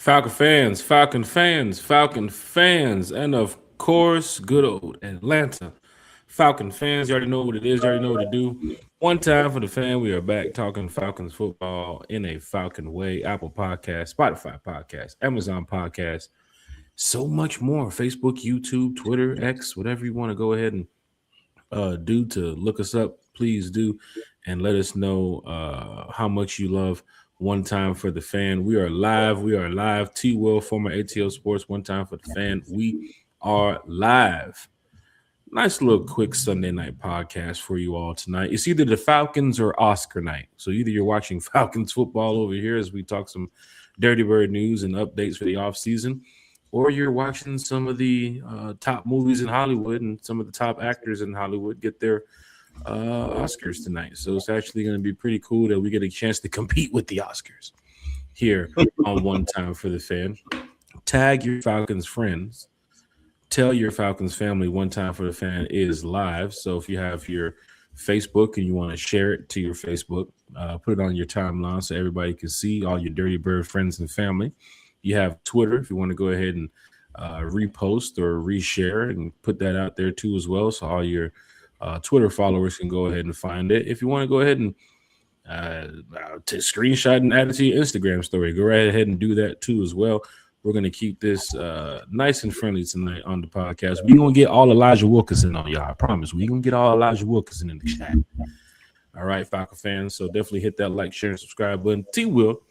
Falcon fans, and of course, good old Atlanta Falcon fans. You already know what it is. You already know what to do. One time for the fan, we are back talking Falcons football in a Falcon way. Apple Podcast, Spotify Podcast, Amazon Podcast, so much more. Facebook, YouTube, Twitter, X, whatever you want to go ahead and do to look us up. Please do, and let us know how much you love One Time for the Fan. We are live. We are live. T. Will, former ATL Sports, One Time for the Fan. We are live. Nice little quick Sunday night podcast for you all tonight. It's either the Falcons or Oscar night. So either you're watching Falcons football over here as we talk some Dirty Bird news and updates for the offseason, or you're watching some of the top movies in Hollywood and some of the top actors in Hollywood get their Oscars tonight. So it's actually going to be pretty cool that we get a chance to compete with the Oscars here on One Time for the Fan. Tag your Falcons friends. Tell your Falcons family One Time for the Fan is live. So if you have your Facebook and you want to share it to your Facebook, put it on your timeline so everybody can see, all your Dirty Bird friends and family. You have Twitter if you want to go ahead and repost or reshare and put that out there too as well. So all your Twitter followers can go ahead and find it. If you want to go ahead and screenshot and add it to your Instagram story, go right ahead and do that too as well. We're going to keep this nice and friendly tonight on the podcast. We're going to get all Elijah Wilkinson on y'all. I promise. We're going to get all Elijah Wilkinson in the chat. All right, Falcon fans. So definitely hit that like, share, and subscribe button. T. Will,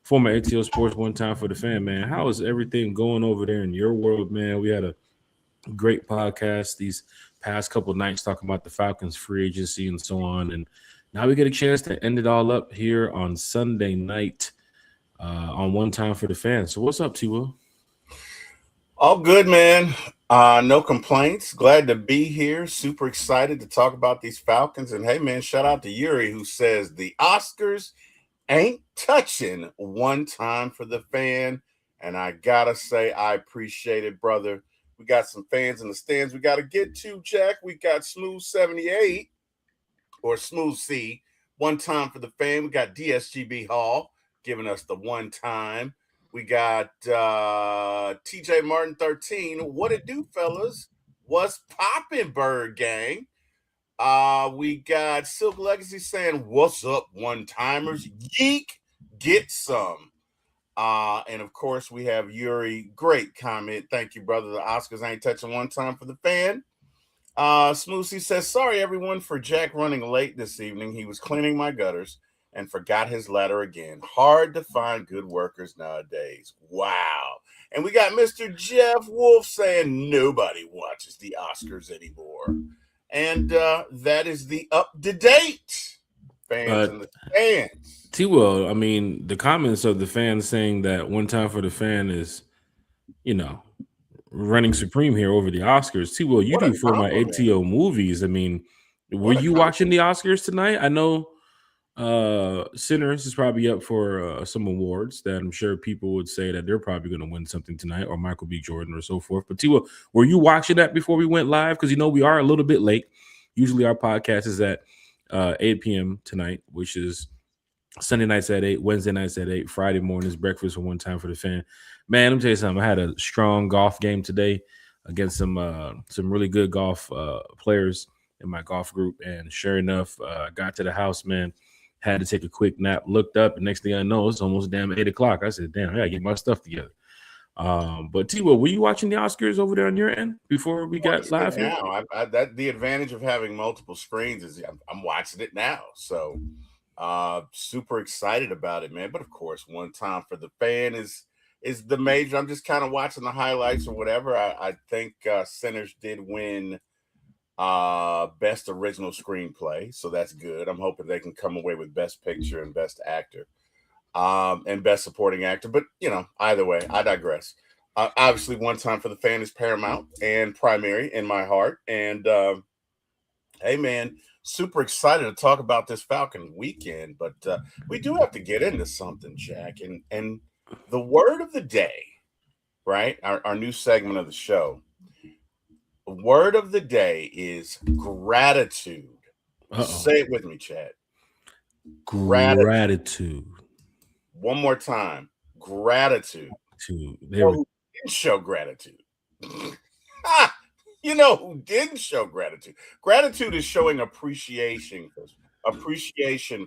former ATL Sports, One Time for the Fan, man. How is everything going over there in your world, man? We had a great podcast these past couple of nights talking about the Falcons free agency and so on. And now we get a chance to end it all up here on Sunday night on One Time for the Fan. So what's up, T. Will? All good, man. No complaints. Glad to be here. Super excited to talk about these Falcons. And hey, man, shout out to Yuri who says the Oscars ain't touching One Time for the Fan. And I gotta say, I appreciate it, brother. We got some fans in the stands we got to get to, Jack. We got Smooth 78 or Smooth C, One Time for the Fan. We got DSGB Hall giving us the one time. We got TJ Martin 13. What it do, fellas? What's poppin', Bird Gang? We got Silk Legacy saying, what's up, one-timers? Yeek, get some. And of course, we have Yuri. Great comment. Thank you, brother. The Oscars ain't touching One Time for the Fan. Smoothie says, sorry, everyone, for Jack running late this evening. He was cleaning my gutters and forgot his ladder again. Hard to find good workers nowadays. Wow. And we got Mr. Jeff Wolf saying nobody watches the Oscars anymore. And that is the up-to-date fans and the fans. T-Will, I mean, the comments of the fans saying that One Time for the Fan is, running supreme here over the Oscars. T-Will, you do for my ATO movies. I mean, were you watching the Oscars tonight? I know Sinners is probably up for some awards that I'm sure people would say that they're probably going to win something tonight, or Michael B. Jordan or so forth. But T-Will, were you watching that before we went live? Because, we are a little bit late. Usually our podcast is at 8 p.m. tonight, which is Sunday nights at 8, Wednesday nights at 8, Friday mornings, breakfast for One Time for the Fan. Man, let me tell you something. I had a strong golf game today against some really good golf players in my golf group. And sure enough, got to the house, man, had to take a quick nap, looked up, and next thing I know, it's almost damn 8 o'clock. I said, damn, I got to get my stuff together. But T-Will, were you watching the Oscars over there on your end before we got live here? Now, the advantage of having multiple screens is I'm watching it now. So super excited about it, man. But of course, One Time for the Fan is the major. I'm just kind of watching the highlights or whatever. I think Sinners did win best original screenplay, so that's good. I'm hoping they can come away with best picture and best actor and best supporting actor. But either way, I digress. Obviously, One Time for the Fan is paramount and primary in my heart. And hey, man, super excited to talk about this Falcon weekend. But we do have to get into something, Jack. And the word of the day, right? Our new segment of the show. The word of the day is gratitude. Say it with me, Chad. Gratitude. One more time. Gratitude. gratitude. Who didn't show gratitude? You know who didn't show gratitude? Gratitude is showing appreciation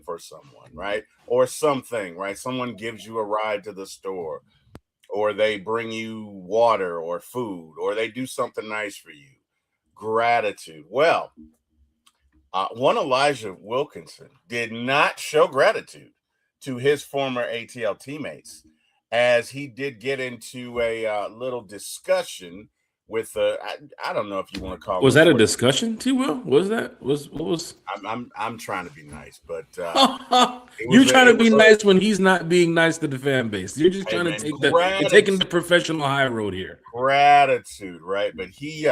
for someone, right? Or something, right? Someone gives you a ride to the store, or they bring you water or food, or they do something nice for you. Gratitude. Well, one Elijah Wilkinson did not show gratitude to his former ATL teammates, as he did get into a little discussion with I don't know if you want to call Was it that a discussion, T. Will? Was that what was? I'm trying to be nice, but You're trying to be nice when he's not being nice to the fan base. You're just trying to take you're taking the professional high road here. Gratitude, right? But he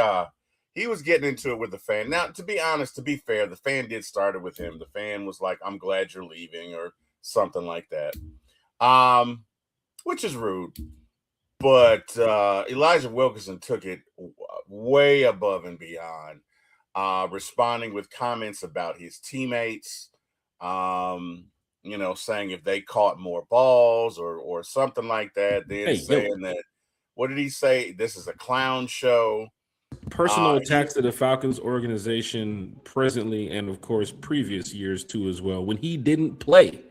was getting into it with the fan. Now, to be honest, to be fair, the fan did start it with him. The fan was like, "I'm glad you're leaving," or something like that, which is rude. But Elijah Wilkinson took it way above and beyond, responding with comments about his teammates, saying if they caught more balls or something like that, then saying that, what did he say? This is a clown show. Personal attacks to the Falcons organization presently, and of course previous years too as well, when he didn't play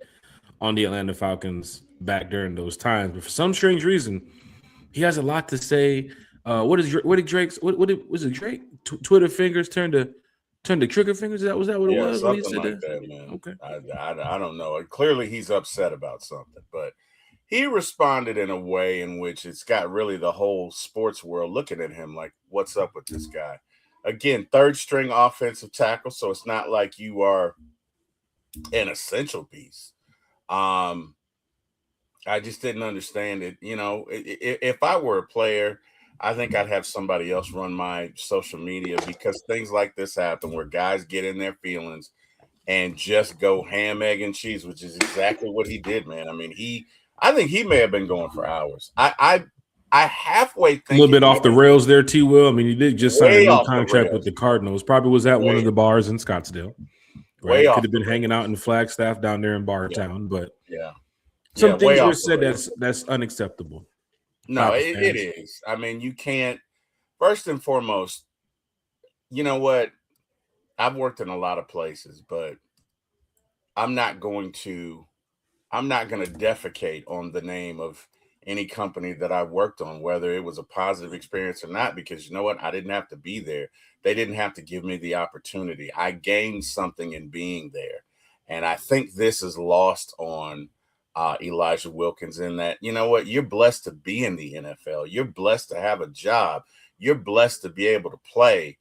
on the Atlanta Falcons back during those times. But for some strange reason, he has a lot to say. What did Drake's was it Drake? Twitter fingers turned to trigger fingers? Was that what it was? Something like that, man. Okay. I don't know. Clearly he's upset about something, but he responded in a way in which it's got really the whole sports world looking at him like, what's up with this guy? Again, third string offensive tackle, so it's not like you are an essential piece. I just didn't understand it. If I were a player, I think I'd have somebody else run my social media, because things like this happen where guys get in their feelings and just go ham, egg, and cheese, which is exactly what he did, man. I mean, I think he may have been going for hours. I halfway think a little bit off the rails there, T. Will. I mean, he did just sign a new contract with the Cardinals. Probably was at one of the bars in Scottsdale. Right? Could have been hanging out in Flagstaff down there in Bartown, but some things were said that's unacceptable. No, it is. I mean, you can't. First and foremost, you know what? I've worked in a lot of places, but I'm not going to defecate on the name of any company that I worked on, whether it was a positive experience or not, because you know what? I didn't have to be there. They didn't have to give me the opportunity. I gained something in being there. And I think this is lost on Elijah Wilkins, in that, you know what? You're blessed to be in the NFL. You're blessed to have a job. You're blessed to be able to play,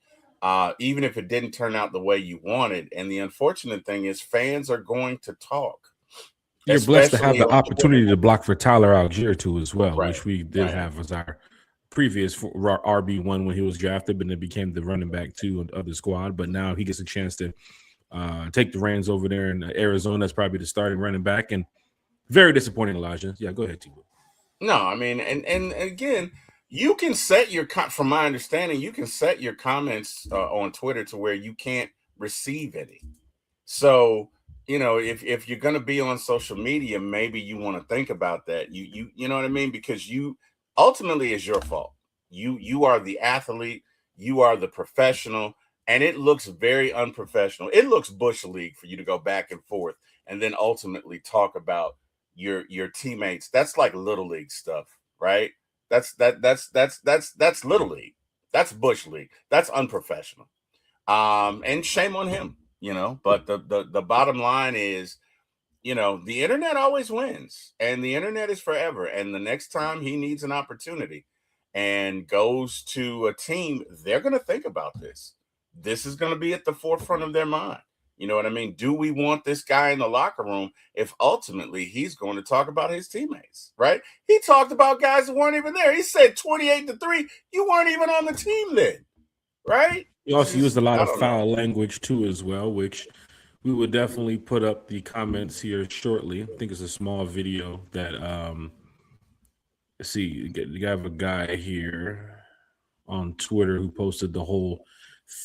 even if it didn't turn out the way you wanted. And the unfortunate thing is fans are going to talk. You're blessed to have the opportunity to block for Tyler Algier too as well, which we did have as our previous RB1 when he was drafted, but then became the running back too of the squad. But now he gets a chance to take the reins over there in Arizona. That's probably the starting running back, and very disappointing, Elijah. Yeah, go ahead, T. No, I mean, and again, you can set from my understanding, you can set your comments on Twitter to where you can't receive any. So, if you're going to be on social media, maybe you want to think about that. You know what I mean? Because ultimately it's your fault. You are the athlete, you are the professional, and it looks very unprofessional. It looks Bush League for you to go back and forth and then ultimately talk about your teammates. That's like little league stuff, right? That's little league. That's Bush League. That's unprofessional. And shame on him, but the bottom line is, the internet always wins, and the internet is forever. And the next time he needs an opportunity and goes to a team, they're going to think about this. This is going to be at the forefront of their mind. You know what I mean? Do we want this guy in the locker room if ultimately he's going to talk about his teammates, right? He talked about guys who weren't even there. He said 28-3. You weren't even on the team then, right? He also used a lot of foul language too as well, which we would definitely put up the comments here shortly. I think it's a small video that let's see, you have a guy here on Twitter who posted the whole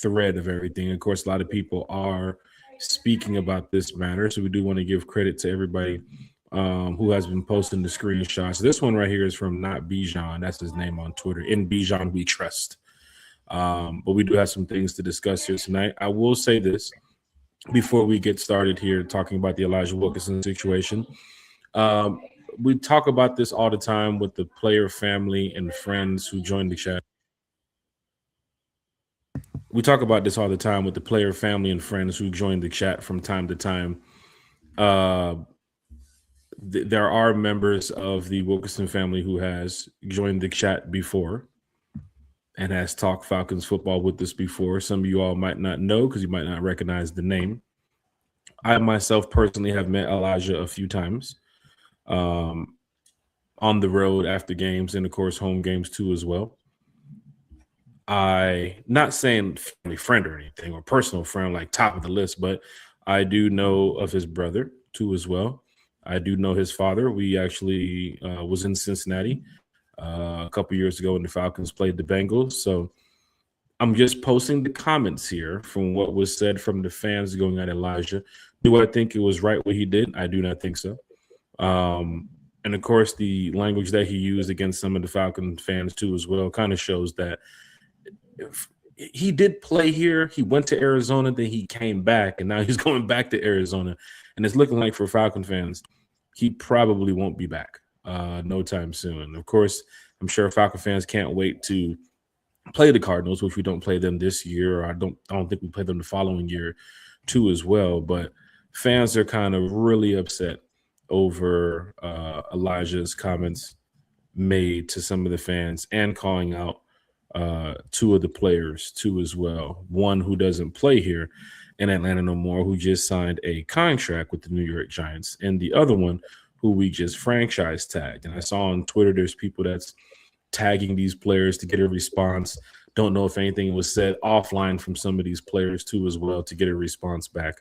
thread of everything. Of course, a lot of people are speaking about this matter, so we do want to give credit to everybody who has been posting the screenshots. This one right here is from Not Bijan. That's his name on Twitter. In Bijan we trust. But we do have some things to discuss here tonight. I will say this before we get started here talking about the Elijah Wilkinson situation. We talk about this all the time with the player family and friends who join the chat. We talk about this all the time with the player family and friends who join the chat from time to time. There are members of the Wilkinson family who has joined the chat before and has talked Falcons football with us before. Some of you all might not know because you might not recognize the name. I myself personally have met Elijah a few times on the road after games and, of course, home games too as well. Not saying family friend or anything or personal friend like top of the list, but I do know of his brother too as well. I do know his father. We actually was in Cincinnati a couple years ago when the Falcons played the Bengals. So I'm just posting the comments here from what was said from the fans going at Elijah. Do I think it was right what he did? I do not think so. And of course, the language that he used against some of the Falcon fans too as well kind of shows that if he did play here. He went to Arizona, then he came back, and now he's going back to Arizona. And it's looking like for Falcon fans, he probably won't be back no time soon. Of course, I'm sure Falcon fans can't wait to play the Cardinals, which we don't play them this year. Or I don't think we play them the following year too as well. But fans are kind of really upset over Elijah's comments made to some of the fans and calling out two of the players too as well. One who doesn't play here in Atlanta no more, who just signed a contract with the New York Giants, and the other one who we just franchise tagged. And I saw on Twitter there's people that's tagging these players to get a response. Don't know if anything was said offline from some of these players too as well to get a response back.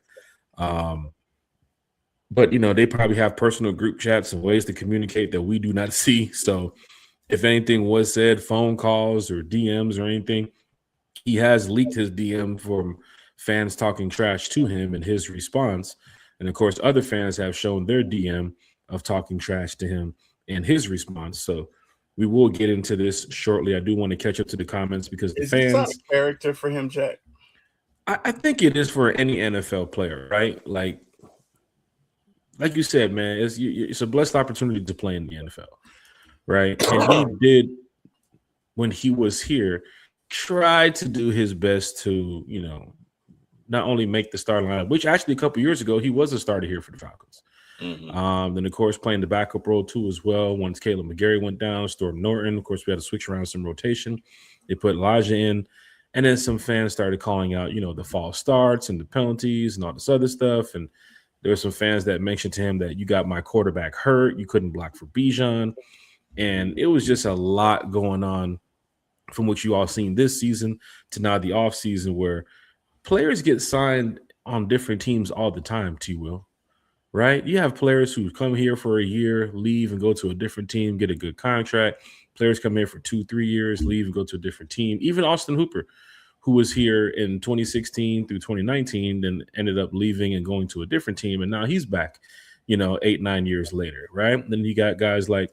But, you know, they probably have personal group chats and ways to communicate that we do not see. So if anything was said, phone calls or DMs or anything, he has leaked his DM from fans talking trash to him and his response. And, of course, other fans have shown their DM of talking trash to him and his response. So we will get into this shortly. I do want to catch up to the comments because the fans. Is this a character for him, Jack? I think it is for any NFL player, right? Like you said, man, it's a blessed opportunity to play in the NFL, right? And he did, when he was here, try to do his best to, you know, not only make the starting lineup, which actually a couple years ago he was a starter here for the Falcons. Mm-hmm. Then, of course, playing the backup role too as well. Once Caleb McGarry went down, Storm Norton, of course, we had to switch around some rotation. They put Elijah in, and then some fans started calling out, you know, the false starts and the penalties and all this other stuff. And there were some fans that mentioned to him that you got my quarterback hurt, you couldn't block for Bijan, and it was just a lot going on from what you all seen this season to now the off season where players get signed on different teams all the time, T-Will. Right? You have players who come here for a year, leave and go to a different team, get a good contract. Players come here for 2-3 years, leave and go to a different team. Even Austin Hooper, who was here in 2016 through 2019, then ended up leaving and going to a different team. And now he's back, you know, 8-9 years later. Right? Then you got guys like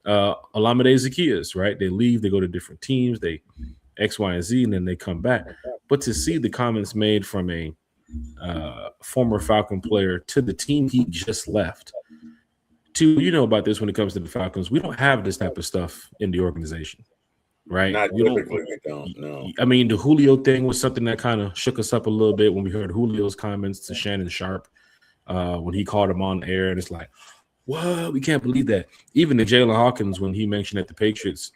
Olamide Zaccheaus, right? They leave, they go to different teams, they X, Y, and Z, and then they come back. But to see the comments made from a former Falcon player to the team he just left. You know about this when it comes to the Falcons. We don't have this type of stuff in the organization, right? Not typically, we don't. No. I mean, the Julio thing was something that kind of shook us up a little bit when we heard Julio's comments to Shannon Sharp when he called him on air, and it's like, what? We can't believe that. Even to Jalen Hawkins when he mentioned that the Patriots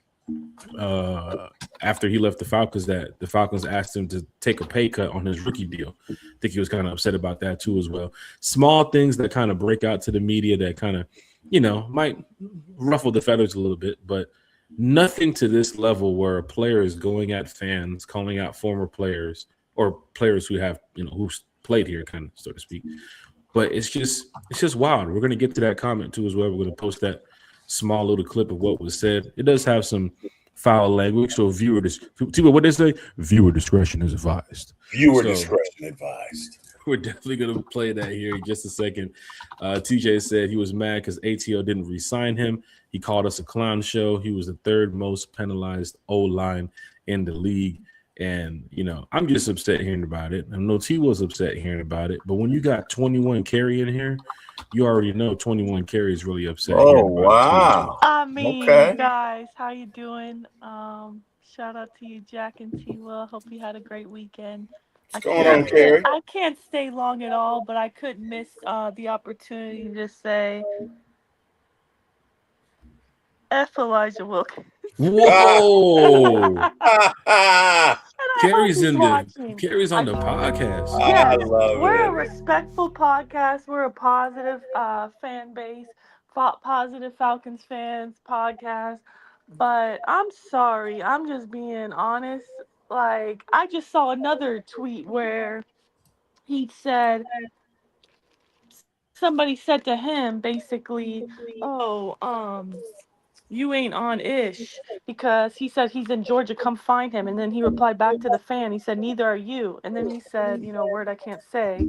after he left the Falcons, that the Falcons asked him to take a pay cut on his rookie deal. I think he was kind of upset about that too as well. Small things that kind of break out to the media that kind of, you know, might ruffle the feathers a little bit, but nothing to this level where a player is going at fans, calling out former players or players who have, you know, who's played here, kind of, so to speak. But it's just wild. We're going to get to that comment too as well. We're going to post that small little clip of what was said. It does have some foul language, so what they say? Viewer discretion is advised. Discretion advised. We're definitely going to play that here in just a second. TJ said he was mad because ATO didn't re-sign him. He called us a clown show. He was the third most penalized O-line in the league. And, I'm just upset hearing about it. I know T was upset hearing about it. But when you got 21 carry in here, you already know 21 carry is really upset. Oh, wow. I mean, Okay. guys, how you doing? Shout out to you, Jack and T-Will. Hope you had a great weekend. What's going on, Carrie? I can't stay long at all, but I couldn't miss the opportunity to just say F Elijah Wilkins. Whoa. Carrie's on the podcast. Yes, I love we're a it. respectful podcast. We're a positive fan base, positive Falcons fans podcast. But I'm sorry, I'm just being honest. Like, I just saw another tweet where he said, somebody said to him basically, oh, you ain't on ish, because he said he's in Georgia, come find him. And then he replied back to the fan, he said, neither are you. And then he said, word I can't say,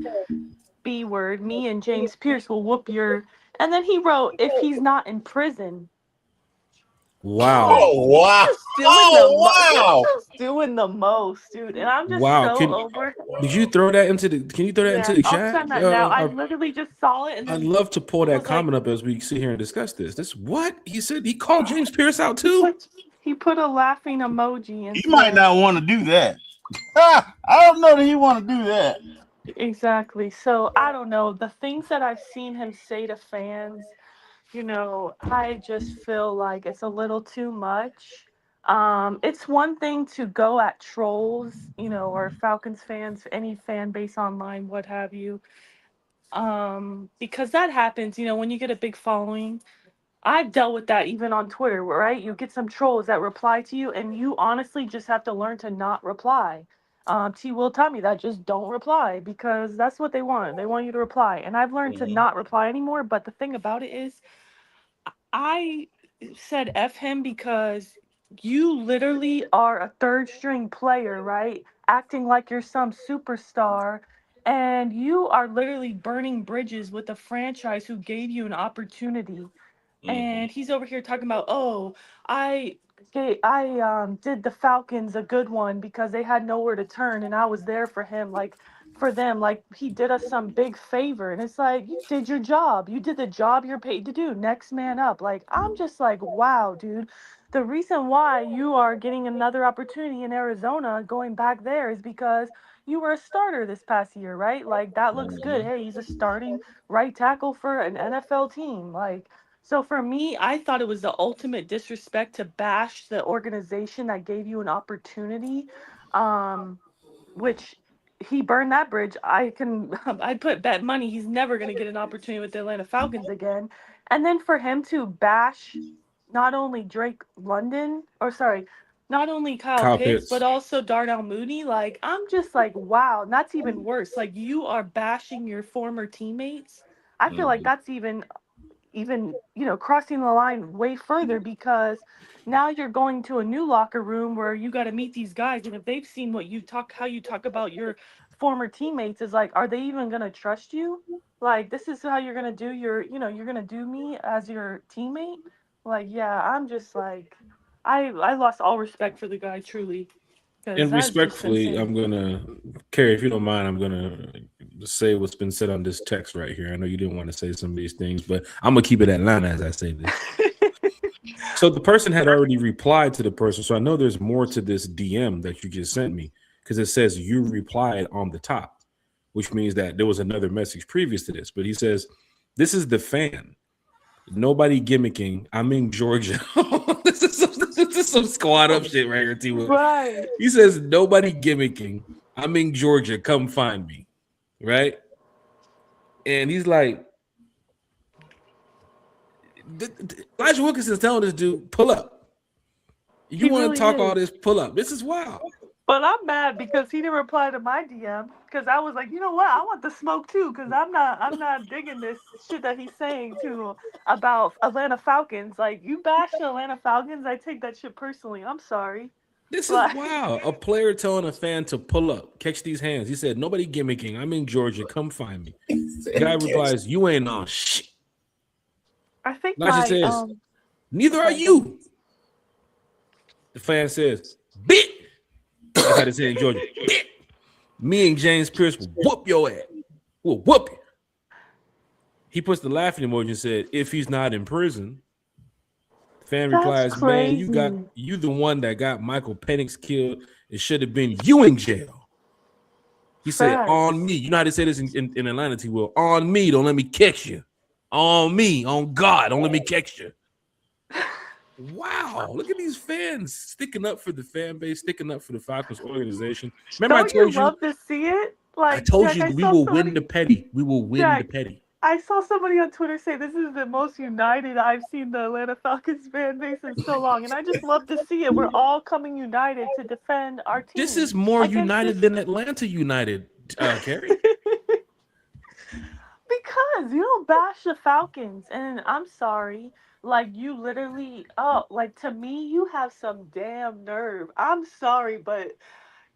B word, me and James Pierce will whoop your. And then he wrote, if he's not in prison. Wow. Oh, wow. Just doing the most, dude. And I'm just over. Did you throw that into the? Can you throw that into the I'll chat? send that now. I literally just saw it, and I'd love to pull that comment up as we sit here and discuss this. This what he said. He called James Pierce out too. He put a laughing emoji. And he might not want to do that. I don't know that he want to do that. Exactly. So I don't know, the things that I've seen him say to fans. I just feel like it's a little too much. It's one thing to go at trolls, or Falcons fans, any fan base online, what have you. Because that happens, when you get a big following. I've dealt with that even on Twitter, right? You get some trolls that reply to you, and you honestly just have to learn to not reply. T will tell me that, just don't reply, because that's what they want. They want you to reply. And I've learned to not reply anymore. But the thing about it is, I said F him because you literally are a third string player, right? Acting like you're some superstar. And you are literally burning bridges with a franchise who gave you an opportunity. And he's over here talking about, oh, I did the Falcons a good one because they had nowhere to turn, and I was there for him, for them, like he did us some big favor. And it's like, you did your job. You did the job you're paid to do. Next man up. Like, I'm just like, wow, dude. The reason why you are getting another opportunity in Arizona going back there is because you were a starter this past year, right? Like, that looks good. Hey, he's a starting right tackle for an NFL team. Like, so for me, I thought it was the ultimate disrespect to bash the organization that gave you an opportunity, which he burned that bridge. I'd put bet money he's never going to get an opportunity with the Atlanta Falcons again. And then for him to bash not only not only Kyle Pitts, but also Darnell Mooney, like, I'm just like, wow. And that's even worse. Like, you are bashing your former teammates. I feel like that's even crossing the line way further, because now you're going to a new locker room where you got to meet these guys, and if they've seen how you talk about your former teammates, is like, are they even going to trust you? Like, this is how you're going to do you're going to do me as your teammate? Like, yeah, I'm just like, I lost all respect for the guy, truly. And respectfully, I'm gonna, Carrie, if you don't mind, I'm gonna say what's been said on this text right here. I know you didn't want to say some of these things, but I'm gonna keep it at line as I say this. So the person had already replied to the person, so I know there's more to this DM that you just sent me, because it says you replied on the top, which means that there was another message previous to this. But he says, "This is the fan. Nobody gimmicking. I'm in Georgia." This is some squad up shit right here, T. Right. He says, "Nobody gimmicking. I'm in Georgia. Come find me." Right? And he's like, Elijah Wilkinson's telling this dude, pull up. You want to talk all this, pull up. This is wild. But I'm mad because he didn't reply to my DM, because I was like, you know what? I want the smoke too, because I'm not digging this shit that he's saying about Atlanta Falcons. Like, you bash the Atlanta Falcons, I take that shit personally. I'm sorry. This is Like- wild. A player telling a fan to pull up, catch these hands. He said, "Nobody gimmicking. I'm in Georgia. Come find me." The guy replies, "You ain't on shit." I think Elijah my says, "Neither are okay. you." The fan says, "Bit." That's how they say in Georgia. Bit. Me and James Pierce will whoop your ass. We'll whoop you. He puts the laughing emoji and said, "If he's not in prison." The fan That's replies, "Man, crazy. you the one that got Michael Penix killed. It should have been you in jail." He said, Facts. "On me." You know how they say this in Atlanta, T. Will. "On me, don't let me catch you. On me, on God, don't let me catch you." Wow, look at these fans sticking up for the fan base, sticking up for the Falcons organization. Remember, Don't I told you love to see it? Like I told Jack, you I we saw will somebody, win the petty. We will win the Jack, petty. I saw somebody on Twitter say this is the most united I've seen the Atlanta Falcons fan base in so long, and I just love to see it. We're all coming united to defend our team. This is more against united this- than Atlanta United, Carrie. Because you don't bash the Falcons, and I'm sorry, like you literally, like to me, you have some damn nerve. I'm sorry, but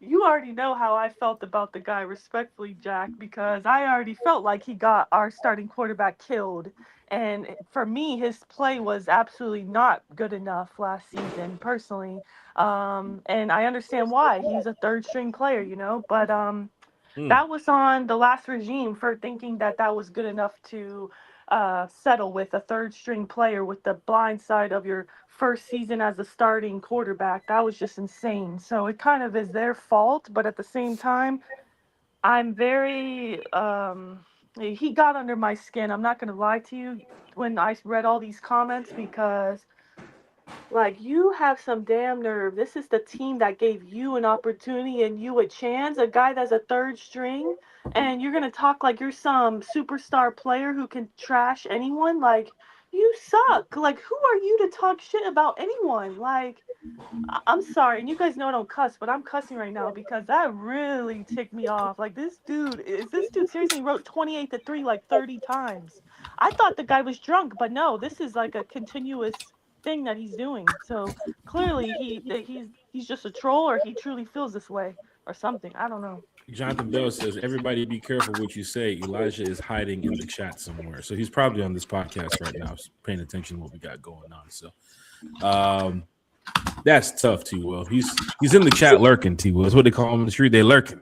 you already know how I felt about the guy, respectfully, Jack, because I already felt like he got our starting quarterback killed. And for me, his play was absolutely not good enough last season, personally. And I understand why. He's a third string player, but that was on the last regime for thinking that that was good enough to settle with a third string player with the blind side of your first season as a starting quarterback. That was just insane. So it kind of is their fault, but at the same time, I'm very he got under my skin. I'm not going to lie to you when I read all these comments because like you have some damn nerve. This is the team that gave you an opportunity and you a chance, a guy that's a third string, and you're gonna talk like you're some superstar player who can trash anyone. Like you suck. Like who are you to talk shit about anyone? Like I'm sorry, and you guys know I don't cuss, but I'm cussing right now because that really ticked me off. Like this dude, seriously wrote 28-3 like 30 times? I thought the guy was drunk, but no, this is like a continuous thing that he's doing. So clearly he's just a troll or he truly feels this way or something. I don't know. Jonathan Bell says, "Everybody be careful what you say. Elijah is hiding in the chat somewhere." So he's probably on this podcast right now, paying attention to what we got going on. So that's tough, T. Will. He's in the chat lurking, T. Will. That's what they call him in the street. They lurking.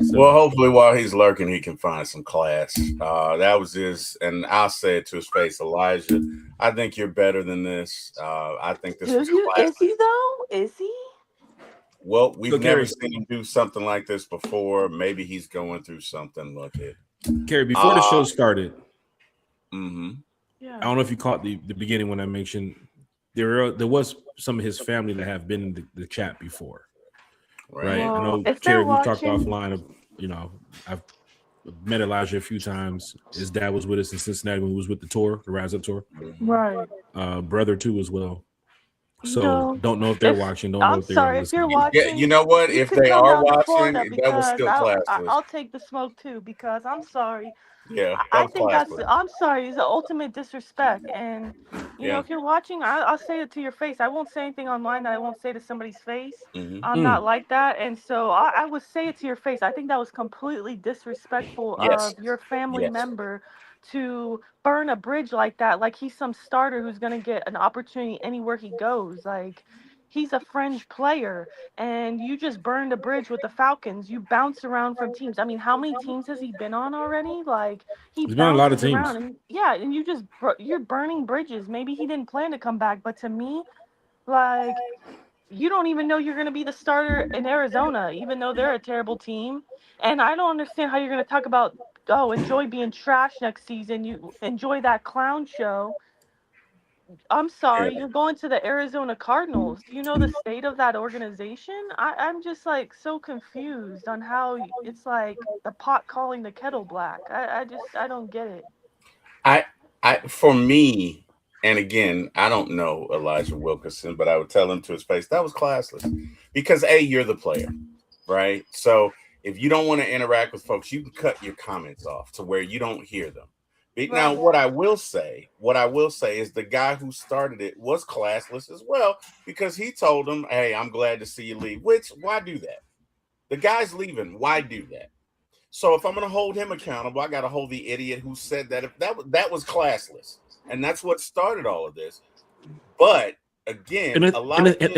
So, Well, hopefully while he's lurking, he can find some class. That was his, and I'll say it to his face, Elijah, I think you're better than this. I think this was class. Is he though? Is he? Well, we've Look, never Gary. seen him do something like this before. Maybe he's going through something. Look at. Carrie, before the show started, Mm-hmm. Yeah. I don't know if you caught the beginning when I mentioned there was some of his family that have been in the chat before. Right. Well, I know, if they're Carrie, we talked watching- offline of, I've met Elijah a few times. His dad was with us in Cincinnati when he was with the tour, the Rise Up tour. Right. Brother too as well. So No. don't know if they're If- watching. Don't know I'm if they're sorry if listening. you're watching. Yeah, you know what? you If can they come are down to watching, Florida that was still because classless. I'll take the smoke too because I'm sorry. Yeah, that I was think that's classless. I'm sorry. It's the ultimate disrespect. And you know, Yeah. if you're watching, I'll say it to your face. I won't say anything online that I won't say to somebody's face. Mhm. I'm not like that, and so I would say it to your face. I think that was completely disrespectful Yes. of your family Yes. member to burn a bridge like that. Like he's some starter who's gonna get an opportunity anywhere he goes. Like he's a fringe player, and you just burned a bridge with the Falcons. You bounce around from teams. I mean, how many teams has he been on already? Like he He's been on a lot of bounces teams. around, and yeah, and you're burning bridges. Maybe he didn't plan to come back, but to me, like you don't even know you're going to be the starter in Arizona, even though they're a terrible team. And I don't understand how you're going to talk about, oh, enjoy being trash next season. You enjoy that clown show. I'm sorry, Yeah. you're going to the Arizona Cardinals. Do you know the state of that organization? I'm just like so confused on how it's like the pot calling the kettle black. I don't get it. For me, and again, I don't know Elijah Wilkinson, but I would tell him to his face that was classless because you're the player, right? So if you don't want to interact with folks, you can cut your comments off to where you don't hear them. Now, what I will say is the guy who started it was classless as well, because he told him, "Hey, I'm glad to see you leave." Which, why do that? The guy's leaving. Why do that? So if I'm going to hold him accountable, I got to hold the idiot who said that. If that was classless, and that's what started all of this. But again,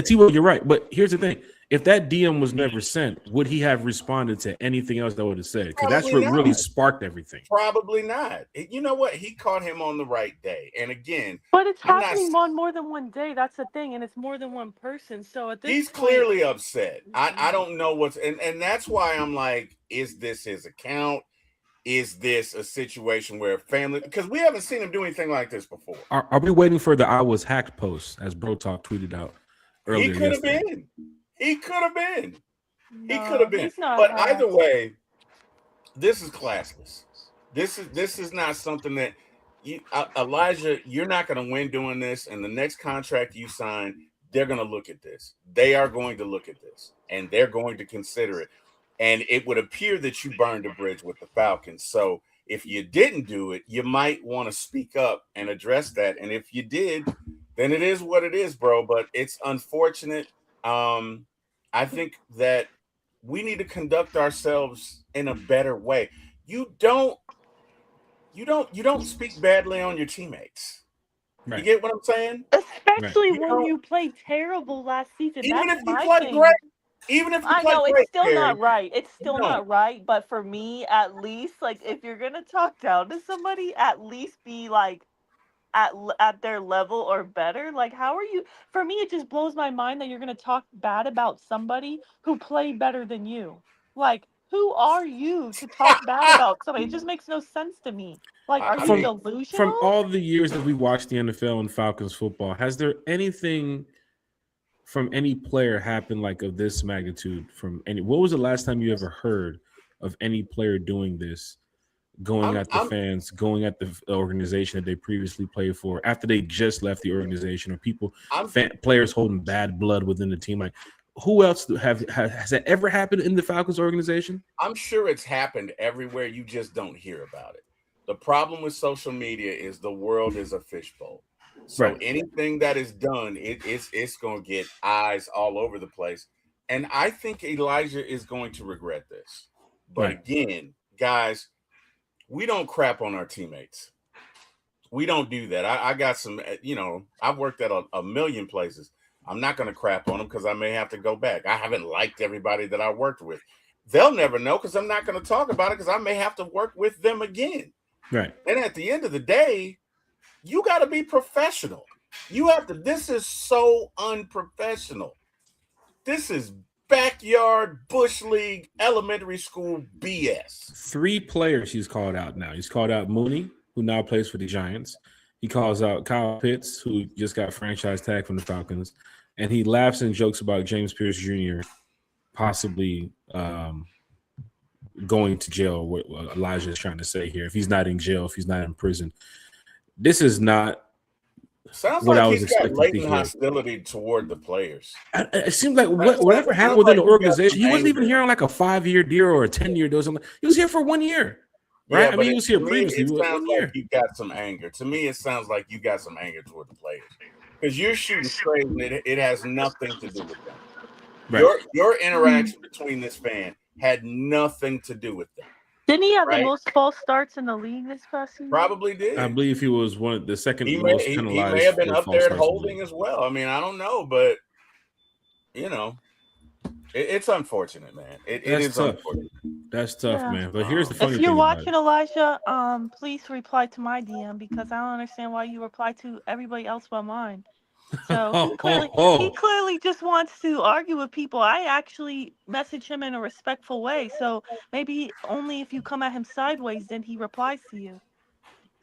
T-Will, you're right. But here's the thing: if that DM was never sent, would he have responded to anything else that would have said? Because that's what really sparked everything. Probably not. You know what? He caught him on the right day. And again, but it's happening on more than one day. That's the thing, and it's more than one person. So at this he's point, clearly upset. I don't know what's and that's why I'm like, is this his account? Is this a situation where family? Because we haven't seen him do anything like this before. Are we waiting for the "I was hacked" post, as Bro Talk tweeted out earlier? He could have been. He could have been. He could have been. But either way, this is classless. This is not something that Elijah, you're not going to win doing this. And the next contract you sign, they're going to look at this. They are going to look at this, and they're going to consider it. And it would appear that you burned a bridge with the Falcons. So if you didn't do it, you might want to speak up and address that. And if you did, then it is what it is, bro. But it's unfortunate. I think that we need to conduct ourselves in a better way. You don't speak badly on your teammates. Right. You get what I'm saying? Especially when you played terrible last season. Even if you play great. Even if you I know it's still not right. It's still No. not right. But for me, at least, like if you're gonna talk down to somebody, at least be like at their level or better. Like, how are you? For me, it just blows my mind that you're gonna talk bad about somebody who played better than you. Like, who are you to talk bad about somebody? It just makes no sense to me. Like, are you delusional? From all the years that we watched the NFL and Falcons football, has there anything from any player happen like of this magnitude from any? What was the last time you ever heard of any player doing this, going at the fans, going at the organization that they previously played for after they just left the organization, or players holding bad blood within the team? Like, who else has that ever happened in the Falcons organization? I'm sure it's happened everywhere. You just don't hear about it. The problem with social media is the world is a fishbowl. So anything that is done, it's going to get eyes all over the place. And I think Elijah is going to regret this. But again, guys, we don't crap on our teammates. We don't do that. I got some, I've worked at a million places. I'm not going to crap on them because I may have to go back. I haven't liked everybody that I worked with. They'll never know because I'm not going to talk about it because I may have to work with them again. Right. And at the end of the day, you got to be professional. You have to. This is so unprofessional. This is backyard Bush League elementary school BS. 3 players he's called out now. He's called out Mooney, who now plays for the Giants. He calls out Kyle Pitts, who just got franchise tag from the Falcons. And he laughs and jokes about James Pierce Jr. possibly going to jail, what Elijah is trying to say here. If he's not in jail, if he's not in prison. This is not Sounds what like I was he's got expecting latent to hear. hostility toward the players. It seems like whatever happened within the organization, he wasn't even here on like a 5-year deal or a 10-year deal. He was here for 1 year, right? Yeah, I mean, he was here previously. It sounds like you got some anger. To me, it sounds like you got some anger toward the players because you're shooting straight, and it has nothing to do with them. Right. Your interaction between this fan had nothing to do with them. Didn't he have the most false starts in the league this past season? Probably did. I believe he was one of the second most penalized. He may have been up there at holding as well. I mean, I don't know, but it's unfortunate, man. It is tough. unfortunate. That's tough, man. But here's the funny thing. If you're watching, Elijah, please reply to my DM because I don't understand why you reply to everybody else but mine. So he clearly just wants to argue with people. I actually message him in a respectful way. So maybe only if you come at him sideways, then he replies to you.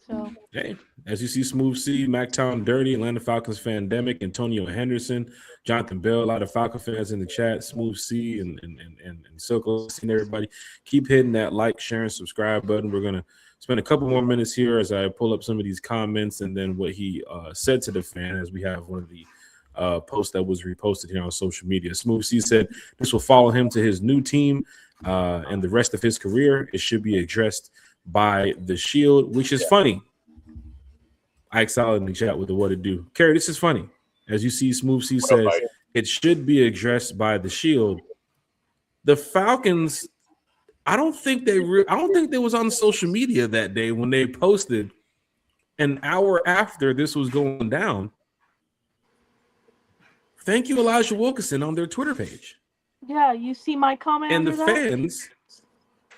So hey, as you see, Smooth C, MacTown Dirty, Atlanta Falcons Fandemic, Antonio Henderson, Jonathan Bell, a lot of Falcon fans in the chat, Smooth C and Silko, seeing everybody. Keep hitting that like, share, and subscribe button. We're gonna spend a couple more minutes here as I pull up some of these comments and then what he said to the fan, as we have one of the posts that was reposted here on social media. Smooth C said this will follow him to his new team and the rest of his career. It should be addressed by the Shield, which is funny Ike Solid in the chat with the what it do. Kerry, this is funny. As you see, Smooth C What up, says Ike? it should be addressed by the Shield. The Falcons, I don't think they was on social media that day when they posted an hour after this was going down. Thank you, Elijah Wilkinson, on their Twitter page. Yeah, you see my comment And under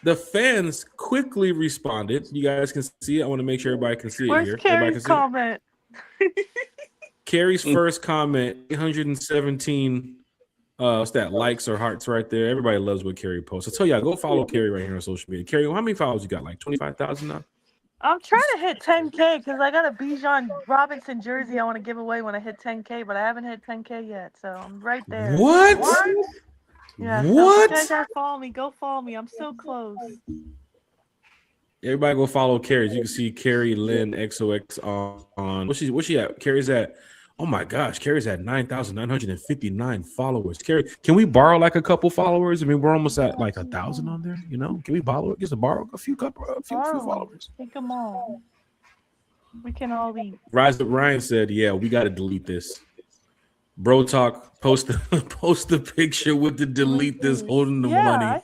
the fans quickly responded. You guys can see it. I want to make sure everybody can see it Where's here. Everybody Carrie's can see it. comment? Carrie's first comment, 817 what's that, likes or hearts right there. Everybody loves what Carrie posts. I tell y'all, go follow Carrie right here on social media. Carrie, how many followers you got? Like 25,000 now? I'm trying to hit 10K because I got a Bijan Robinson jersey I want to give away when I hit 10K, but I haven't hit 10K yet, so I'm right there. What? Yeah, so What? if you guys gotta follow me, go follow me. I'm so close. Everybody go follow Carrie. You can see Carrie Lynn XOX on what's she at? Carrie's at, oh my gosh, Carrie's at 9,959 followers. Carrie, can we borrow like a couple followers? I mean, we're almost at like 1,000 on there. You know, can we borrow a few followers? Take them all. We can all be. Rise Up Ryan said, "Yeah, we got to delete this." Bro Talk post the picture with the delete this holding the money.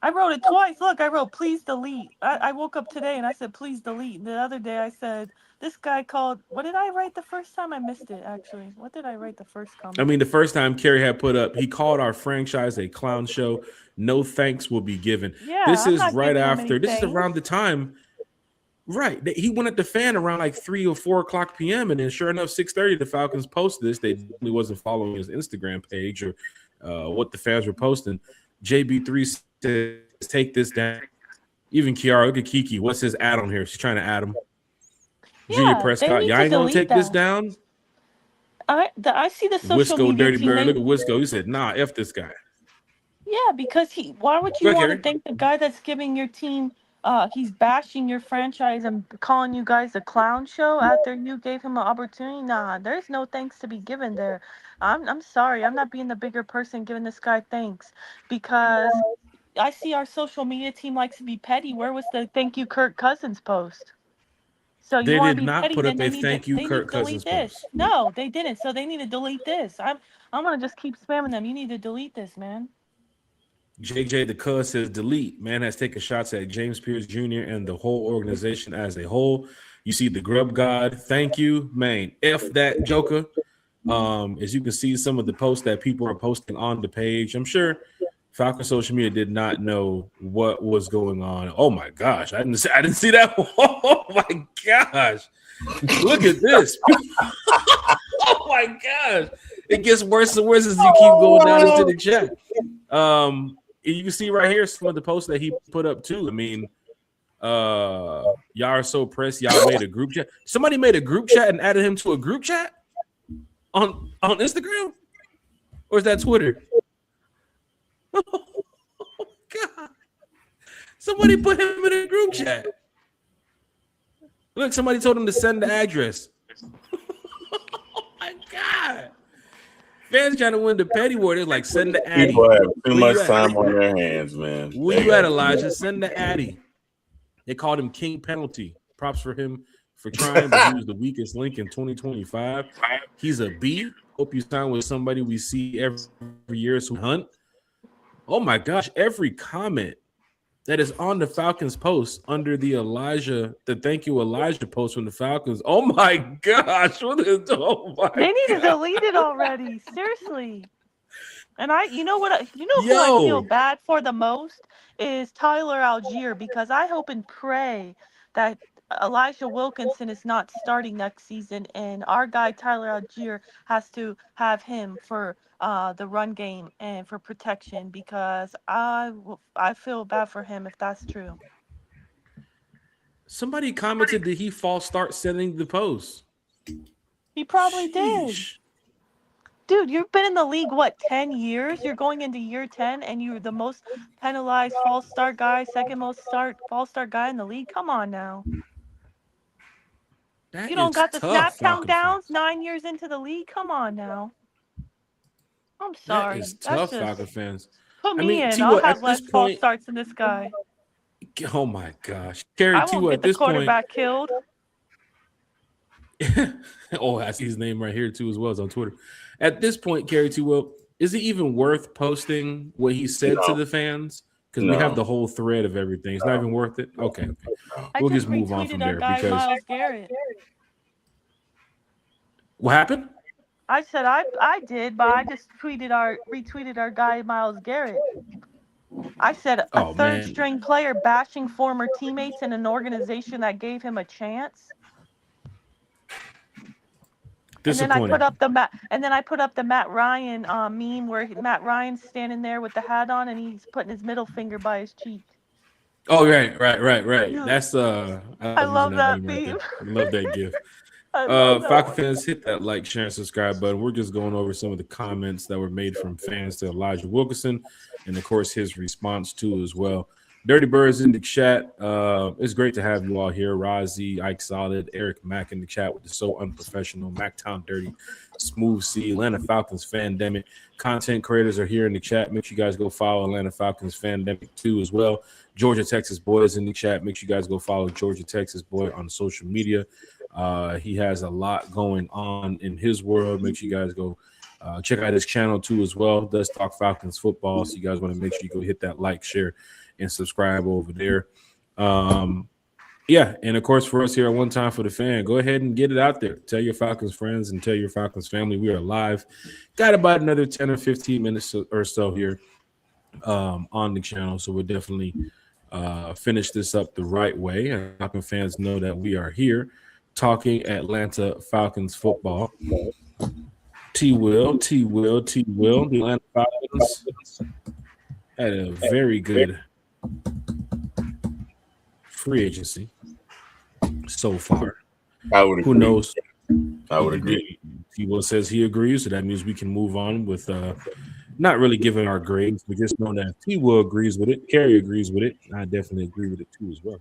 I wrote it twice. Look, I wrote please delete. I woke up today and I said please delete. The other day I said this guy called. What did I write the first time? I missed it actually. What did I write the first comment? I mean, the first time Kerry had put up, he called our franchise a clown show. No thanks will be given. Yeah, this I'm is not right giving him after. any This is thanks. around the time. Right, he went at the fan around like 3 or 4 o'clock p.m. and then sure enough, 6:30, the Falcons posted this. They definitely wasn't following his Instagram page or what the fans were posting. JB3 says, "Take this down." Even Kiara, look at Kiki. What's his add on here? She's trying to add him. Junior they Prescott, need y'all to ain't gonna delete take this that. down. I see the social Wisco, media Dirty team. Bird. Look at Wisco. He said, "Nah, f this guy." Yeah, because why would Go you ahead, want to Kerry. thank the guy that's giving your team? He's bashing your franchise and calling you guys a clown show after you gave him an opportunity. Nah, there's no thanks to be given there. I'm sorry. I'm not being the bigger person giving this guy thanks because I see our social media team likes to be petty. Where was the thank you Kirk Cousins post? So you They want did to be not petty, put then up they a need thank to you they need Kirk to delete Cousins this. post. No, they didn't. So they need to delete this. I'm gonna just keep spamming them. You need to delete this, man. JJ the Cuz says, "Delete. Man has taken shots at James Pierce Jr. and the whole organization as a whole. You see the Grub God. Thank you, man. F that Joker." As you can see, some of the posts that people are posting on the page, I'm sure Falcon social media did not know what was going on. Oh my gosh, I didn't see that. Oh my gosh, look at this. Oh my gosh, it gets worse and worse as you keep going down into the chat. You can see right here some of the posts that he put up too. I mean, y'all are so pressed. Y'all made a group chat. Somebody made a group chat and added him to a group chat on Instagram, or is that Twitter? Oh God! Somebody put him in a group chat. Look, somebody told him to send the address. Oh my God! Fans trying to win the petty war. They're like, send the Addy. People have too Where much you at? time on their hands, man. Where you at, Elijah? Send the Addy. They called him King Penalty. Props for him for trying, but he was the weakest link in 2025. He's a B. Hope you sign with somebody we see every year. So Hunt. Oh my gosh! Every comment that is on the Falcons post under the thank you Elijah post from the Falcons. Oh my gosh! They need to delete it already. Seriously. And you know who I feel bad for the most is Tyler Algier, because I hope and pray that Elijah Wilkinson is not starting next season, and our guy Tyler Algier has to have him for the run game and for protection, because I feel bad for him if that's true. Somebody commented, did he false start sending the post? He probably did. Dude, you've been in the league, 10 years? You're going into year 10, and you're the most penalized false start guy, second most false start guy in the league? Come on now. You don't got the snap countdowns 9 years into the league? Come on now. I'm sorry. That is tough, Falcon fans. Put me in. I'll have less false starts than this guy. Oh my gosh. Kerry, I won't get the quarterback killed. Oh, I see his name right here too, as well as on Twitter. At this point, Kerry T. Will, is it even worth posting what he said to No. the fans? Because we have No. the whole thread of everything. It's not even worth it. Okay. I We'll just just move on from retweeted our there guy because Miles Garrett. what happened? I said I did, but I just retweeted our guy Miles Garrett. I said a Oh third man, string player bashing former teammates in an organization that gave him a chance. And then I disappointing. put up the Matt Ryan meme where Matt Ryan's standing there with the hat on and he's putting his middle finger by his cheek. Oh right. That's I love that meme right meme. there. I love that gif. I love that Falcon one. fans, hit that like, share, and subscribe button. We're just going over some of the comments that were made from fans to Elijah Wilkinson, and of course his response too as well. Dirty Birds in the chat. It's great to have you all here. Rozzy, Ike Solid, Eric Mack in the chat with the So Unprofessional, Mactown Dirty, Smooth C, Atlanta Falcons Fandemic. Content creators are here in the chat. Make sure you guys go follow Atlanta Falcons Fandemic too as well. Georgia Texas Boy is in the chat. Make sure you guys go follow Georgia Texas Boy on social media. He has a lot going on in his world. Make sure you guys go check out his channel too as well. Does talk Falcons football. So you guys want to make sure you go hit that like, share, and subscribe over there. Yeah, and of course for us here at One Time for the Fan, go ahead and get it out there. Tell your Falcons friends and tell your Falcons family we are live. Got about another 10 or 15 minutes or so here on the channel. So we'll definitely finish this up the right way. And Falcon fans know that we are here talking Atlanta Falcons football. T. Will. The Atlanta Falcons had a very good free agency so far. I would agree. Who knows? I would agree. T. Will says he agrees, so that means we can move on with not really giving our grades. We just know that T. Will agrees with it. Kerry agrees with it. I definitely agree with it too as well.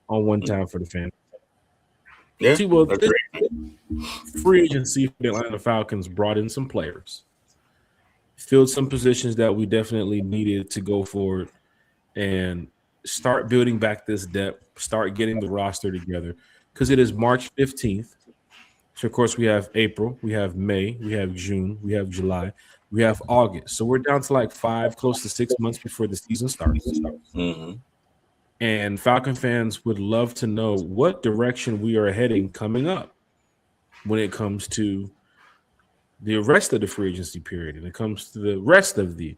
On One Time for the Fan. Yeah, T. Will, agree. free agency for the Atlanta Falcons brought in some players, filled some positions that we definitely needed to go forward and start building back this depth, start getting the roster together, because it is March 15th. So, of course, we have April, we have May, we have June, we have July, we have August. So we're down to like 5, close to 6 months before the season starts. Mm-hmm. And Falcon fans would love to know what direction we are heading coming up when it comes to the rest of the free agency period and it comes to the rest of the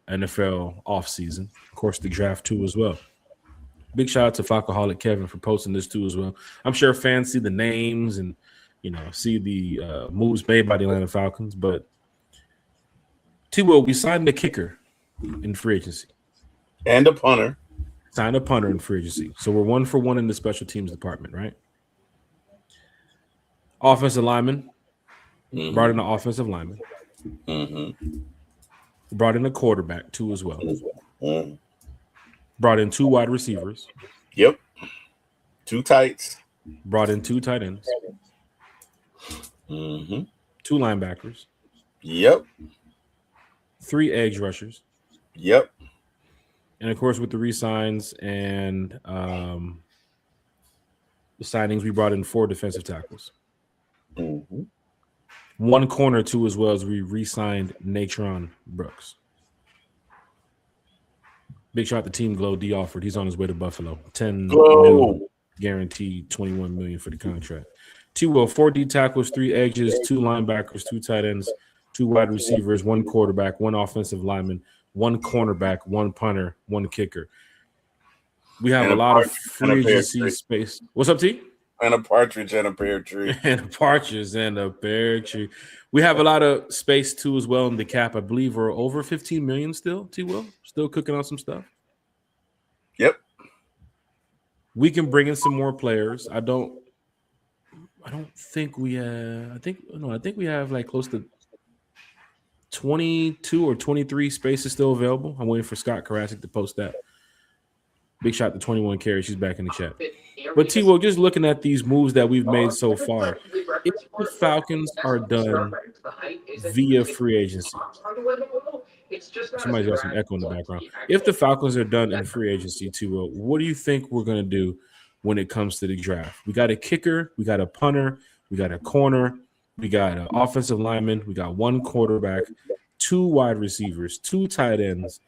NFL offseason. Of course, the draft too as well. Big shout out to Falcoholic Kevin for posting this too as well. I'm sure fans see the names and, see the moves made by the Atlanta Falcons. But, T-Will, we signed a kicker in free agency. And a punter. Signed a punter in free agency. So we're 1 for 1 in the special teams department, right? Offensive lineman. Mm-hmm. Brought in an offensive lineman. Mm-hmm. Brought in a quarterback too as well. Mm-hmm. Brought in 2 wide receivers. Yep. 2 tights. Brought in 2 tight ends. Mm-hmm. 2 linebackers. Yep. 3 edge rushers. Yep. And of course, with the re-signs and the signings, we brought in 4 defensive tackles. Mm-hmm. 1 corner too, as well as we re-signed Natron Brooks. Big shout out to Team Glow D Alford. He's on his way to Buffalo. 10 million, guaranteed, 21 million for the contract. 4 D tackles, 3 edges, 2 linebackers, 2 tight ends, 2 wide receivers, 1 quarterback, 1 offensive lineman, 1 cornerback, 1 punter, 1 kicker. We have a lot of free agency space. What's up, T? And a partridge and a pear tree. And a partridge and a pear tree. We have a lot of space too as well in the cap. I believe we're over 15 million still, T-Will. Still cooking on some stuff. Yep. We can bring in some more players. I don't think we have I think we have like close to 22 or 23 spaces still available. I'm waiting for Scott Karasik to post that. Big shot to 21 carry. She's back in the chat. But T-Will, just looking at these moves that we've made so far, if the Falcons are done via free agency, somebody's got some echo in the background. If the Falcons are done in free agency, T-Will, what do you think we're going to do when it comes to the draft. We got a kicker, we got a punter, we got a corner, we got an offensive lineman, we got one quarterback, 2 wide receivers, 2 tight ends,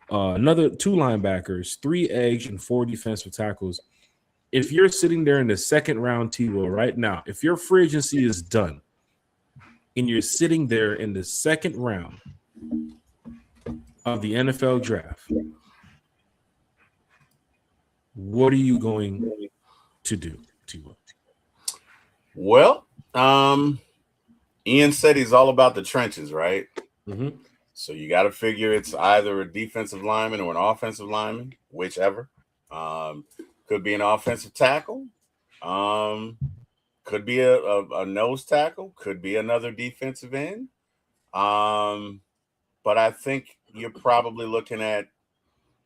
another 2 linebackers, 3 edge, and 4 defensive tackles. If you're sitting there in the second round, T-Will, right now, if your free agency is done and you're sitting there in the second round of the NFL draft, what are you going to do, T-Will? Well, Ian said he's all about the trenches, right? Mm-hmm. So you got to figure it's either a defensive lineman or an offensive lineman, whichever. Could be an offensive tackle. Could be a nose tackle. Could be another defensive end. But I think you're probably looking at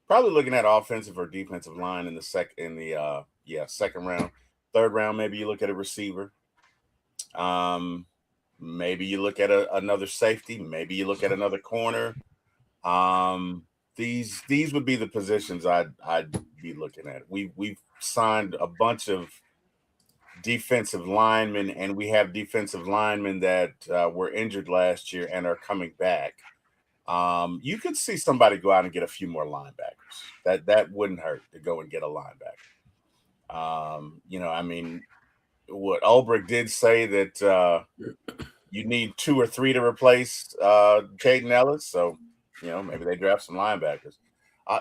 offensive or defensive line in the second round. Third round, maybe you look at a receiver. Maybe you look at another safety. Maybe you look at another corner. These would be the positions I'd be looking at. We've signed a bunch of defensive linemen, and we have defensive linemen that were injured last year and are coming back. You could see somebody go out and get a few more linebackers. That wouldn't hurt to go and get a linebacker. I mean, what Ulbrich did say that you need 2 or 3 to replace Caden Ellis. So, maybe they draft some linebackers.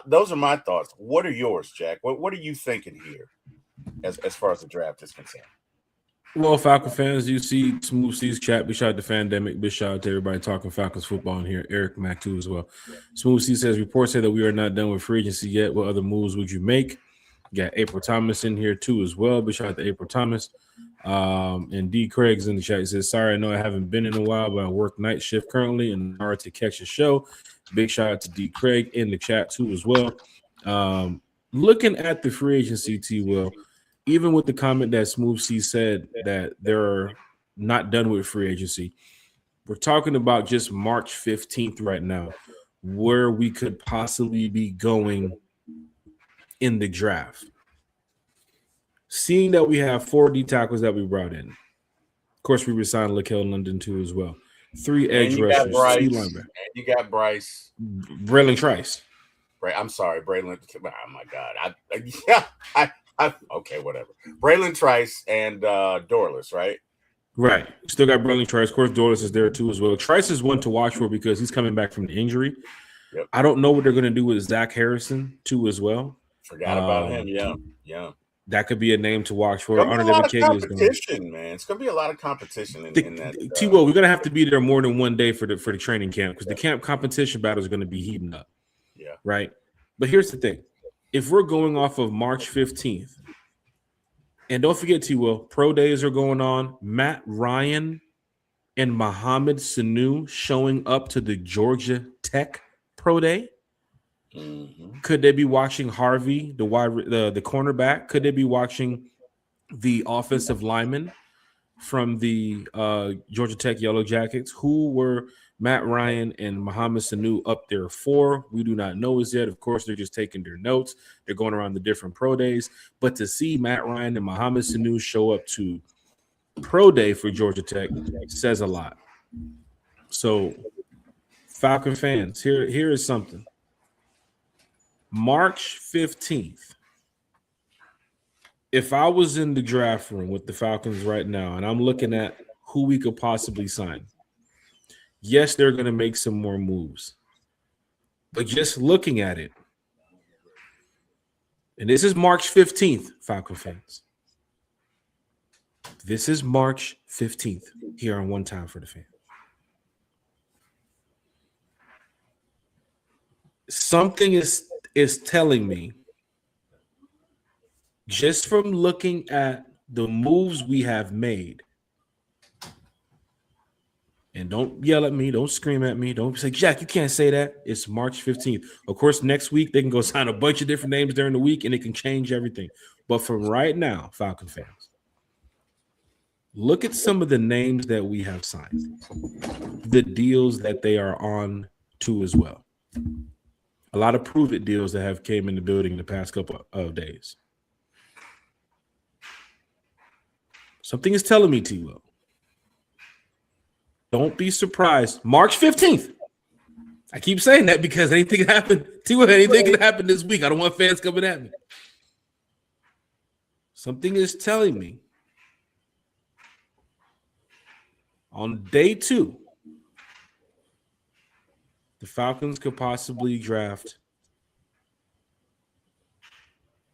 Those are my thoughts. What are yours, Jack? What are you thinking here as far as the draft is concerned? Well, Falcon fans, you see Smooth C's chat. Big shout out to Fandemic. Big shout out to everybody talking Falcons football in here. Eric Mack too as well. Smooth C says, reports say that we are not done with free agency yet. What other moves would you make? You got April Thomas in here too as well. Big shout out to April Thomas. And D. Craig's in the chat. He says, sorry, I know I haven't been in a while, but I work night shift currently and in order to catch the show. Big shout out to D. Craig in the chat too as well. Looking at the free agency, T-Will, even with the comment that Smooth C said that they're not done with free agency, we're talking about just March 15th right now, where we could possibly be going in the draft. Seeing that we have 4 D tackles that we brought in. Of course, we resigned Lakel London too as well. 3 edge rushers, 2 linebackers. And you got Bryce. Braylon Trice. I'm sorry, Braylon. Oh my God. Okay, whatever. Braylon Trice and Dorless, right? Right. Still got Braylon Trice. Of course, Dorless is there too as well. Trice is one to watch for because he's coming back from the injury. Yep. I don't know what they're going to do with Zach Harrison too as well. Forgot about him. Yeah. That could be a name to watch for. It's going to be a lot of competition, man. It's going to be a lot of competition in that. T-Will, we're going to have to be there more than one day for the training camp because the camp competition battle is going to be heating up. Yeah. Right. But here's the thing. If we're going off of March 15th, and don't forget, T-Will, pro days are going on. Matt Ryan and Mohamed Sanu showing up to the Georgia Tech pro day. Mm-hmm. Could they be watching Harvey, the cornerback? Could they be watching the offensive lineman from the Georgia Tech Yellow Jackets? Who were Matt Ryan and Mohamed Sanu up there for? We do not know as yet. Of course, they're just taking their notes. They're going around the different pro days. But to see Matt Ryan and Mohamed Sanu show up to pro day for Georgia Tech says a lot. So, Falcon fans, here is something. March 15th, if I was in the draft room with the Falcons right now and I'm looking at who we could possibly sign, yes, they're going to make some more moves. But just looking at it, and this is March 15th, Falcon fans. This is March 15th here on One Time for the Fan. Something is telling me, just from looking at the moves we have made, and don't yell at me, don't scream at me, don't say, Jack, you can't say that. It's March 15th. Of course, next week they can go sign a bunch of different names during the week and it can change everything. But from right now, Falcon fans, look at some of the names that we have signed, the deals that they are on to as well. A lot of prove it deals that have came in the building in the past couple of days. Something is telling me, T. Will. Don't be surprised. March 15th. I keep saying that because anything can happen. T. Will, anything can happen this week. I don't want fans coming at me. Something is telling me on day 2, the Falcons could possibly draft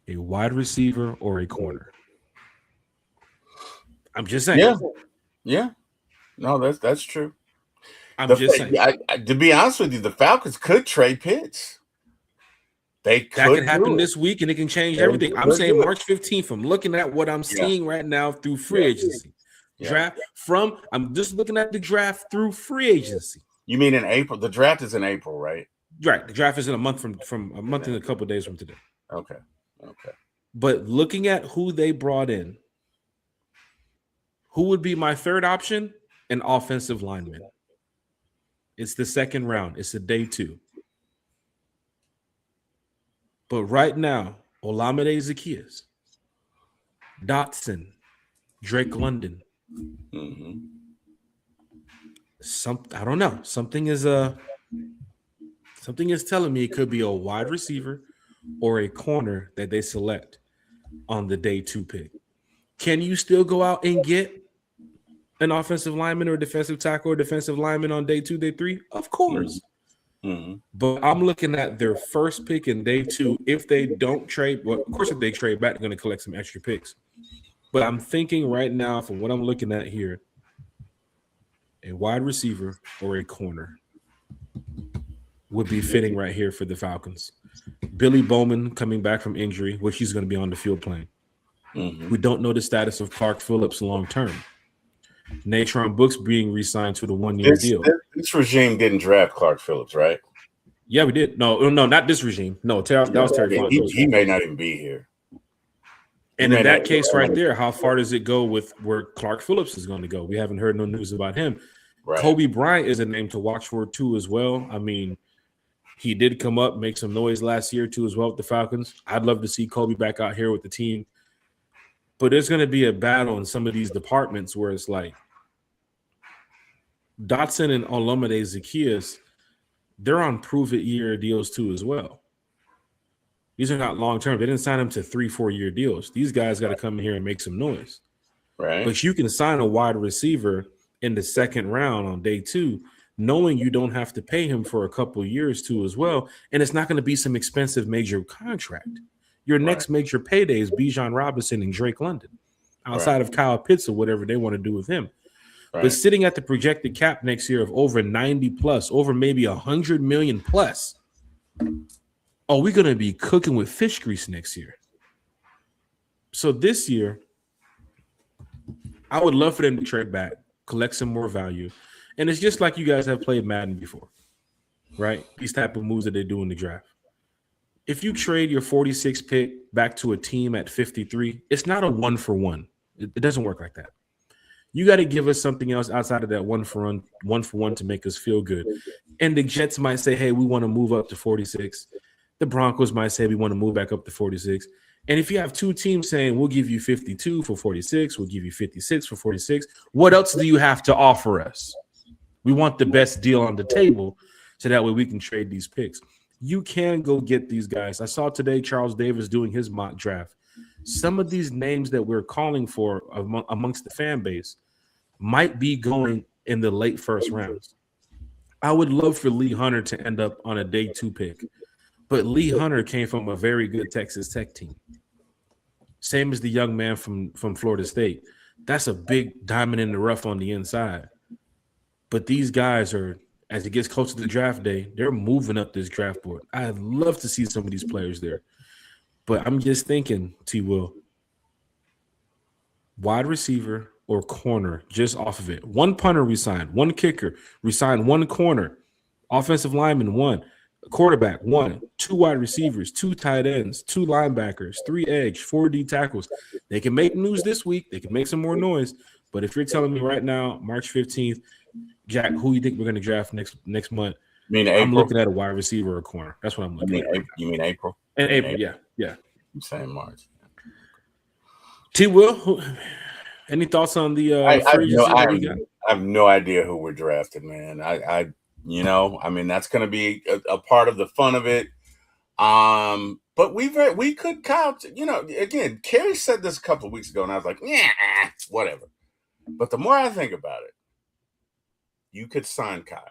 a wide receiver or a corner. I'm just saying. Yeah. No, that's true. I'm just saying. To be honest with you, the Falcons could trade Pitts. That could happen this week, and it can change everything. I'm saying March 15th. I'm looking at what I'm seeing right now through free agency. Draft from. I'm just looking at the draft through free agency. You mean in April? The draft is in April, right? Right. The draft is in a month from a month and a couple of days from today. Okay. But looking at who they brought in, who would be my third option? An offensive lineman. It's the second round. It's a day 2. But right now, Olamide Zaccheaus, Dotson, Drake London. Mm-hmm. I don't know. Something is telling me it could be a wide receiver or a corner that they select on the day 2 pick. Can you still go out and get an offensive lineman or defensive tackle or defensive lineman on day 2, day 3? Of course. Mm-hmm. But I'm looking at their first pick in day 2. If they don't trade, well, of course, if they trade back, they're going to collect some extra picks. But I'm thinking right now, from what I'm looking at here, a wide receiver or a corner would be fitting right here for the Falcons. Billy Bowman coming back from injury, which he's going to be on the field playing. Mm-hmm. We don't know the status of Clark Phillips long term. Natron Brooks being re-signed to the 1-year deal. This regime didn't draft Clark Phillips, right? Yeah, we did. No, not this regime. No, that was Terry Fontenot. He may not even be here. And in that case right there, how far does it go with where Clark Phillips is going to go? We haven't heard no news about him. Right. Kobe Bryant is a name to watch for too as well. I mean, he did come up, make some noise last year too as well with the Falcons. I'd love to see Kobe back out here with the team. But there's going to be a battle in some of these departments where it's like Dotson and Olamide Zaccheaus, they're on prove-it-year deals too as well. These are not long-term. They didn't sign them to 3-4-year deals. These guys got to come in here and make some noise. Right. But you can sign a wide receiver in the second round on day 2, knowing you don't have to pay him for a couple of years too as well, and it's not going to be some expensive major contract. Your next major payday is Bijan Robinson and Drake London, outside of Kyle Pitts or whatever they want to do with him. Right. But sitting at the projected cap next year of over 90 plus, over maybe 100 million plus, oh, we're going to be cooking with fish grease next year. So this year, I would love for them to trade back, collect some more value. And it's just like you guys have played Madden before, right? These type of moves that they do in the draft. If you trade your 46 pick back to a team at 53, it's not a 1-for-1. It doesn't work like that. You got to give us something else outside of that 1-for-1 to make us feel good. And the Jets might say, hey, we want to move up to 46. The Broncos might say we want to move back up to 46. And if you have two teams saying we'll give you 52 for 46, we'll give you 56 for 46, what else do you have to offer us? We want the best deal on the table so that way we can trade these picks. You can go get these guys. I saw today Charles Davis doing his mock draft. Some of these names that we're calling for amongst the fan base might be going in the late first rounds. I would love for Lee Hunter to end up on a day 2 pick, but Lee Hunter came from a very good Texas Tech team. Same as the young man from Florida State. That's a big diamond in the rough on the inside. But these guys are, as it gets closer to draft day, they're moving up this draft board. I'd love to see some of these players there. But I'm just thinking, T. Will, wide receiver or corner just off of it. One punter resigned, one kicker resigned, one corner, offensive lineman, one, quarterback, one, 2 wide receivers, 2 tight ends, 2 linebackers, 3 edge, 4 D tackles. They can make news this week. They can make some more noise. But if you're telling me right now, March 15th, Jack, who you think we're going to draft next month? I'm looking at a wide receiver or a corner. That's what I'm looking at. You mean April? And April, yeah. I'm saying March. T. Will, Any thoughts on the I have free agency no, that we got? I have no idea who we're drafting, man. I mean, that's going to be a part of the fun of it. But we could count, again, Kerry said this a couple of weeks ago, and I was like, yeah, whatever. But the more I think about it, you could sign Kyle,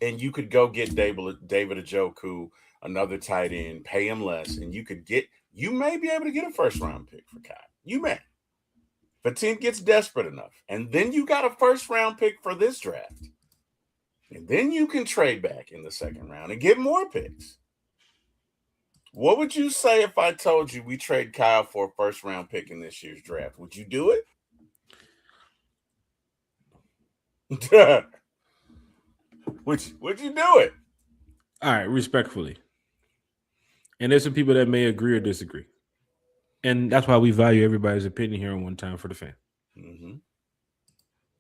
and you could go get David Njoku, another tight end, pay him less, and you may be able to get a first round pick for Kyle. You may. If a team gets desperate enough, and then you got a first round pick for this draft, and then you can trade back in the second round and get more picks. What would you say if I told you we trade Kyle for a first round pick in this year's draft? Would you do it? Would you do it? All right, respectfully. And there's some people that may agree or disagree. And that's why we value everybody's opinion here on One Time for the Fan. Mm-hmm.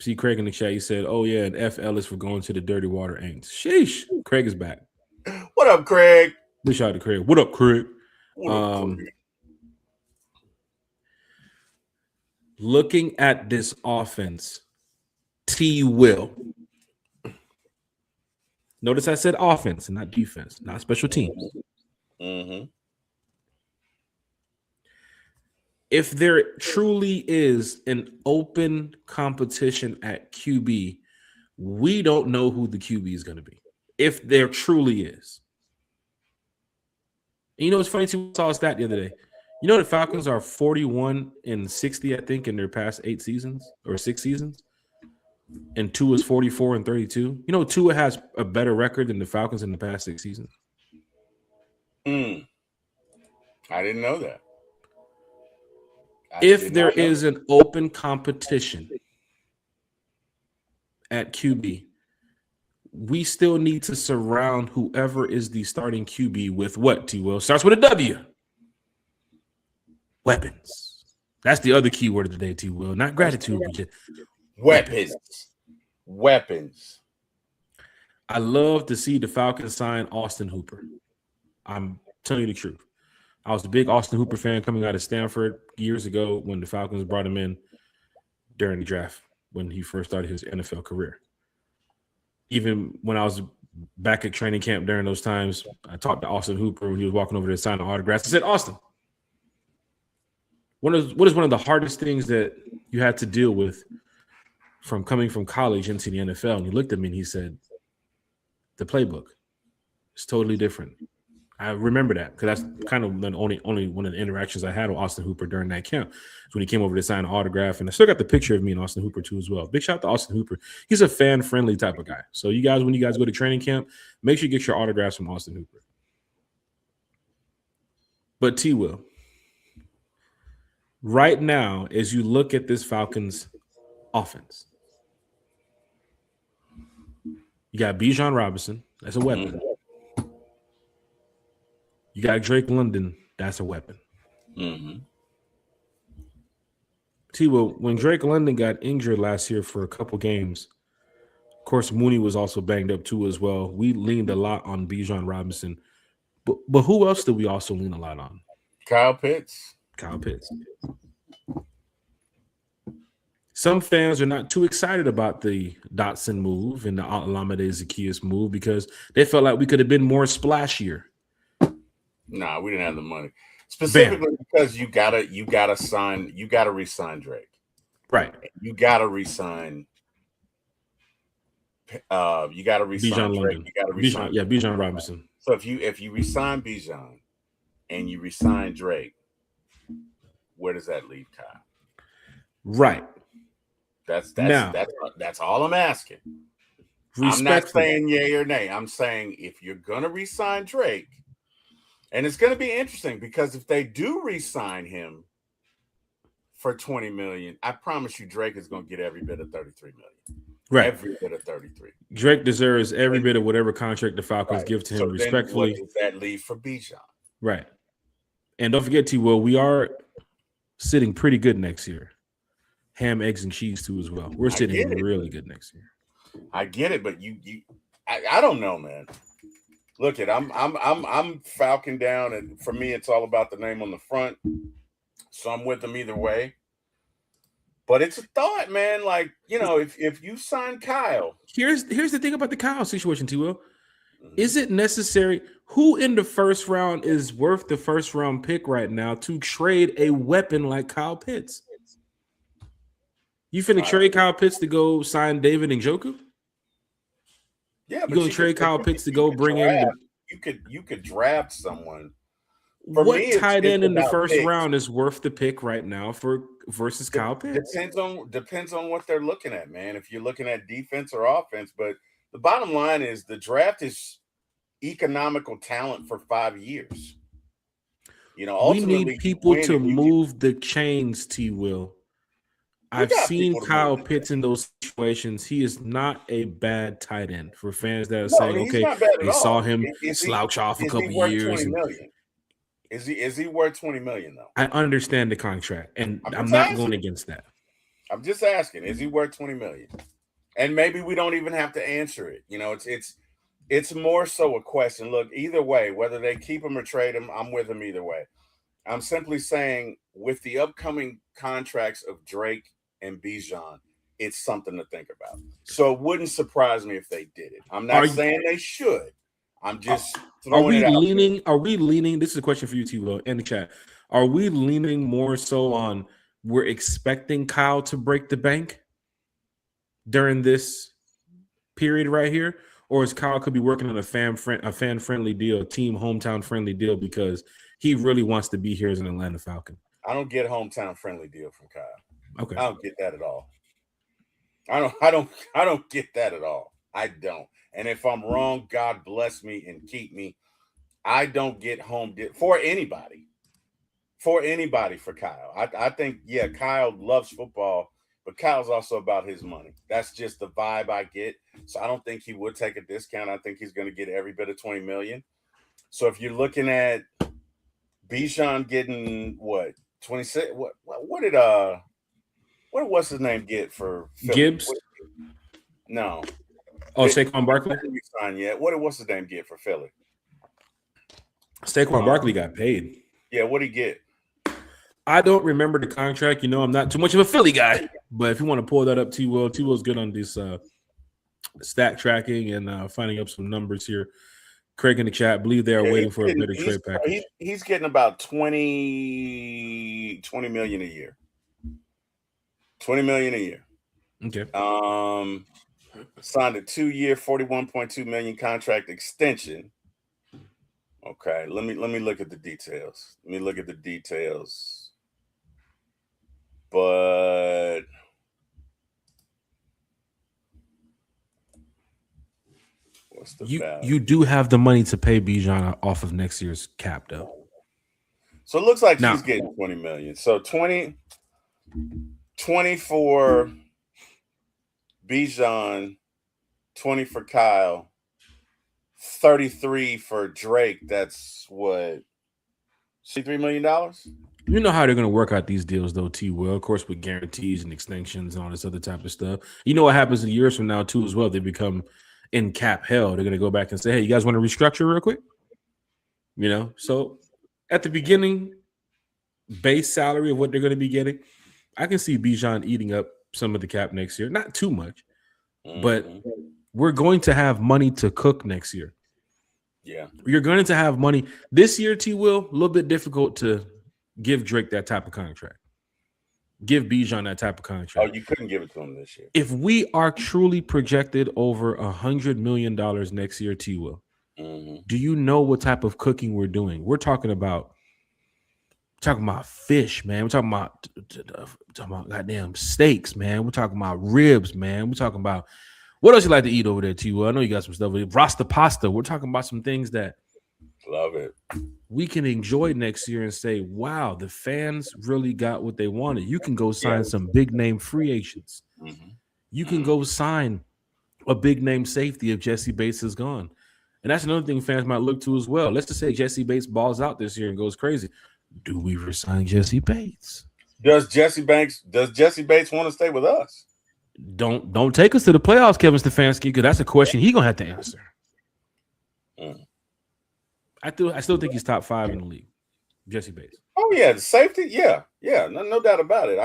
See Craig in the chat, he said, oh, yeah, and F. Ellis for going to the Dirty Water Aints. Sheesh. Craig is back. What up, Craig? Big shout out to Craig. What up, Craig? What up, Craig? Looking at this offense, T. Will. Notice I said offense and not defense, not special teams. Mm-hmm. If there truly is an open competition at QB, we don't know who the QB is going to be. If there truly is. And you know what's funny too? I saw a stat the other day. You know the Falcons are 41-60, I think, in their past 8 seasons or 6 seasons. And Tua is 44-32. You know, Tua has a better record than the Falcons in the past 6 seasons. I didn't know that. If there is an open competition at QB, we still need to surround whoever is the starting QB with what, T. Will? Starts with a W. Weapons. That's the other key word of the day, T. Will. Not gratitude, but just Weapons. I love to see the Falcons sign Austin Hooper. I'm telling you the truth. I was a big Austin Hooper fan coming out of Stanford years ago when the Falcons brought him in during the draft when he first started his NFL career. Even when I was back at training camp during those times, I talked to Austin Hooper when he was walking over to sign the autographs. I said, Austin, what is one of the hardest things that you had to deal with from coming from college into the NFL? And he looked at me and he said, the playbook. It's totally different. I remember that because that's kind of the only one of the interactions I had with Austin Hooper during that camp. When he came over to sign an autograph, and I still got the picture of me and Austin Hooper too as well. Big shout out to Austin Hooper. He's a fan-friendly type of guy. So you guys, when you guys go to training camp, make sure you get your autographs from Austin Hooper. But T. Will, right now, as you look at this Falcons offense, you got Bijan Robinson. That's a weapon. You got Drake London. That's a weapon. Mm-hmm. T. Will, when Drake London got injured last year for a couple games, of course, Mooney was also banged up too as well. We leaned a lot on Bijan Robinson. But who else did we also lean a lot on? Kyle Pitts. Some fans are not too excited about the Dotson move and the Olamide Zaccheaus move because they felt like we could have been more splashier. Nah, we didn't have the money. Specifically because you gotta re-sign Drake. Right. You gotta re-sign Drake. You gotta re-sign Bijan Robinson. So if you re-sign Bijan and you re-sign Drake, where does that leave Kyle? Right. That's all I'm asking. I'm not saying yay or nay. I'm saying if you're gonna re-sign Drake. And it's going to be interesting because if they do re-sign him for $20 million, I promise you Drake is going to get every bit of $33 million. Right. Every bit of 33. Drake deserves every bit of whatever contract the Falcons give to him respectfully. What does that leave for Bijan? Right. And don't forget, T. Will, we are sitting pretty good next year. Ham, eggs, and cheese too as well. We're sitting really good next year. I get it, but I don't know, man. Look I'm Falcon down, and for me, it's all about the name on the front. So I'm with them either way. But it's a thought, man. Like, if you sign Kyle, Here's the thing about the Kyle situation, T. Will. Mhm. Is it necessary? Who in the first round is worth the first round pick right now to trade a weapon like Kyle Pitts? You finna trade Kyle Pitts to go sign David Njoku? Yeah, You but gonna trade Kyle Pitts to go bring in the you could draft someone. what me, tight it's end in the about first picks. round is worth the pick right now versus Kyle Pitts? Depends on what they're looking at, man. If you're looking at defense or offense, but the bottom line is the draft is economical talent for 5 years. We Ultimately, need people to move the chains, T. Will. I've seen Kyle Pitts in those situations. He is not a bad tight end for fans that are saying, okay, they saw him slouch off a couple years. Is he worth $20 million though? I understand the contract, and I'm not going against that. I'm just asking, is he worth $20 million? And maybe we don't even have to answer it. It's more so a question. Look, either way, whether they keep him or trade him, I'm with him either way. I'm simply saying with the upcoming contracts of Drake and Bijan, it's something to think about. So it wouldn't surprise me if they did it. I'm not saying they should. I'm just throwing it out there. Are we leaning? This is a question for you, T. Will, in the chat. Are we leaning more so on we're expecting Kyle to break the bank during this period right here? Or is Kyle could be working on a fan-friendly deal, team hometown-friendly deal because he really wants to be here as an Atlanta Falcon? I don't get hometown-friendly deal from Kyle. Okay. I don't get that at all. I don't get that at all. I don't. And if I'm wrong, God bless me and keep me. I don't get home for anybody. For Kyle. I think, yeah, Kyle loves football, but Kyle's also about his money. That's just the vibe I get. So I don't think he would take a discount. I think he's going to get every bit of $20 million. So if you're looking at Bijan getting what 26, what did what's his name get for Philly? Gibbs? No. Oh, Saquon Barkley? What's his name get for Philly? Saquon Barkley got paid. Yeah, what'd he get? I don't remember the contract. I'm not too much of a Philly guy, but if you want to pull that up, T. Will's good on this stat tracking and finding up some numbers here. Craig in the chat, believe they are waiting for a better trade package. He's getting about 20 million a year. 20 million a year. Okay. Signed a 2-year, $41.2 million contract extension. Okay, let me look at the details. But what's the value? You do have the money to pay Bijan off of next year's cap, though. So it looks like he's getting 20 million. So 20 for Bijan, 20 for Kyle, 33 for Drake. That's what, $63 million? You know how they're going to work out these deals, though, T. Will, of course, with guarantees and extensions and all this other type of stuff. You know what happens in years from now, too, as well. They become in cap hell. They're going to go back and say, hey, you guys want to restructure real quick? So at the beginning, base salary of what they're going to be getting, I can see Bijan eating up some of the cap next year. Not too much, but we're going to have money to cook next year. Yeah. You're going to have money. This year, T. Will, a little bit difficult to give Drake that type of contract. Give Bijan that type of contract. Oh, you couldn't give it to him this year. If we are truly projected over $100 million next year, T. Will, do you know what type of cooking we're doing? We're talking about fish, man. We're talking about goddamn steaks, man. We're talking about ribs, man. We're talking about what else you like to eat over there, T. Will? I know you got some stuff. Rasta pasta. We're talking about some things that love it. We can enjoy next year and say, wow, the fans really got what they wanted. You can go sign some big name free agents. You can go sign a big name safety if Jesse Bates is gone. And that's another thing fans might look to as well. Let's just say Jesse Bates balls out this year and goes crazy. Do we resign Jesse Bates? Does Jesse Bates want to stay with us? Don't take us to the playoffs, Kevin Stefanski, because that's a question he's gonna have to answer. I still think he's top 5 in the league. Jesse Bates. Oh yeah, the safety. Yeah, no doubt about it.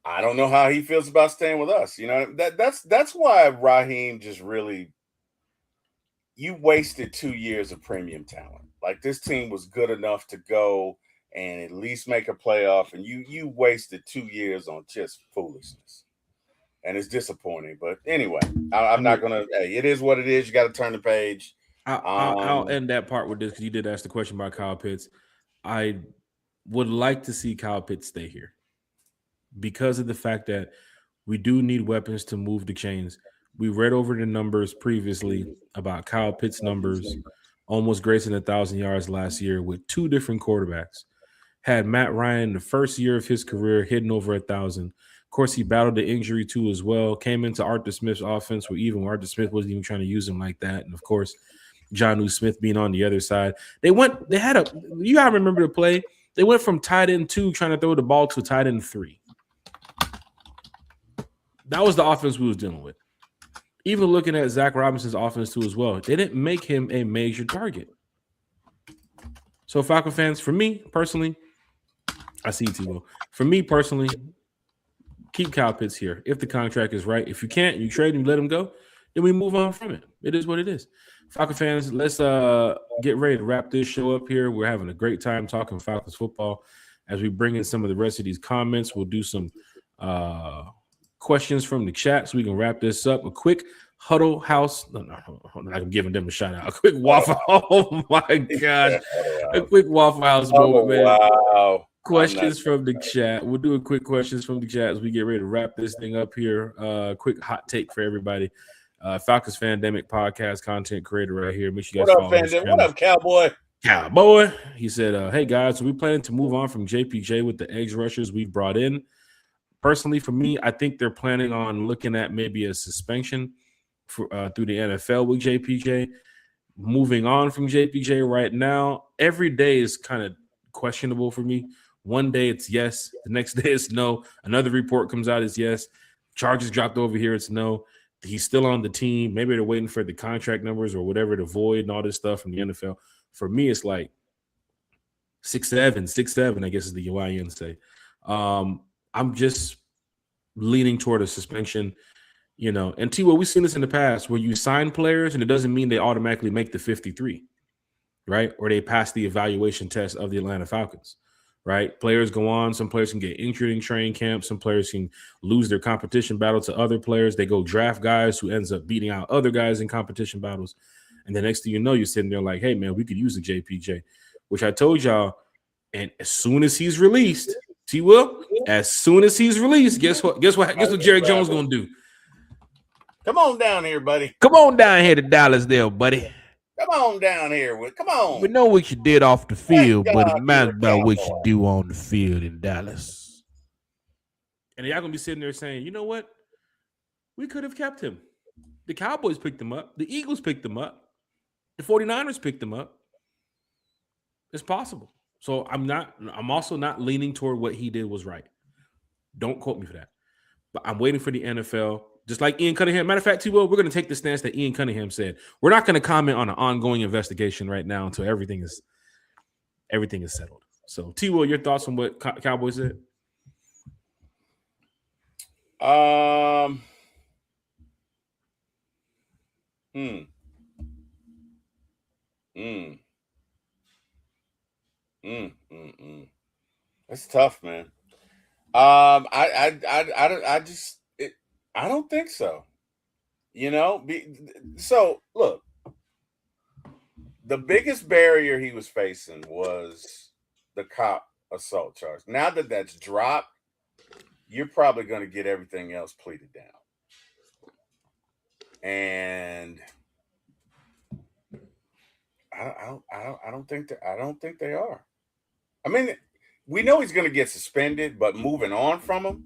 I don't know how he feels about staying with us. You know, that's why Raheem just really, you wasted 2 years of premium talent. Like, this team was good enough to go and at least make a playoff, and you wasted 2 years on just foolishness. And it's disappointing. But anyway, I'm not gonna. Hey, it is what it is. You got to turn the page. I'll end that part with this because you did ask the question about Kyle Pitts. I would like to see Kyle Pitts stay here because of the fact that we do need weapons to move the chains. We read over the numbers previously about Kyle Pitts' numbers, almost gracing 1,000 yards last year with 2 different quarterbacks. Had Matt Ryan the first year of his career hitting over 1,000. Of course, he battled the injury too as well. Came into Arthur Smith's offense where even Arthur Smith wasn't even trying to use him like that. And of course, Jonnu Smith being on the other side. You gotta remember the play. They went from tight end 2 trying to throw the ball to tight end 3. That was the offense we was dealing with. Even looking at Zach Robinson's offense too as well, they didn't make him a major target. So Falcon fans, for me personally, I see T-Will. For me personally, keep Kyle Pitts here. If the contract is right, if you can't, you trade him, let him go, then we move on from it. It is what it is. Falcon fans, let's get ready to wrap this show up here. We're having a great time talking Falcons football. As we bring in some of the rest of these comments, we'll do some questions from the chat so we can wrap this up. A quick Huddle House. No, I'm giving them a shout out. A quick Waffle. Oh my gosh. A quick Waffle House moment, man. Wow. Questions from the chat. We'll do a quick questions from the chat as we get ready to wrap this thing up here. Quick hot take for everybody. Falcons Fandemic podcast content creator right here. Make sure you guys follow his channel. What up, Cowboy? Cowboy. He said, hey guys, so we planning to move on from JPJ with the edge rushers we've brought in. Personally, for me, I think they're planning on looking at maybe a suspension for through the NFL with JPJ. Moving on from JPJ right now, every day is kind of questionable for me. One day it's yes, the next day it's no. Another report comes out it's yes. Charges dropped over here, it's no. He's still on the team. Maybe they're waiting for the contract numbers or whatever to void and all this stuff from the NFL. For me, it's like 6'7", I guess is the UIN say. I'm just leaning toward a suspension, you know. And T-Will, we've seen this in the past where you sign players and it doesn't mean they automatically make the 53, right? Or they pass the evaluation test of the Atlanta Falcons, right? Players go on. Some players can get injured in training camp. Some players can lose their competition battle to other players. They go draft guys who ends up beating out other guys in competition battles. And the next thing you know, you're sitting there like, hey, man, we could use the JPJ, which I told y'all. And as soon as he's released, T-Will, as soon as he's released, guess what Jerry Jones going to do? Come on down here, buddy. Come on down here to Dallas there, buddy. Come on down here. Come on. We know what you did off the field, but it matters about what you do on the field in Dallas. And y'all going to be sitting there saying, you know what? We could have kept him. The Cowboys picked him up. The Eagles picked him up. The 49ers picked him up. It's possible. So I'm also not leaning toward what he did was right. Don't quote me for that. But I'm waiting for the NFL. Just like Ian Cunningham. Matter of fact, T-Will, we're going to take the stance that Ian Cunningham said. We're not going to comment on an ongoing investigation right now until everything is settled. So, T-Will, your thoughts on what Cowboys said? That's tough, man. I don't think so. You know, so look, the biggest barrier he was facing was the cop assault charge. Now that that's dropped, you're probably going to get everything else pleaded down. And I don't think they are. I mean, we know he's going to get suspended, but moving on from him,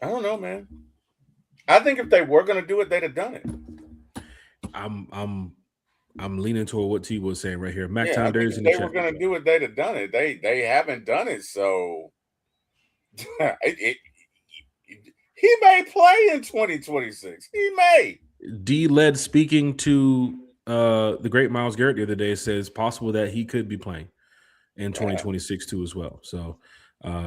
I don't know, man. I think if they were going to do it, they'd have done it. I'm leaning toward what T was saying right here. Mac If they were going to do it, they'd have done it. They haven't done it, so he may play in 2026. He may. D-Led speaking to the great Myles Garrett the other day says possible that he could be playing in 2026 too as well. So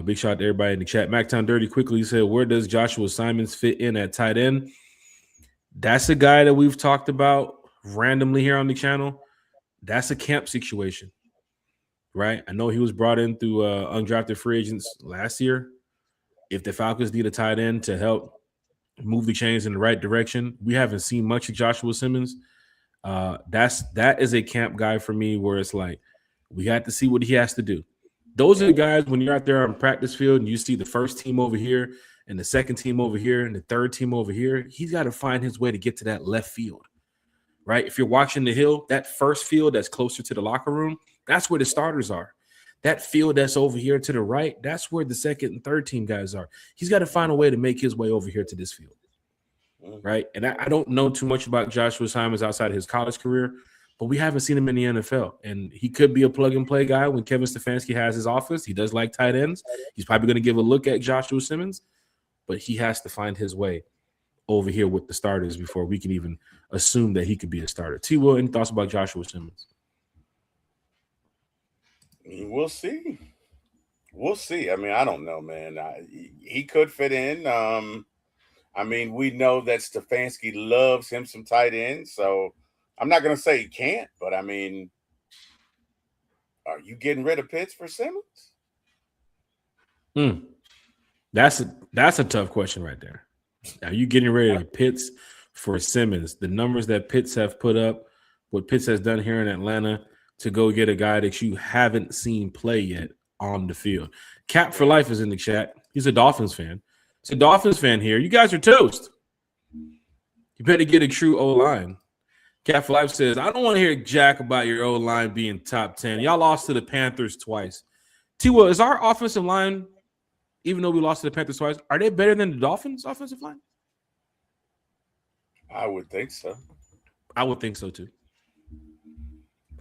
Big shout out to everybody in the chat. Mactown Dirty quickly said, where does Joshua Simons fit in at tight end? That's a guy that we've talked about randomly here on the channel. That's a camp situation, right? I know he was brought in through undrafted free agents last year. If the Falcons need a tight end to help move the chains in the right direction, we haven't seen much of Joshua Simmons. That is a camp guy for me where it's like, we have to see what he has to do. Those are the guys when you're out there on the practice field and you see the first team over here and the second team over here and the third team over here, he's got to find his way to get to that left field, right? If you're watching the hill, that first field that's closer to the locker room, that's where the starters are. That field that's over here to the right, that's where the second and third team guys are. He's got to find a way to make his way over here to this field, right? And I don't know too much about Joshua Simons outside of his college career, but we haven't seen him in the NFL. And he could be a plug-and-play guy when Kevin Stefanski has his office. He does like tight ends. He's probably going to give a look at Joshua Simmons, but he has to find his way over here with the starters before we can even assume that he could be a starter. T. Will, any thoughts about Joshua Simmons? We'll see. We'll see. I mean, I don't know, man. He could fit in. I mean, we know that Stefanski loves him some tight ends, so I'm not going to say he can't, but I mean, are you getting rid of Pitts for Simmons? That's a tough question right there. Are you getting rid of Pitts for Simmons? The numbers that Pitts have put up, what Pitts has done here in Atlanta to go get a guy that you haven't seen play yet on the field. Cap for Life is in the chat. He's a Dolphins fan. It's a Dolphins fan here. You guys are toast. You better get a true O-line. Cap for Life says, I don't want to hear jack about your O-line being top 10. Y'all lost to the Panthers twice. T-Will, is our offensive line, even though we lost to the Panthers twice, are they better than the Dolphins' offensive line? I would think so. I would think so, too.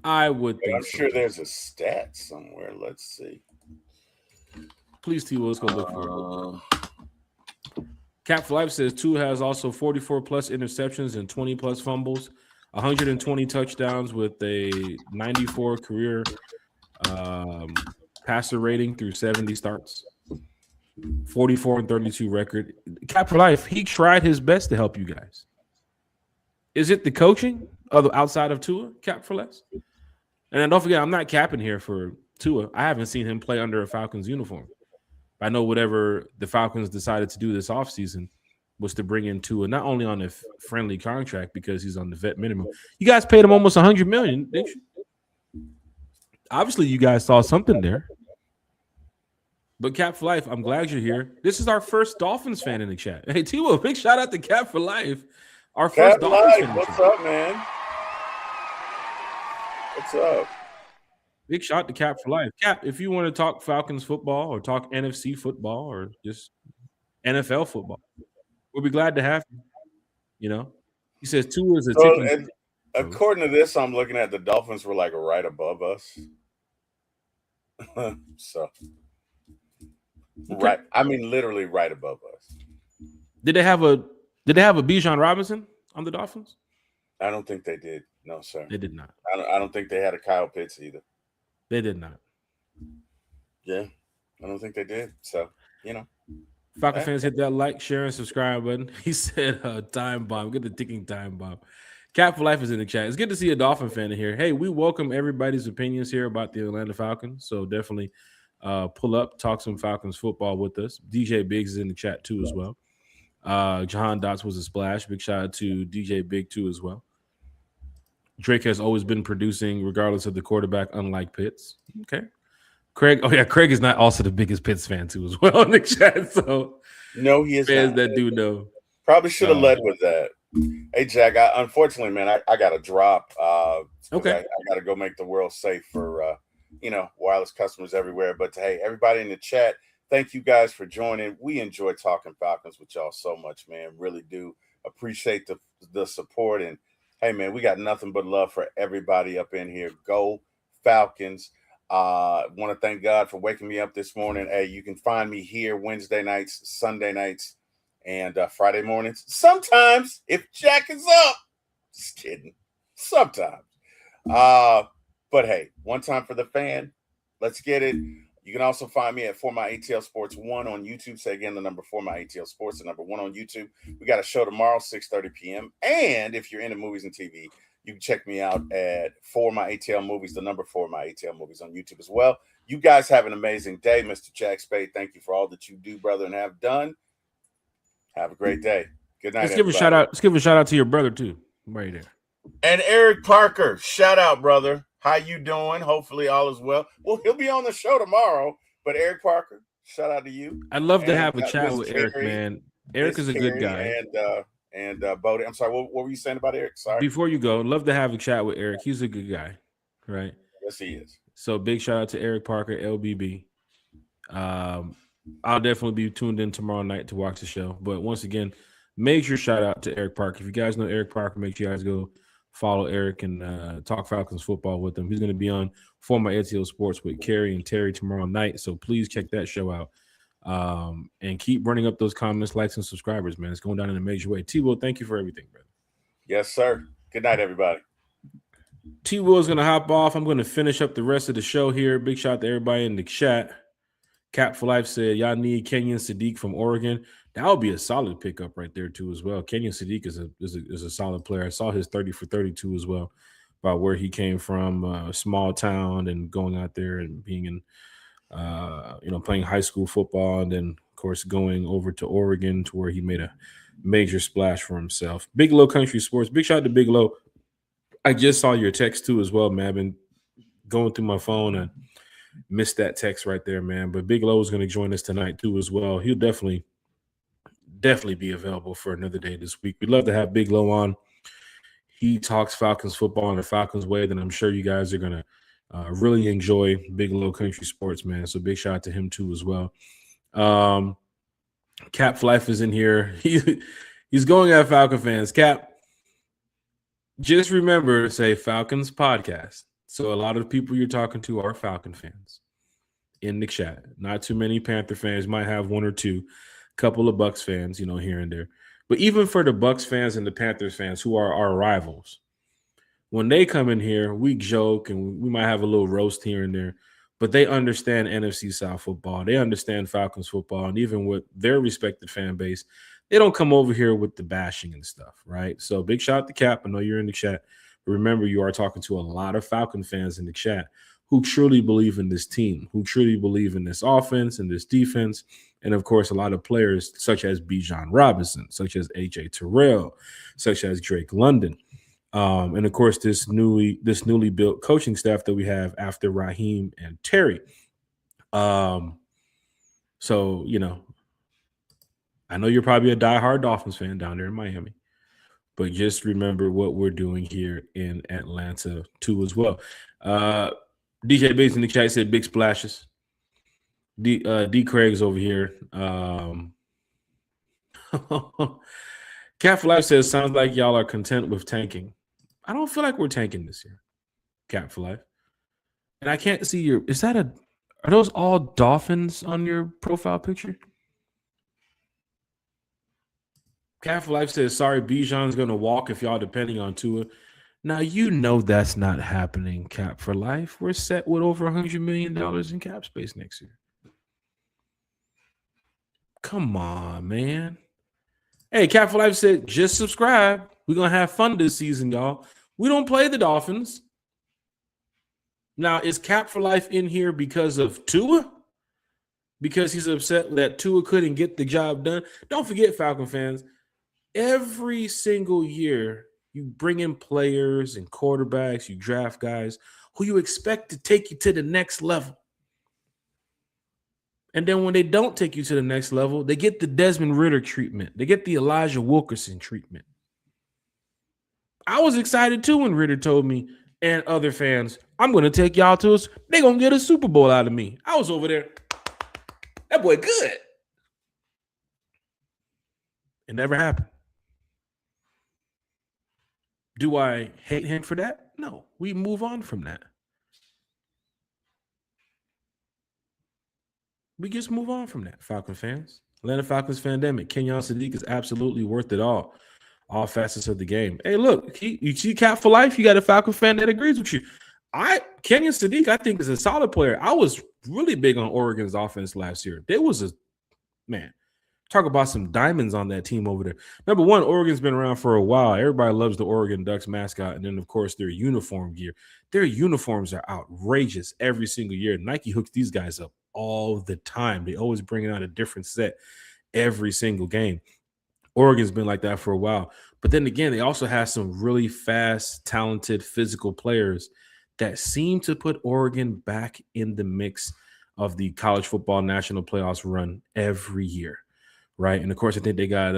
I would think I'm sure there's a stat somewhere. Let's see. Please, T-Will, let's go look for it. Cap for Life says Tua has also 44-plus interceptions and 20-plus fumbles, 120 touchdowns with a 94 career passer rating through 70 starts, 44-32 record. Cap for Life, he tried his best to help you guys. Is it the coaching outside of Tua, Cap for Less? And don't forget, I'm not capping here for Tua. I haven't seen him play under a Falcons uniform. I know whatever the Falcons decided to do this offseason was to bring in Tua, not only on a friendly contract because he's on the vet minimum. You guys paid him almost $100 million, didn't you? Obviously, you guys saw something there. But Cap for Life, I'm glad you're here. This is our first Dolphins fan in the chat. Hey, T-Will, big shout out to Cap for Life. Our first Dolphins fan. What's up, man? What's up? Big shout out to Cap for Life. Cap, if you want to talk Falcons football or talk NFC football or just NFL football, we'll be glad to have you. You know, he says Tua is a ticket. According to this, I'm looking at the Dolphins were like right above us. So, right. I mean, literally right above us. Did they have a Bijan Robinson on the Dolphins? I don't think they did. No, sir. They did not. I don't think they had a Kyle Pitts either. They did not. Yeah, I don't think they did. So, you know. Falcon fans, hit that like, share, and subscribe button. He said time bomb. Get the ticking time bomb. Cap for Life is in the chat. It's good to see a Dolphin fan in here. Hey, we welcome everybody's opinions here about the Atlanta Falcons. So definitely pull up, talk some Falcons football with us. DJ Biggs is in the chat too as well. Jahan Dots was a splash. Big shout out to DJ Big too as well. Drake has always been producing regardless of the quarterback, unlike Pitts. Okay. Craig is not also the biggest Pitts fan too as well in the chat. So no, he is fans not. that do know. Probably should have led with that. Hey, Jack, unfortunately, man, I got to drop. Okay. I got to go make the world safe for, wireless customers everywhere. But, hey, everybody in the chat, thank you guys for joining. We enjoy talking Falcons with y'all so much, man. Really do appreciate the support. And, hey, man, we got nothing but love for everybody up in here. Go Falcons. Want to thank God for waking me up this morning. Hey, you can find me here Wednesday nights, Sunday nights, and Friday mornings. Sometimes, if Jack is up. Just kidding. Sometimes. But, hey, one time for the fan. Let's get it. You can also find me at For My ATL Sports 1 on YouTube. Say again, the number For My ATL Sports, the number 1 on YouTube. We got a show tomorrow, 6:30 p.m. And if you're into movies and TV, you can check me out at For My ATL Movies, the number For My ATL Movies on YouTube as well. You guys have an amazing day. Mr. Jack Spade, thank you for all that you do, brother, and have done. Have a great day. Good night, Let's give a everybody. shout out. Let's give a shout out to your brother too, right there. And Eric Parker, shout out, brother. How you doing? Hopefully all is well. Well, he'll be on the show tomorrow. But Eric Parker, shout out to you. I'd love to And, have a chat Miss with Eric, Carey, man. Eric Miss is a good Carey guy. And Bodie. I'm sorry. What were you saying about Eric? Sorry. Before you go, love to have a chat with Eric. He's a good guy, right? Yes, he is. So big shout out to Eric Parker, LBB. I'll definitely be tuned in tomorrow night to watch the show. But once again, major shout out to Eric Parker. If you guys know Eric Parker, make sure you guys go follow Eric and talk Falcons football with him. He's going to be on For My ATL Sports with Carrie and Terry tomorrow night. So please check that show out. And keep running up those comments, likes, and subscribers, man. It's going down in a major way. T-Will, thank you for everything, brother. Yes, sir. Good night, everybody. T-Will is going to hop off. I'm going to finish up the rest of the show here. Big shout out to everybody in the chat. Cap for Life said, y'all need Kenyon Sadiq from Oregon. That would be a solid pickup right there, too, as well. Kenyon Sadiq is a solid player. I saw his 30 for 32 as well, about where he came from, a small town, and going out there and being in, playing high school football, and then, of course, going over to Oregon to where he made a major splash for himself. Big Low Country Sports. Big shout out to Big Low. I just saw your text, too, as well, man. I've been going through my phone and missed that text right there, man. But Big Low is going to join us tonight, too, as well. He'll definitely be available for another day this week. We'd love to have Big Low on. He talks Falcons football in the Falcons way that I'm sure you guys are going to really enjoy. Big Low Country Sports, man. So big shout out to him too as well. Cap Life is in here. He's going at Falcon fans. Cap, just remember to say Falcons podcast. So a lot of the people you're talking to are Falcon fans in the chat. Not too many Panther fans. Might have one or two. Couple of Bucks fans, here and there. But even for the Bucks fans and the Panthers fans who are our rivals, when they come in here, we joke and we might have a little roast here and there, but they understand NFC South football. They understand Falcons football, and even with their respected fan base, they don't come over here with the bashing and stuff, right? So big shout out to Cap. I know you're in the chat. But remember, you are talking to a lot of Falcon fans in the chat who truly believe in this team, who truly believe in this offense and this defense. And, of course, a lot of players such as Bijan Robinson, such as A.J. Terrell, such as Drake London. And, of course, this newly built coaching staff that we have after Raheem and Terry. So, I know you're probably a diehard Dolphins fan down there in Miami. But just remember what we're doing here in Atlanta, too, as well. DJ Bates in the chat said big splashes. D Craig's over here. Cap for Life says, sounds like y'all are content with tanking. I don't feel like we're tanking this year. Cap for Life. And I can't see are those all Dolphins on your profile picture? Cap for Life says, sorry, Bijan's going to walk if y'all depending on Tua. Now, that's not happening, Cap for Life. We're set with over $100 million in cap space next year. Come on, man. Hey, Cap for Life said, just subscribe. We're going to have fun this season, y'all. We don't play the Dolphins. Now, is Cap for Life in here because of Tua? Because he's upset that Tua couldn't get the job done? Don't forget, Falcon fans, every single year, you bring in players and quarterbacks, you draft guys who you expect to take you to the next level. And then when they don't take you to the next level, they get the Desmond Ridder treatment. They get the Elijah Wilkerson treatment. I was excited too when Ridder told me and other fans, I'm going to take y'all to us. They're going to get a Super Bowl out of me. I was over there. That boy good. It never happened. Do I hate him for that? No. We move on from that. We just move on from that, Falcon fans. Atlanta Falcons Fandemic. Kenyon Sadiq is absolutely worth it all. All facets of the game. Hey, look, you see Cap for Life? You got a Falcon fan that agrees with you. Kenyon Sadiq, I think, is a solid player. I was really big on Oregon's offense last year. There was a man. Talk about some diamonds on that team over there. Number one, Oregon's been around for a while. Everybody loves the Oregon Ducks mascot. And then, of course, their uniform gear. Their uniforms are outrageous every single year. Nike hooks these guys up all the time. They always bring out a different set every single game. Oregon's been like that for a while. But then again, they also have some really fast, talented, physical players that seem to put Oregon back in the mix of the college football national playoffs run every year. Right. And of course, I think they got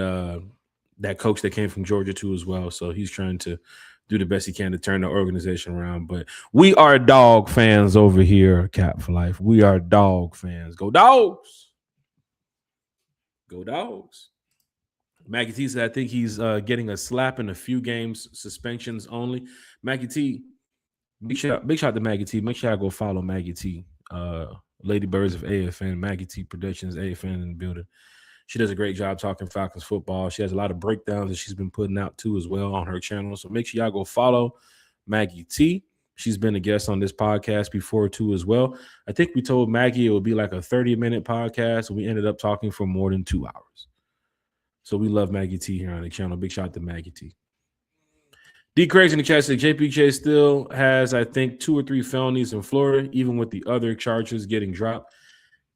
that coach that came from Georgia too as well. So he's trying to do the best he can to turn the organization around. But we are dog fans over here, Cap for Life. We are dog fans. Go Dogs. Go Dogs. Maggie T said, I think he's getting a slap in a few games, suspensions only. Maggie T, big shout out to Maggie T. Make sure I go follow Maggie T. Lady Birds of AFN, Maggie T Productions, AFN in the building. She does a great job talking Falcons football. She has a lot of breakdowns that she's been putting out too as well on her channel. So make sure y'all go follow Maggie T. She's been a guest on this podcast before too as well. I think we told Maggie it would be like a 30-minute podcast, and we ended up talking for more than 2 hours. So we love Maggie T here on the channel. Big shout out to Maggie T. D. Craig's in the chat said JPJ still has, I think, 2 or 3 felonies in Florida, even with the other charges getting dropped.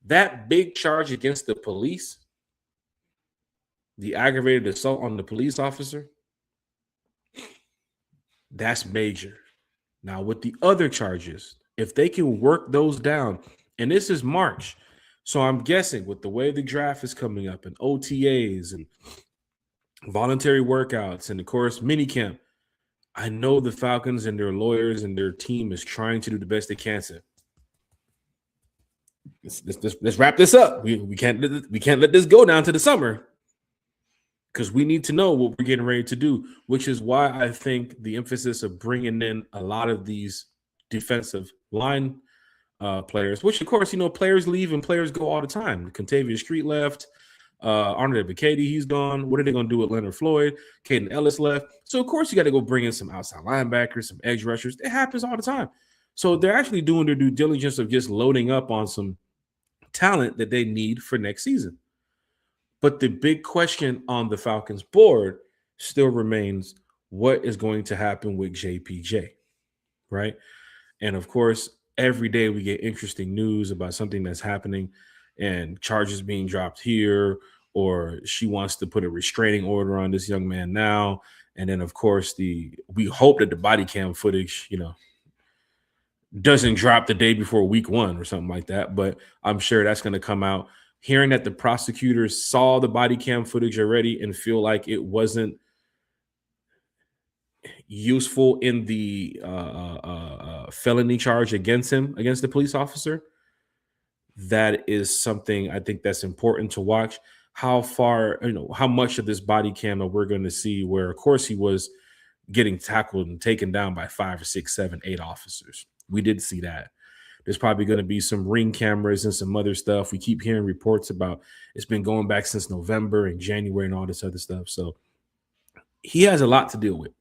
That big charge against the police, the aggravated assault on the police officer, that's major. Now, with the other charges, if they can work those down, and this is March, so I'm guessing with the way the draft is coming up and OTAs and voluntary workouts and, of course, minicamp, I know the Falcons and their lawyers and their team is trying to do the best they can to let's wrap this up. We can't let this go down to the summer, because we need to know what we're getting ready to do, which is why I think the emphasis of bringing in a lot of these defensive line players, which, of course, players leave and players go all the time. Contavious Street left. Arnold Ebiketie, he's gone. What are they going to do with Leonard Floyd? Caden Ellis left. So, of course, you got to go bring in some outside linebackers, some edge rushers. It happens all the time. So they're actually doing their due diligence of just loading up on some talent that they need for next season. But the big question on the Falcons board still remains, what is going to happen with JPJ, right? And, of course, every day we get interesting news about something that's happening and charges being dropped here, or she wants to put a restraining order on this young man now. And then, of course, we hope that the body cam footage, doesn't drop the day before week 1 or something like that. But I'm sure that's going to come out. Hearing that the prosecutors saw the body cam footage already and feel like it wasn't useful in the felony charge against the police officer, that is something I think that's important to watch. How far, how much of this body cam that we're going to see where, of course, he was getting tackled and taken down by 5 or 6, 7, 8 officers. We did see that. There's probably going to be some ring cameras and some other stuff. We keep hearing reports about it's been going back since November and January and all this other stuff. So he has a lot to deal with,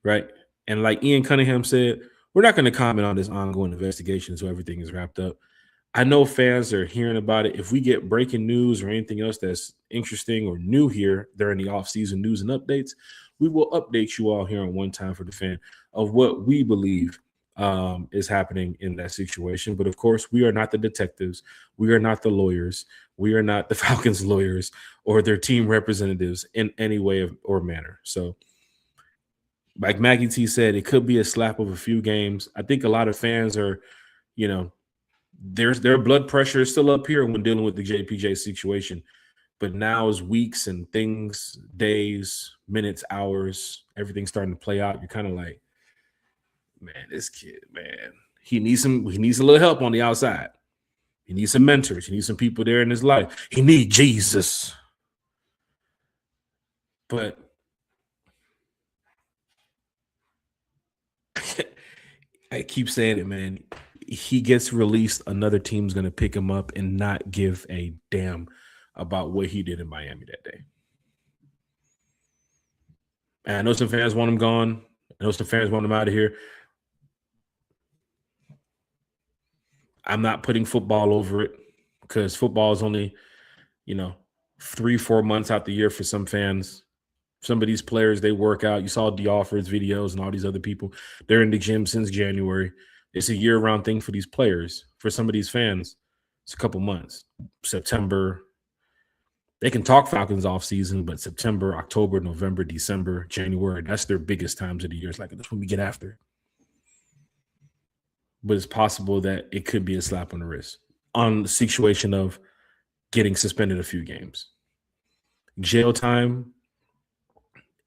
right? And like Ian Cunningham said, we're not going to comment on this ongoing investigation until everything is wrapped up. I know fans are hearing about it. If we get breaking news or anything else that's interesting or new here during the offseason news and updates, we will update you all here on One Time for the Fan of what we believe is happening in that situation. But, of course, we are not the detectives. We are not the lawyers. We are not the Falcons lawyers or their team representatives in any way or manner. So, like Maggie T said, it could be a slap of a few games. I think a lot of fans are, their blood pressure is still up here when dealing with the JPJ situation. But now is weeks and things, days, minutes, hours, everything's starting to play out. You're kind of like, man, this kid, man, he needs a little help on the outside. He needs some mentors. He needs some people there in his life. He needs Jesus. But I keep saying it, man. He gets released, another team's going to pick him up and not give a damn about what he did in Miami that day. And I know some fans want him gone. I know some fans want him out of here. I'm not putting football over it because football is only, 3-4 months out the year for some fans. Some of these players, they work out. You saw D'Alford's videos and all these other people. They're in the gym since January. It's a year-round thing for these players. For some of these fans, it's a couple months. September. They can talk Falcons off season, but September, October, November, December, January, that's their biggest times of the year. It's like, that's when we get after it. But it's possible that it could be a slap on the wrist on the situation of getting suspended a few games. Jail time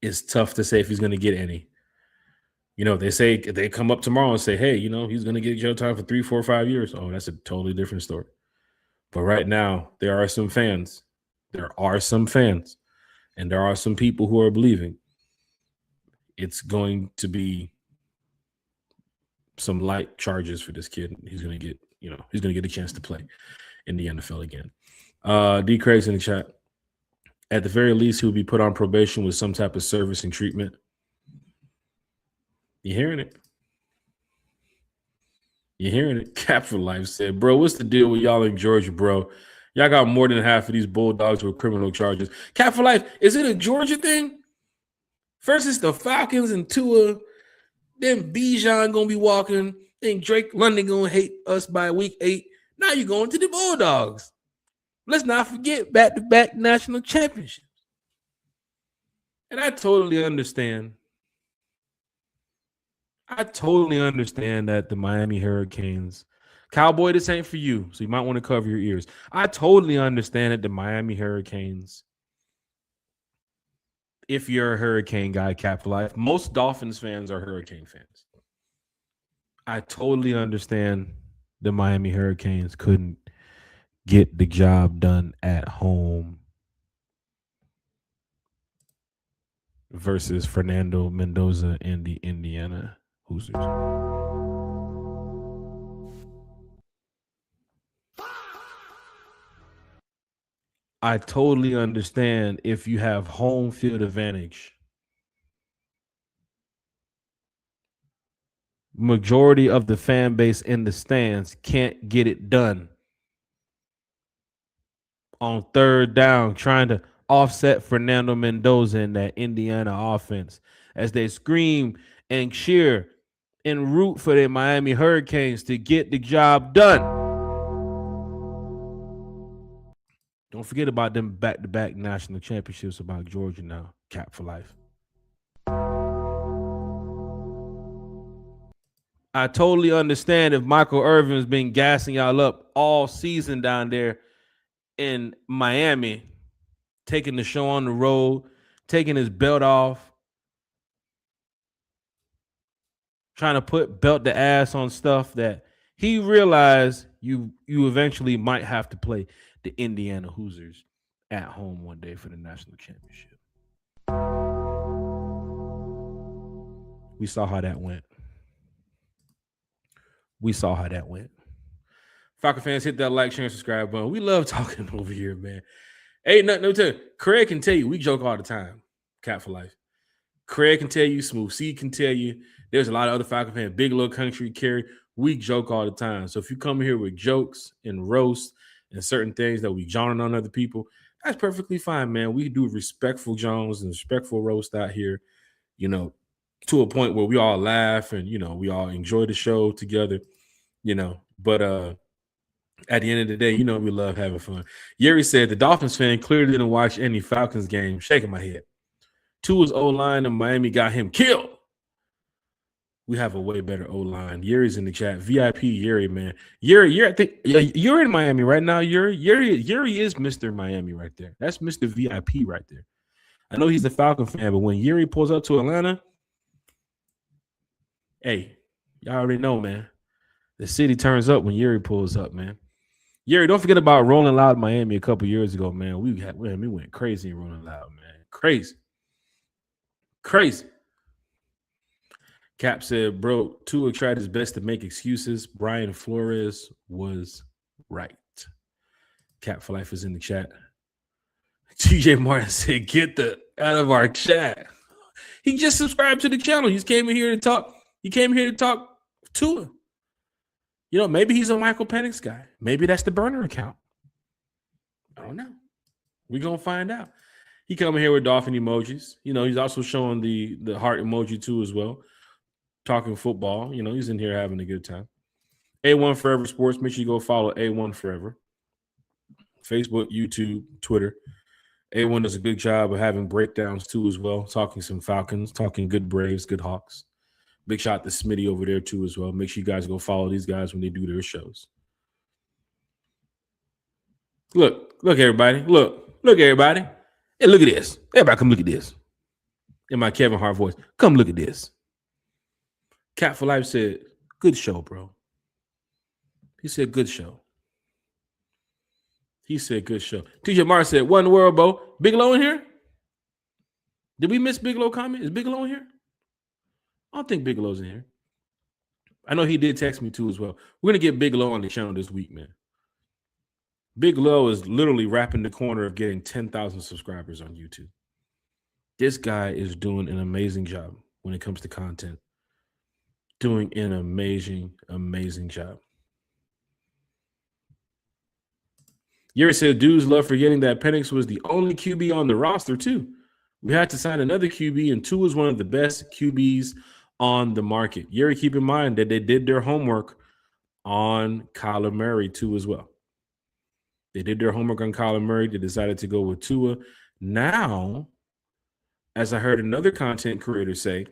is tough to say if he's going to get any. They say they come up tomorrow and say, hey, he's going to get jail time for 3, 4, 5 years. Oh, that's a totally different story. But right now, there are some fans. There are some fans, and there are some people who are believing it's going to be some light charges for this kid. He's going to get, he's going to get a chance to play in the NFL again. D. Craig's in the chat. At the very least, he'll be put on probation with some type of service and treatment. You hearing it? You hearing it? Cap for Life said, bro, what's the deal with y'all in Georgia, bro? Y'all got more than half of these Bulldogs with criminal charges. Cap for Life, is it a Georgia thing? First it's the Falcons and Tua. Then Bijan going to be walking. Then Drake London going to hate us by week 8. Now you're going to the Bulldogs. Let's not forget back-to-back national championships. And I totally understand. that the Miami Hurricanes, Cowboy, this ain't for you, so you might want to cover your ears. I totally understand that the Miami Hurricanes, if you're a Hurricane guy, Cap for Life, most Dolphins fans are Hurricane fans. I totally understand the Miami Hurricanes couldn't get the job done at home versus Fernando Mendoza and the Indiana Hoosiers. I totally understand if you have home field advantage. Majority of the fan base in the stands can't get it done on third down, trying to offset Fernando Mendoza in that Indiana offense as they scream and cheer and root for the Miami Hurricanes to get the job done. Don't forget about them back-to-back national championships about Georgia now. Cap for Life. I totally understand if Michael Irvin's been gassing y'all up all season down there in Miami, taking the show on the road, taking his belt off, trying to put belt to ass on stuff that he realized you eventually might have to play the Indiana Hoosiers at home one day for the national championship. We saw how that went. Falcon fans, hit that like, share, and subscribe button. We love talking over here, man. Ain't nothing to tell you. Craig can tell you, we joke all the time. Cap for Life. Craig can tell you, Smooth C can tell you. There's a lot of other Falcon fans, Big Little Country, Kerry. We joke all the time. So if you come here with jokes and roast and certain things that we jawing on other people, that's perfectly fine, man. We do respectful Jones and respectful roast out here, to a point where we all laugh and, we all enjoy the show together, But at the end of the day, we love having fun. Yeri said the Dolphins fan clearly didn't watch any Falcons game. Shaking my head. Tua's O-line in Miami got him killed. We have a way better O-line. Yuri's in the chat. VIP Yuri, man. Yuri, I think you're in Miami right now. Yuri is Mr. Miami right there. That's Mr. VIP right there. I know he's a Falcon fan, but when Yuri pulls up to Atlanta, hey, y'all already know, man. The city turns up when Yuri pulls up, man. Yuri, don't forget about Rolling Loud Miami a couple years ago, man. We went crazy in Rolling Loud, man. Crazy. Cap said, bro, Tua tried his best to make excuses. Brian Flores was right. Cap for Life is in the chat. TJ Martin said, get out of our chat. He just subscribed to the channel. He came in here to talk. He came here to talk Tua. You know, maybe he's a Michael Penix guy. Maybe that's the burner account. I don't know. We're going to find out. He coming here with dolphin emojis. You know, he's also showing the heart emoji too as well. Talking football. You know, he's in here having a good time. A1 Forever Sports. Make sure you go follow A1 Forever. Facebook, YouTube, Twitter. A1 does a good job of having breakdowns too as well. Talking some Falcons, talking good Braves, good Hawks. Big shout to Smitty over there too as well. Make sure you guys go follow these guys when they do their shows. Look, everybody. Look, everybody. Hey, look at this. Everybody come look at this. In my Kevin Hart voice. Come look at this. Cat for Life said, good show, bro. He said, good show. He said, good show. TJ Martin said, what in the world, Bo? Bigelow in here? Did we miss Bigelow comment? Is Bigelow in here? I don't think Bigelow's in here. I know he did text me too as well. We're going to get Bigelow on the channel this week, man. Bigelow is literally wrapping the corner of getting 10,000 subscribers on YouTube. This guy is doing an amazing job when it comes to content. Doing an amazing, amazing job. Yuri said, dudes love forgetting that Penix was the only QB on the roster, too. We had to sign another QB, and Tua is one of the best QBs on the market. Yuri, keep in mind that they did their homework on Kyler Murray, too, as well. They did their homework on Kyler Murray. They decided to go with Tua. Now, as I heard another content creator say,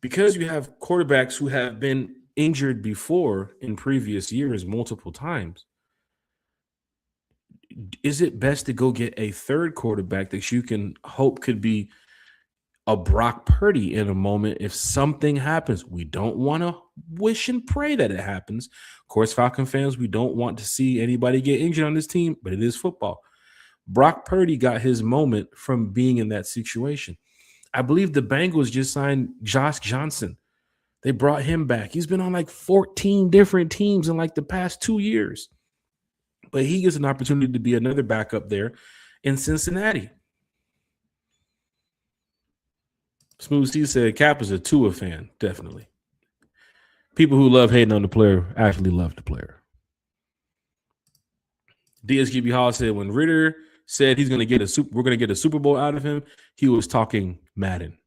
because you have quarterbacks who have been injured before in previous years multiple times, is it best to go get a third quarterback that you can hope could be a Brock Purdy in a moment if something happens? We don't want to wish and pray that it happens. Of course, Falcon fans, we don't want to see anybody get injured on this team, but it is football. Brock Purdy got his moment from being in that situation. I believe the Bengals just signed Josh Johnson. They brought him back. He's been on like 14 different teams in like the past 2 years. But he gets an opportunity to be another backup there in Cincinnati. Smooth C said Cap is a Tua fan, definitely. People who love hating on the player actually love the player. DSGB Hall said when Ritter said we're going to get a Super Bowl out of him, he was talking Madden.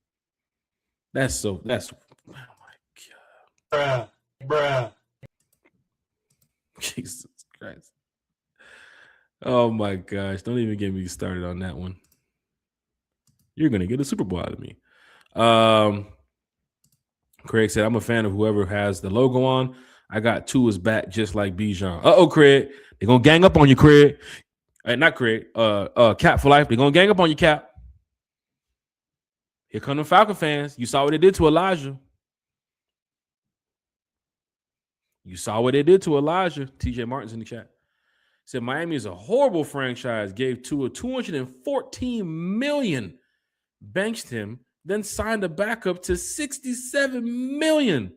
Oh my God. Bruh. Jesus Christ. Oh my gosh. Don't even get me started on that one. You're going to get a Super Bowl out of me. Craig said, I'm a fan of whoever has the logo on. I got Tua's back just like Bijan. Craig. They're going to gang up on you, Craig. Not Craig. Cap for Life. They're going to gang up on you, Cap. Here come the Falcon fans. You saw what they did to Elijah. TJ Martin's in the chat. Said Miami is a horrible franchise. Gave Tua $214 million. Benched him. Then signed a backup to $67 million.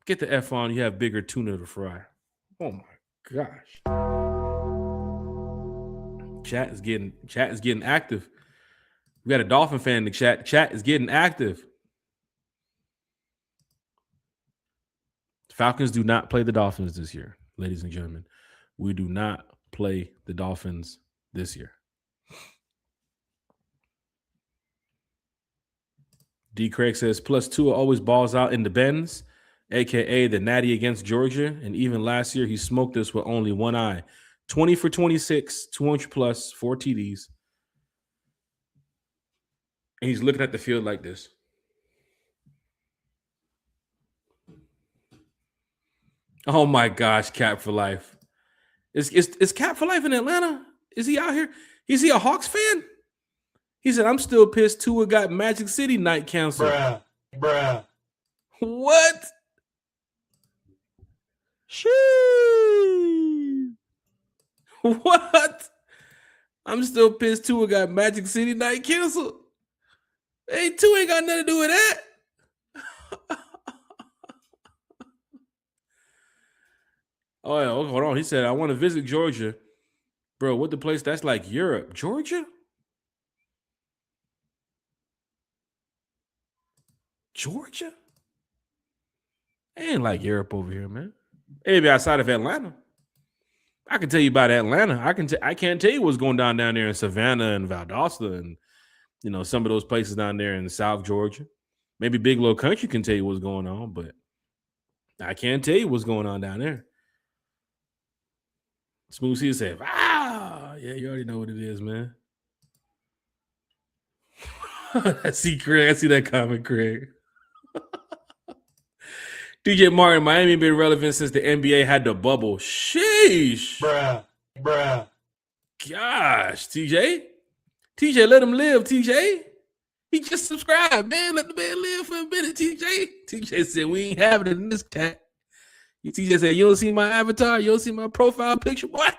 Get the F on. You have bigger tuna to fry. Oh my gosh. Chat is getting active. We got a Dolphin fan in the chat. Chat is getting active. Falcons do not play the Dolphins this year, ladies and gentlemen. We do not play the Dolphins this year. D. Craig says, plus Tua always balls out in the bends, a.k.a. the natty against Georgia. And even last year, he smoked us with only one eye. 20 for 26, 200 plus, 4 TDs. And he's looking at the field like this. Oh, my gosh, Cap for Life. Is Cap for Life in Atlanta? Is he out here? Is he a Hawks fan? He said, I'm still pissed Tua got Magic City night canceled. Bruh. What? Sheesh. What? I'm still pissed Tua got Magic City night canceled. Hey, Tua ain't got nothing to do with that. Oh, yeah, hold on. He said, I want to visit Georgia. Bro, what the place? That's like Europe. Georgia? Georgia? Ain't like Europe over here, man. Maybe outside of Atlanta. I can tell you about Atlanta. I can't tell you what's going down there in Savannah and Valdosta and some of those places down there in South Georgia. Maybe Big Low Country can tell you what's going on, but I can't tell you what's going on down there. Smooth C said, "Wow, yeah, you already know what it is, man." I see Craig. I see that comment, Craig. DJ Martin, Miami been relevant since the NBA had the bubble. Sheesh. Bruh. Gosh, TJ, let him live, TJ. He just subscribed, man. Let the man live for a minute, TJ. TJ said, we ain't having it in this cat. TJ said, you don't see my avatar? You don't see my profile picture? What?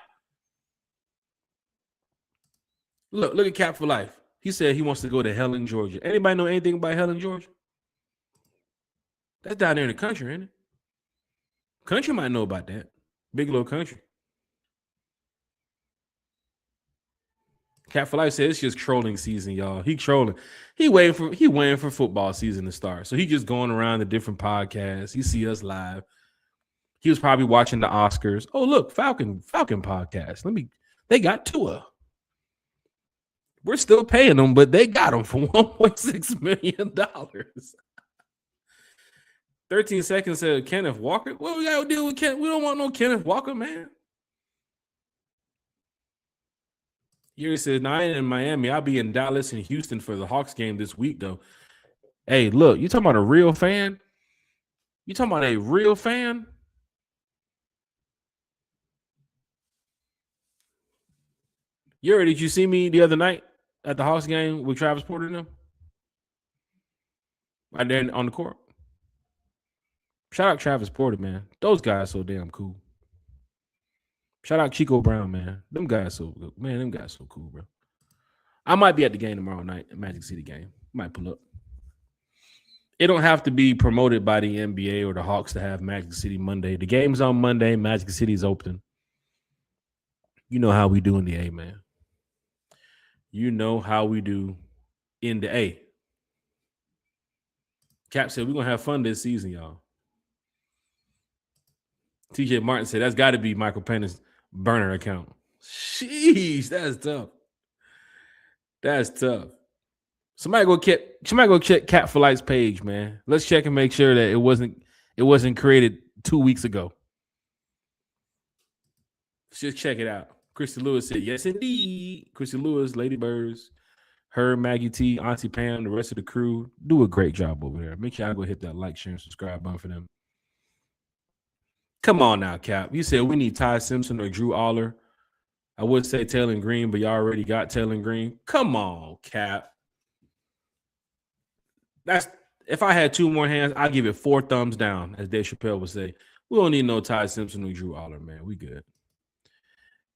Look at Cap for Life. He said he wants to go to Helen, Georgia. Anybody know anything about Helen, Georgia? That's down there in the country, ain't it? Country might know about that. Big Low Country. Cat for Life said it's just trolling season, y'all. He trolling. He waiting for football season to start. So he just going around the different podcasts. He see us live. He was probably watching the Oscars. Oh, look, Falcon podcast. They got Tua. We're still paying them, but they got him for $1.6 million. 13 seconds said Kenneth Walker. What we got to deal with Kenneth? We don't want no Kenneth Walker, man. Yuri says, "No, I ain't in Miami. I'll be in Dallas and Houston for the Hawks game this week, though." Hey, look, you talking about a real fan? You talking about a real fan? Yuri, did you see me the other night at the Hawks game with Travis Porter and them? Right there on the court. Shout out Travis Porter, man. Those guys so damn cool. Shout out Chico Brown, man. Them guys so cool, bro. I might be at the game tomorrow night, the Magic City game. Might pull up. It don't have to be promoted by the NBA or the Hawks to have Magic City Monday. The game's on Monday. Magic City's open. You know how we do in the A, man. You know how we do in the A. Cap said, we're going to have fun this season, y'all. TJ Martin said, that's got to be Michael Penna's burner account. Sheesh, that's tough. That's tough. Somebody go check Cap for Life's page, man. Let's check and make sure that it wasn't created 2 weeks ago. Let's just check it out. Christy Lewis said, yes, indeed. Christy Lewis, Lady Birds, her, Maggie T, Auntie Pam, the rest of the crew do a great job over there. Make sure I go hit that like, share, and subscribe button for them. Come on now, Cap. You said we need Ty Simpson or Drew Aller. I would say Taylor Green, but y'all already got Taylor Green. Come on, Cap. That's if I had two more hands, I'd give it 4 thumbs down, as Dave Chappelle would say. We don't need no Ty Simpson or Drew Aller, man. We good.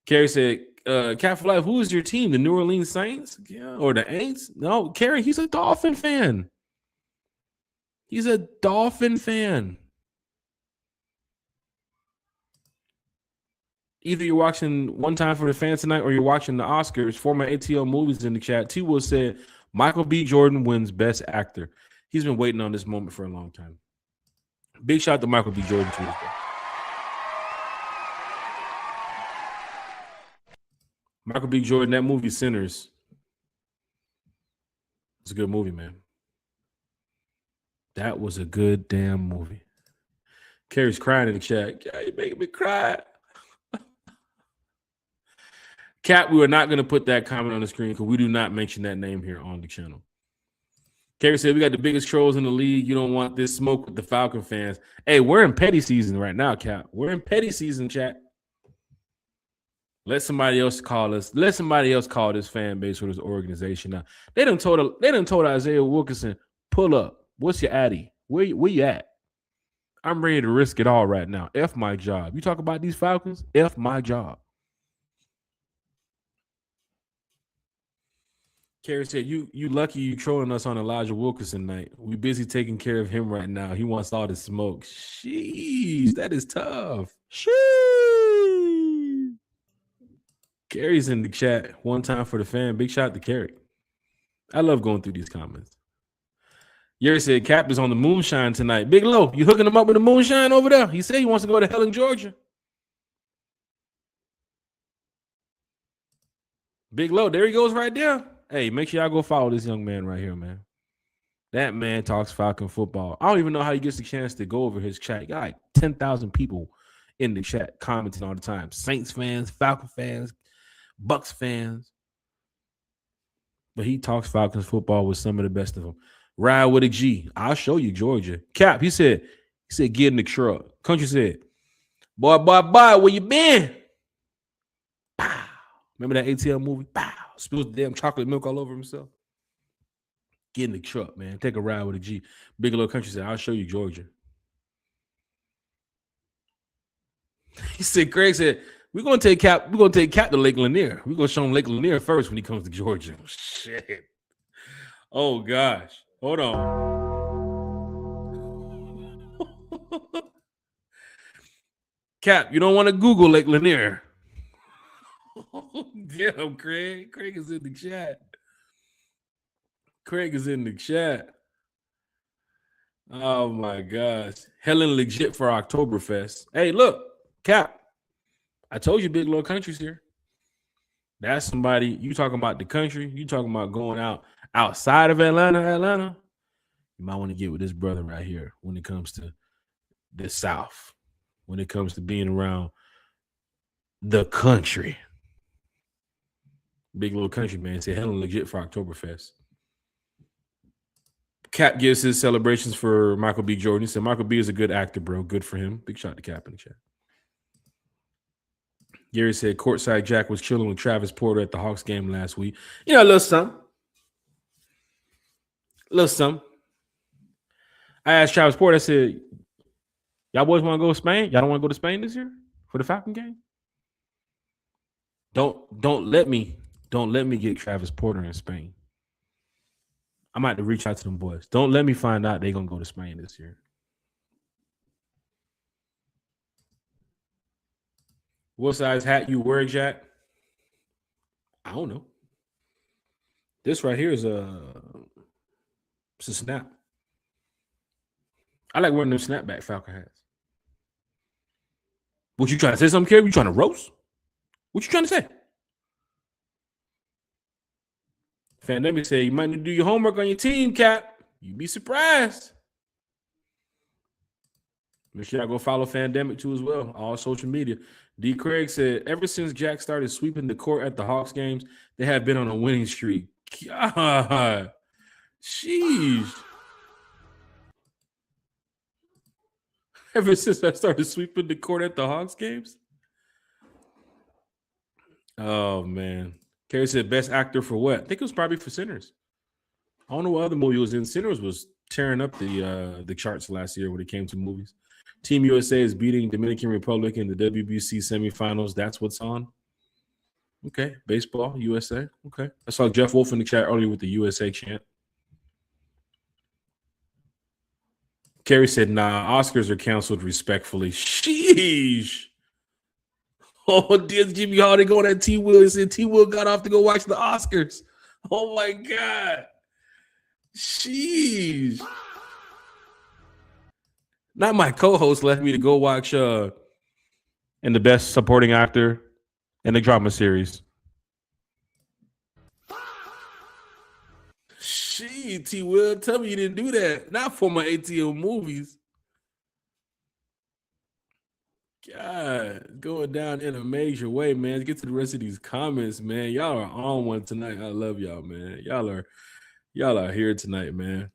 Kerry said, Cap for Life, who is your team? The New Orleans Saints? Yeah, or the Aints? No, Kerry, he's a Dolphin fan. He's a Dolphin fan. Either you're watching One Time for the Fans tonight or you're watching the Oscars. Former ATL Movies in the chat. T-Will said, Michael B. Jordan wins Best Actor. He's been waiting on this moment for a long time. Big shout out to Michael B. Jordan, too. Michael B. Jordan, that movie Sinners. It's a good movie, man. That was a good damn movie. Carrie's crying in the chat. Yeah, you're making me cry. Cap, we are not going to put that comment on the screen because we do not mention that name here on the channel. Carrie said, we got the biggest trolls in the league. You don't want this smoke with the Falcon fans. Hey, we're in petty season right now, Cap. We're in petty season, chat. Let somebody else call us. Let somebody else call this fan base or this organization now. They done told Isaiah Wilkinson, pull up. What's your addy? Where you at? I'm ready to risk it all right now. F my job. You talk about these Falcons? F my job. Carrie said, you lucky you trolling us on Elijah Wilkinson night. We busy taking care of him right now. He wants all the smoke. Sheesh, that is tough. Sheesh. Carrie's in the chat. One time for the fan. Big shout out to Carrie. I love going through these comments. Yuri said Cap is on the moonshine tonight. Big Low, you hooking him up with the moonshine over there? He said he wants to go to Helen, Georgia. Big Low, there he goes right there. Hey, make sure y'all go follow this young man right here, man. That man talks Falcon football. I don't even know how he gets the chance to go over his chat. Got like 10,000 people in the chat commenting all the time. Saints fans, Falcon fans, Bucks fans. But he talks Falcons football with some of the best of them. Ride with a G. I'll show you Georgia. Cap, he said, get in the truck. Country said, boy, where you been? Pow. Remember that ATL movie? Pow. Spills the damn chocolate milk all over himself. Get in the truck, man. Take a ride with a G. Big Little Country said, I'll show you Georgia. He said, Craig said, we're gonna take Cap to Lake Lanier. We're gonna show him Lake Lanier first when he comes to Georgia. Shit. Oh gosh. Hold on. Cap, you don't want to Google Lake Lanier. Damn, Craig. Craig is in the chat. Craig is in the chat. Oh my gosh. Helen legit for Oktoberfest. Hey, look, Cap. I told you Big Little Country's here. That's somebody, you talking about the country, you talking about going outside of Atlanta. You might want to get with this brother right here when it comes to the South, when it comes to being around the country. Big Little Country, man. Say Helen legit for Oktoberfest. Cap gives his celebrations for Michael B. Jordan. He said, Michael B. is a good actor, bro. Good for him. Big shout to Cap in the chat. Gary said, courtside Jack was chilling with Travis Porter at the Hawks game last week. You know, a little something. I asked Travis Porter, I said, y'all boys want to go to Spain? Y'all don't want to go to Spain this year for the Falcon game? Don't let me get Travis Porter in Spain. I might have to reach out to them boys. Don't let me find out they're going to go to Spain this year. What size hat you wear, Jack? I don't know. This right here is it's a snap. I like wearing them snapback Falcon hats. What you trying to say something, Kerry? You trying to roast? What you trying to say? Fandemic said you might need to do your homework on your team, Cap. You'd be surprised. Make sure y'all go follow Fandemic too as well. All social media. D. Craig said, ever since Jack started sweeping the court at the Hawks games, they have been on a winning streak. God. Sheesh. Ever since I started sweeping the court at the Hawks games? Oh, man. Kerry said, best actor for what? I think it was probably for Sinners. I don't know what other movie it was in. Sinners was tearing up the charts last year when it came to movies. Team USA is beating Dominican Republic in the WBC semifinals. That's what's on. Okay. Baseball, USA. Okay. I saw Jeff Wolf in the chat earlier with the USA chant. Kerry said, nah, Oscars are canceled respectfully. Sheesh. Oh, did Jimmy Hardy go on T. Will and said T. Will got off to go watch the Oscars. Oh, my God. Sheesh. Not my co-host left me to go watch in the best supporting actor in the drama series. Shit, T. Will, tell me you didn't do that. Not for my ATL movies. God, going down in a major way, man. Let's get to the rest of these comments, man. Y'all are on one tonight. I love y'all, man. Y'all are here tonight, man.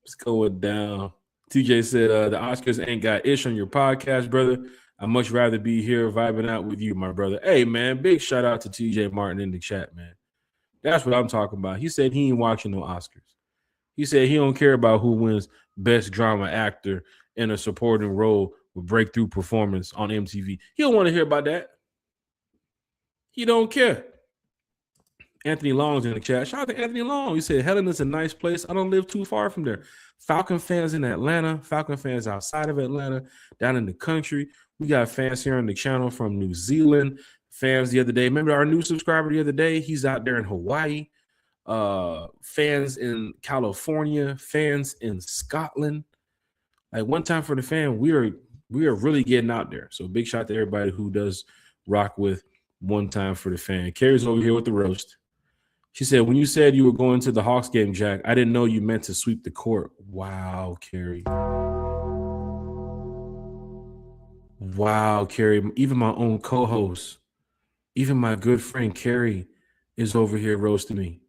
It's going down. TJ said, the Oscars ain't got ish on your podcast, brother. I'd much rather be here vibing out with you, my brother. Hey, man, big shout out to TJ Martin in the chat, man. That's what I'm talking about. He said he ain't watching no Oscars. He said he don't care about who wins best drama actor in a supporting role with breakthrough performance on MTV. He don't want to hear about that. He don't care. Anthony Long's in the chat. Shout out to Anthony Long. He said, Helen is a nice place. I don't live too far from there. Falcon fans in Atlanta, Falcon fans outside of Atlanta, down in the country. We got fans here on the channel from New Zealand. Fans the other day. Remember our new subscriber the other day? He's out there in Hawaii. fans in California, fans in Scotland. Like one time for the fan, we are really getting out there. So big shout to everybody who does rock with one time for the fan. Carrie's over here with the roast. She said, when you said you were going to the Hawks game, Jack, I didn't know you meant to sweep the court. Wow, Carrie. Wow, Carrie. Even my own co-host, even my good friend Carrie is over here roasting me.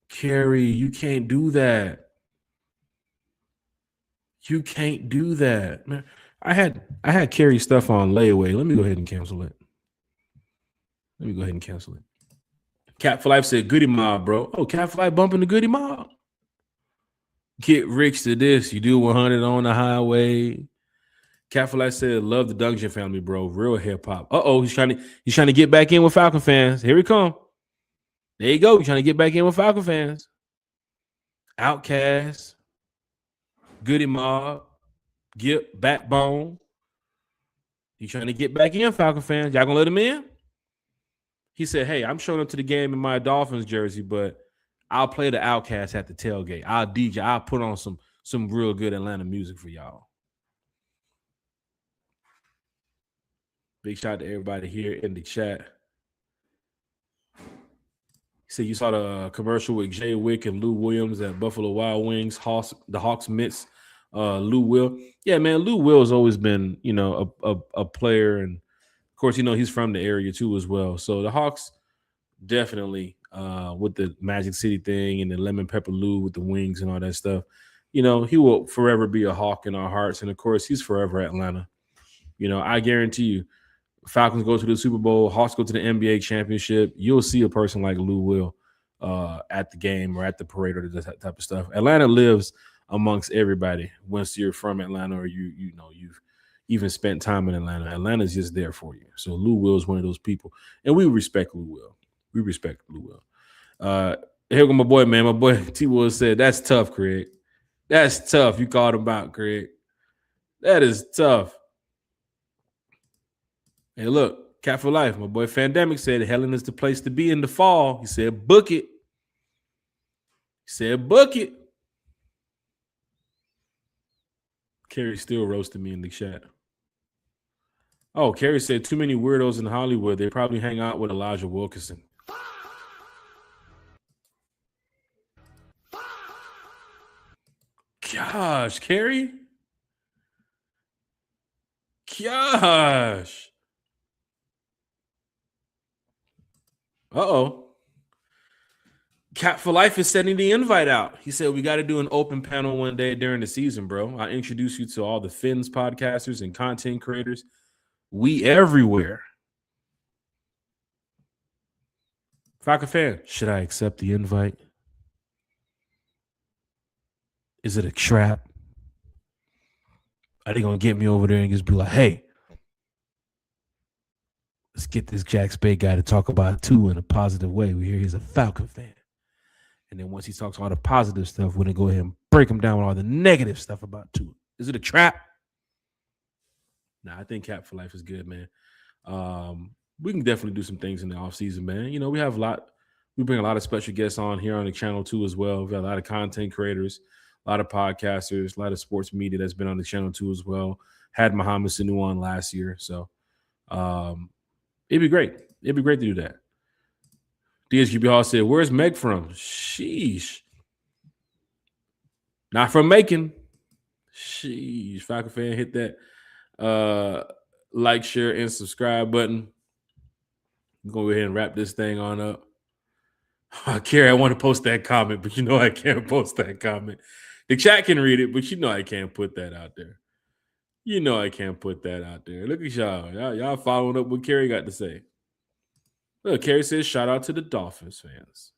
Carrie, you can't do that. You can't do that, man. I had Carrie stuff on layaway. Let me go ahead and cancel it. Cat for Life said Goody Mob, bro. Oh, Cat for Life bumping the Goody Mob. Get rich to this. You do 100 on the highway. Cat for Life said love the Dungeon family, bro. Real hip hop. He's trying to get back in with Falcon fans. Here we come. There you go. He's trying to get back in with Falcon fans. Outkast. Goody Mob, Gip, Backbone. He's trying to get back in, Falcon fans. Y'all gonna let him in? He said, hey, I'm showing up to the game in my Dolphins jersey, but I'll play the Outkast at the tailgate. I'll DJ. I'll put on some real good Atlanta music for y'all. Big shout out to everybody here in the chat. He said you saw the commercial with Jay Wick and Lou Williams at Buffalo Wild Wings. The Hawks miss Lou Will. Yeah, man, Lou Will has always been, a player. And, of course, he's from the area, too, as well. So the Hawks definitely, with the Magic City thing and the Lemon Pepper Lou with the wings and all that stuff, he will forever be a Hawk in our hearts. And, of course, he's forever Atlanta. I guarantee you, Falcons go to the Super Bowl, Hawks go to the NBA championship, you'll see a person like Lou Will at the game or at the parade or that type of stuff. Atlanta lives amongst everybody once you're from Atlanta or you've even spent time in Atlanta. Atlanta's just there for you. So Lou Will is one of those people. And we respect Lou Will. Here go my boy, man. My boy T Will said, that's tough, Craig. That's tough. You called him out, Craig. That is tough. Hey, look, Cat for Life. My boy Fandemic said Helen is the place to be in the fall. He said, book it. Carrie still roasted me in the chat. Oh, Carrie said too many weirdos in Hollywood. They probably hang out with Elijah Wilkinson. Gosh, Carrie. Gosh. Uh-oh. Cat for Life is sending the invite out. He said, we got to do an open panel one day during the season, bro. I'll introduce you to all the Fins podcasters and content creators. We everywhere. Falcon fan, should I accept the invite? Is it a trap? Are they going to get me over there and just be like, hey, let's get this Jack Spade guy to talk about it too in a positive way. We hear he's a Falcon fan. And then once he talks all the positive stuff, we're going to go ahead and break him down with all the negative stuff about Tua. Is it a trap? Nah, I think Cap for Life is good, man. We can definitely do some things in the offseason, man. We have we bring a lot of special guests on here on the channel too as well. We've got a lot of content creators, a lot of podcasters, a lot of sports media that's been on the channel too as well. Had Muhammad Sanu on last year. So it'd be great. It'd be great to do that. DSGB Hall said, where's Meg from? Sheesh. Not from Macon. Sheesh. Falcon fan, hit that like, share, and subscribe button. I'm going to go ahead and wrap this thing on up. Carrie, I want to post that comment, but I can't post that comment. The chat can read it, but I can't put that out there. I can't put that out there. Look at y'all. Y'all following up what Carrie got to say. Look, Carrie says, shout out to the Dolphins fans.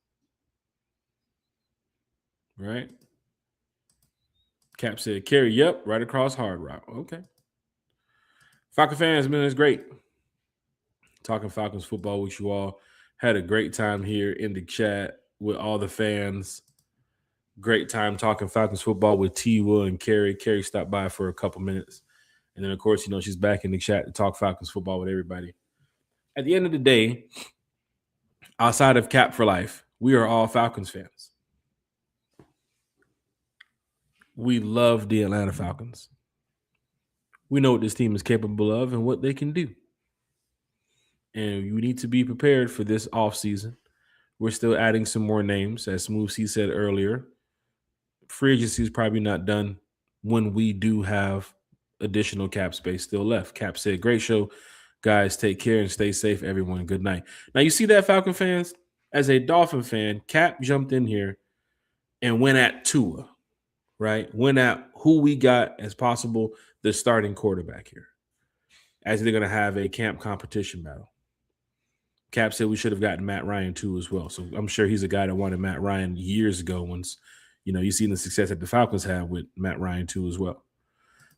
Right? Cap said, Carrie, yep, right across Hard Rock. Okay. Falcon fans, man, it's great. Talking Falcons football with you all. Had a great time here in the chat with all the fans. Great time talking Falcons football with T. Will and Carrie. Carrie stopped by for a couple minutes. And then, of course, she's back in the chat to talk Falcons football with everybody. At the end of the day, outside of Cap for Life, we are all Falcons fans. We love the Atlanta Falcons. We know what this team is capable of and what they can do. And you need to be prepared for this offseason. We're still adding some more names. As Smooth C said earlier, free agency is probably not done when we do have additional cap space still left. Cap said, great show. Guys, take care and stay safe, everyone. Good night. Now, you see that, Falcon fans? As a Dolphin fan, Cap jumped in here and went at Tua, right? Went at who we got as possible the starting quarterback here, as they're going to have a camp competition battle. Cap said we should have gotten Matt Ryan too as well. So I'm sure he's a guy that wanted Matt Ryan years ago once, you've seen the success that the Falcons have with Matt Ryan too as well.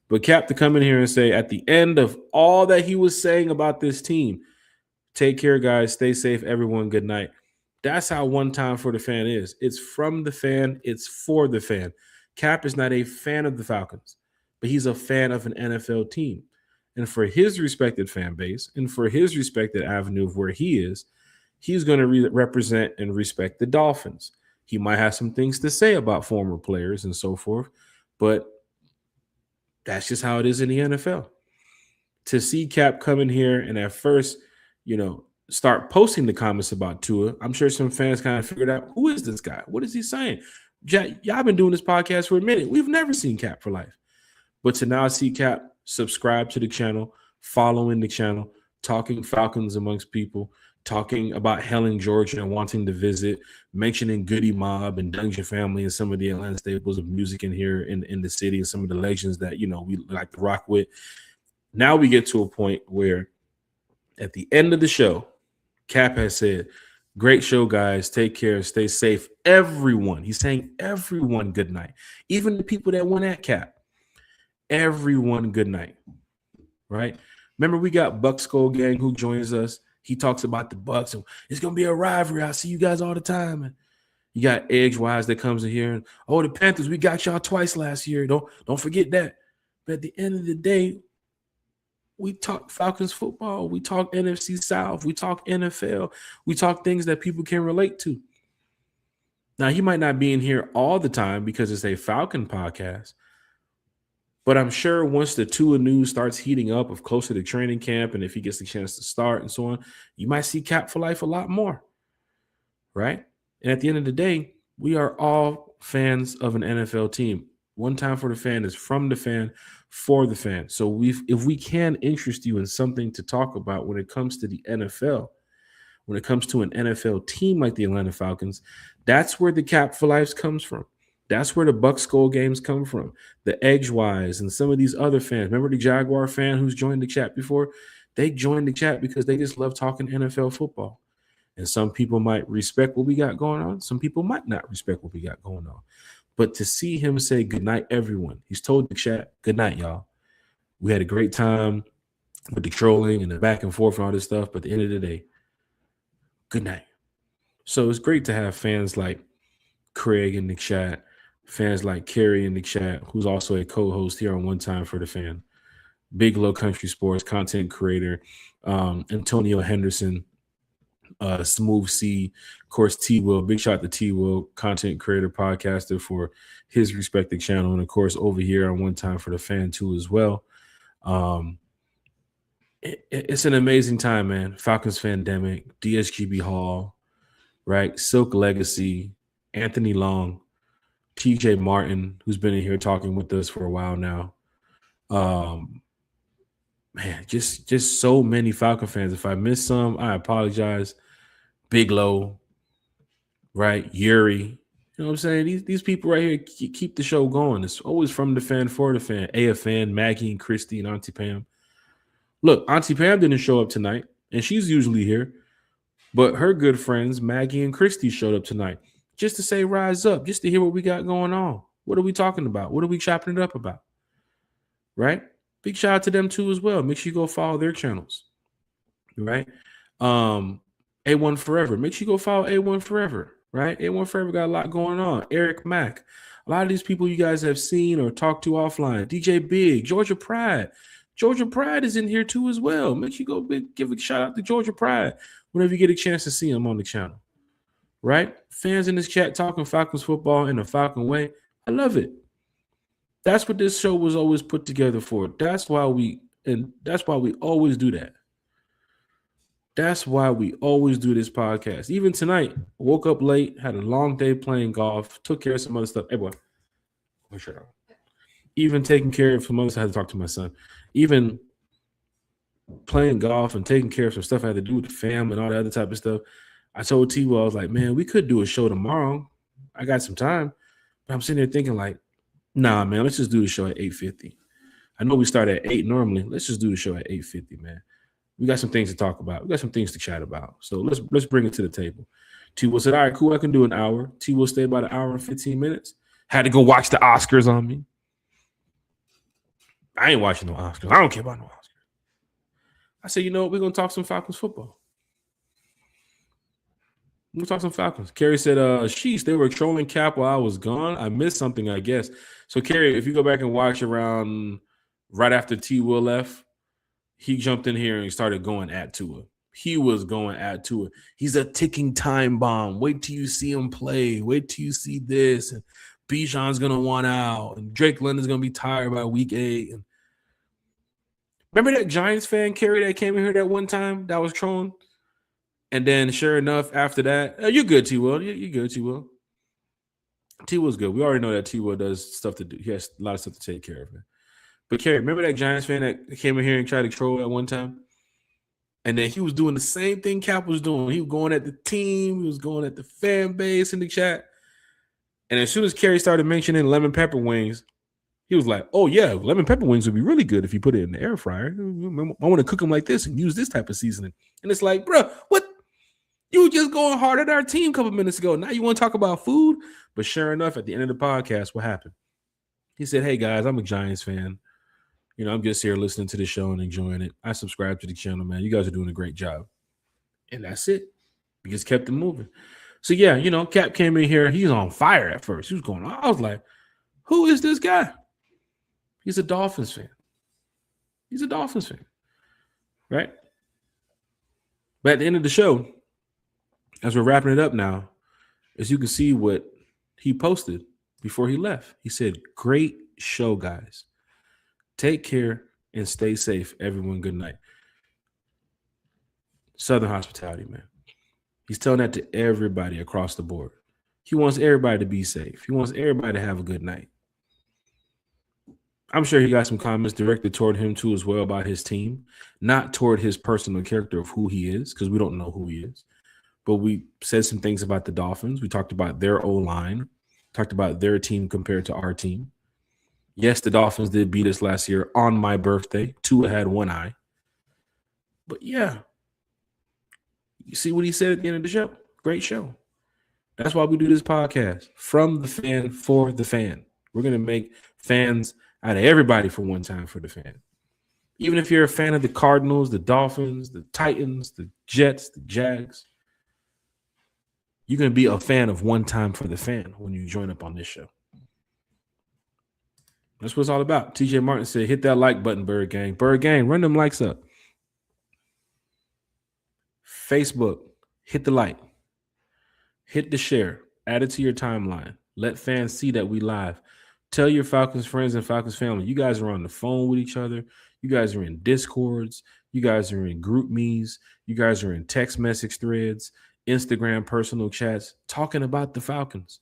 But Cap to come in here and say at the end of all that he was saying about this team, take care, guys. Stay safe, everyone. Good night. That's how one time for the fan is. It's from the fan. It's for the fan. Cap is not a fan of the Falcons, but he's a fan of an NFL team. And for his respected fan base and for his respected avenue of where he is, he's going to represent and respect the Dolphins. He might have some things to say about former players and so forth, but that's just how it is in the NFL. To see Cap come in here and at first, start posting the comments about Tua, I'm sure some fans kind of figured out, who is this guy? What is he saying? Y'all been doing this podcast for a minute. We've never seen Cap for life. But to now see Cap subscribe to the channel, following the channel, talking Falcons amongst people, talking about Helen, Georgia, and wanting to visit, mentioning Goody Mob and Dungeon Family and some of the Atlanta staples of music in here in the city and some of the legends that, we like to rock with. Now we get to a point where at the end of the show, Cap has said, great show, guys. Take care. Stay safe. Everyone. He's saying everyone good night. Even the people that went at Cap. Everyone good night. Right? Remember, we got Buck Skull Gang who joins us. He talks about the Bucks. And it's going to be a rivalry. I see you guys all the time. And you got Edgewise that comes in here. And, the Panthers, we got y'all twice last year. Don't forget that. But at the end of the day, we talk Falcons football. We talk NFC South. We talk NFL. We talk things that people can relate to. Now, he might not be in here all the time because it's a Falcon podcast. But I'm sure once the Tua news starts heating up of closer to training camp and if he gets the chance to start and so on, you might see Cap for life a lot more, right? And at the end of the day, we are all fans of an NFL team. One time for the fan is from the fan, for the fan. So if we can interest you in something to talk about when it comes to the NFL, when it comes to an NFL team like the Atlanta Falcons, that's where the Cap for Life comes from. That's where the Buck Skull games come from. The Edgewise and some of these other fans. Remember the Jaguar fan who's joined the chat before? They joined the chat because they just love talking NFL football. And some people might respect what we got going on. Some people might not respect what we got going on. But to see him say good night, everyone. He's told the chat, good night, y'all. We had a great time with the trolling and the back and forth and all this stuff. But at the end of the day, good night. So it's great to have fans like Craig in the chat, fans like Kerry in the chat, who's also a co-host here on One Time for the Fan, Big Low Country Sports content creator, Antonio Henderson, Smooth C, of course, T-Will. Big shout out to T-Will, content creator, podcaster for his respective channel, and of course over here on One Time for the Fan too as well. It's an amazing time, man. Falcons Fandemic, DSGB Hall, right? Silk Legacy, Anthony Long, TJ Martin, who's been in here talking with us for a while now. Man, just so many Falcon fans. If I missed some, I apologize. Big Low, right? Yuri, you know what I'm saying? These people right here keep the show going. It's always from the fan for the fan. AFN, Maggie and Christy and Auntie Pam. Look, Auntie Pam didn't show up tonight, and she's usually here. But her good friends, Maggie and Christy, showed up tonight just to say rise up, just to hear what we got going on. What are we talking about? What are we chopping it up about? Right? Big shout out to them too as well. Make sure you go follow their channels. Right? A1 Forever. Make sure you go follow A1 Forever. Right? A1 Forever got a lot going on. Eric Mack. A lot of these people you guys have seen or talked to offline. DJ Big, Georgia Pride. Georgia Pride is in here too as well. Make sure you go give a shout out to Georgia Pride whenever you get a chance to see him on the channel. right? Fans in this chat talking Falcons football in a Falcon way. I love it. That's what this show was always put together for. That's why we always do that. That's why we always do this podcast. Even tonight, woke up late, had a long day playing golf, took care of some other stuff. Hey, boy, put your shirt on. Even taking care of some other stuff, I had to talk to my son. Even playing golf and taking care of some stuff I had to do with the family and all that other type of stuff. I told T-Will, I was like, man, we could do a show tomorrow. I got some time. But I'm sitting there thinking like, nah, man, let's just do the show at 8:50. I know we start at 8 normally. Let's just do the show at 8:50, man. We got some things to talk about. We got some things to chat about. So let's bring it to the table. T-Will said, all right, cool, I can do an hour. T-Will stayed about an hour and 15 minutes. Had to go watch the Oscars on me. I ain't watching no Oscars. I don't care about no Oscars. I said, you know what? We're going to talk some Falcons football. We'll talk some Falcons. Kerry said, sheesh, they were trolling Cap while I was gone. I missed something, I guess. So, Kerry, if you go back and watch around right after T-Will left, he jumped in here and started going at Tua. He was going at Tua. He's a ticking time bomb. Wait till you see him play. Wait till you see this. And Bijan's going to want out. And Drake London's going to be tired by week 8. And remember that Giants fan, Kerry, that came in here that one time that was trolling? And then, sure enough, after that, you're good, T-Will. You're good, T-Will. T-Will's good. We already know that T-Will does stuff to do. He has a lot of stuff to take care of. Man. But, Kerry, remember that Giants fan that came in here and tried to troll at one time? And then he was doing the same thing Cap was doing. He was going at the team. He was going at the fan base in the chat. And as soon as Kerry started mentioning lemon pepper wings, he was like, oh, yeah, lemon pepper wings would be really good if you put it in the air fryer. I want to cook them like this and use this type of seasoning. And it's like, bro, what? You were just going hard at our team a couple minutes ago. Now you want to talk about food? But sure enough, at the end of the podcast, what happened? He said, hey, guys, I'm a Giants fan. You know, I'm just here listening to the show and enjoying it. I subscribe to the channel, man. You guys are doing a great job. And that's it. We just kept it moving. So, yeah, you know, Cap came in here. He was on fire at first. He was going, I was like, who is this guy? He's a Dolphins fan. He's a Dolphins fan. Right? But at the end of the show, as we're wrapping it up now, as you can see what he posted before he left. He said, great show, guys. Take care and stay safe. Everyone, good night. Southern hospitality, man. He's telling that to everybody across the board. He wants everybody to be safe. He wants everybody to have a good night. I'm sure he got some comments directed toward him too as well about his team, not toward his personal character of who he is, because we don't know who he is. But we said some things about the Dolphins. We talked about their O-line, talked about their team compared to our team. Yes, the Dolphins did beat us last year on my birthday. Tua had one eye. But yeah, you see what he said at the end of the show? Great show. That's why we do this podcast. From the fan, for the fan. We're going to make fans out of everybody for one time for the fan. Even if you're a fan of the Cardinals, the Dolphins, the Titans, the Jets, the Jags, you're going to be a fan of one time for the fan when you join up on this show. That's what it's all about. TJ Martin said, hit that like button, Bird Gang. Bird Gang, run them likes up. Facebook, hit the like. Hit the share. Add it to your timeline. Let fans see that we live. Tell your Falcons friends and Falcons family. You guys are on the phone with each other. You guys are in Discords. You guys are in group me's. You guys are in text message threads, Instagram personal chats, talking about the Falcons.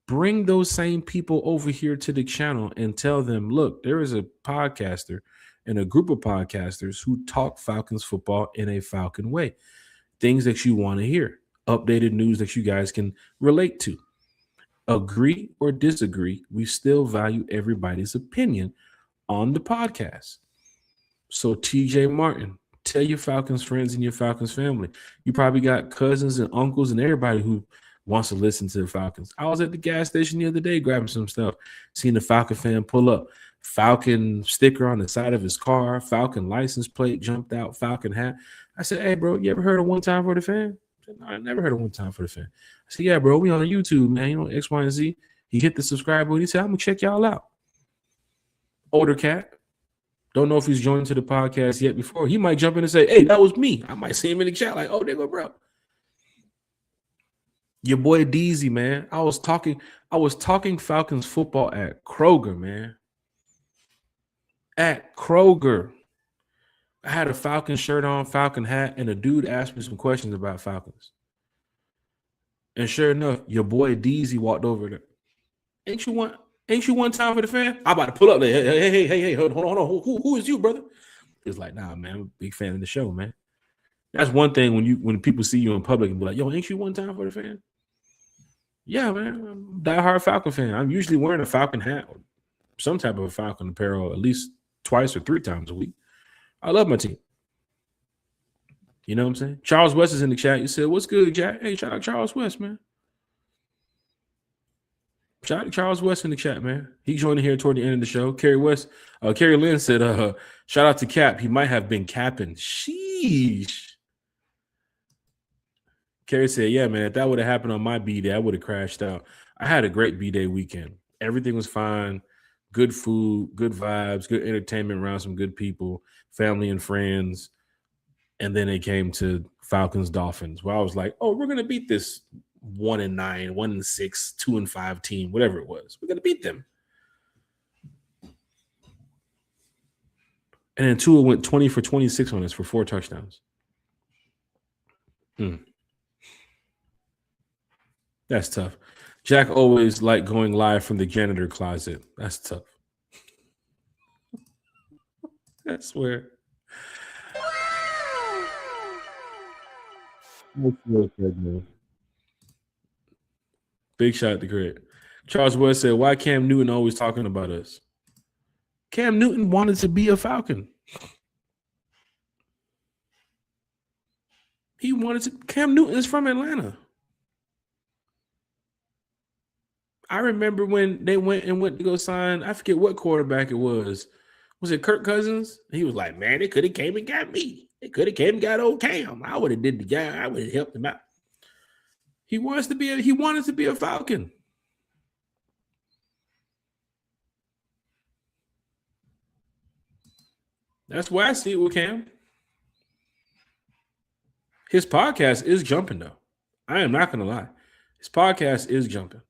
Bring those same people over here to the channel and tell them, look, there is a podcaster and a group of podcasters who talk Falcons football in a Falcon way. Things that you want to hear. Updated news that you guys can relate to. Agree or disagree, we still value everybody's opinion on the podcast. So TJ Martin, tell your Falcons friends and your Falcons family. You probably got cousins and uncles and everybody who wants to listen to the Falcons. I was at the gas station the other day grabbing some stuff, seeing the Falcon fan pull up. Falcon sticker on the side of his car, Falcon license plate jumped out, Falcon hat. I said, hey, bro, you ever heard of One Time for the Fan? I said, no, I never heard of One Time for the Fan. I said, yeah, bro, we on YouTube, man. You know, X, Y, and Z. He hit the subscribe button. He said, I'm going to check y'all out. Older cat. Don't know if he's joined to the podcast yet before. He might jump in and say, hey, that was me. I might see him in the chat like, oh, there go, bro. Your boy Deezy, man. I was talking Falcons football at Kroger, man. At Kroger. I had a Falcon shirt on, Falcon hat, and a dude asked me some questions about Falcons. And sure enough, your boy Deezy walked over there. Ain't you one time for the fan? I'm about to pull up there. Hey, hold on. Who is you, brother? It's like, nah, man, I'm a big fan of the show, man. That's one thing when people see you in public and be like, yo, ain't you one time for the fan? Yeah, man, I'm a diehard Falcon fan. I'm usually wearing a Falcon hat or some type of Falcon apparel at least twice or 3 times a week. I love my team. You know what I'm saying? Charles West is in the chat. You said, what's good, Jack? Hey, shout out Charles West, man. Shout out Charles West in the chat, man. He joined here toward the end of the show. Carrie Lynn said, shout out to Cap. He might have been capping. Sheesh. Carrie said, yeah, man, if that would have happened on my B-Day, I would have crashed out. I had a great B-Day weekend. Everything was fine. Good food, good vibes, good entertainment around some good people, family and friends. And then it came to Falcons Dolphins, where I was like, oh, we're going to beat this 1-9, 1-6, 2-5 team, whatever it was. We're going to beat them. And then Tua went 20 for 26 on us for 4 touchdowns. That's tough. Jack always liked going live from the janitor closet. That's tough. I swear. Big shot to Craig. Charles West said, why Cam Newton always talking about us? Cam Newton wanted to be a Falcon. Cam Newton is from Atlanta. I remember when they went to go sign, I forget what quarterback it was. Was it Kirk Cousins? He was like, man, they could have came and got me. They could have came and got old Cam. I would have did the guy. I would have helped him out. He wanted to be a Falcon. That's why I see it with Cam. His podcast is jumping, though. I am not going to lie. His podcast is jumping.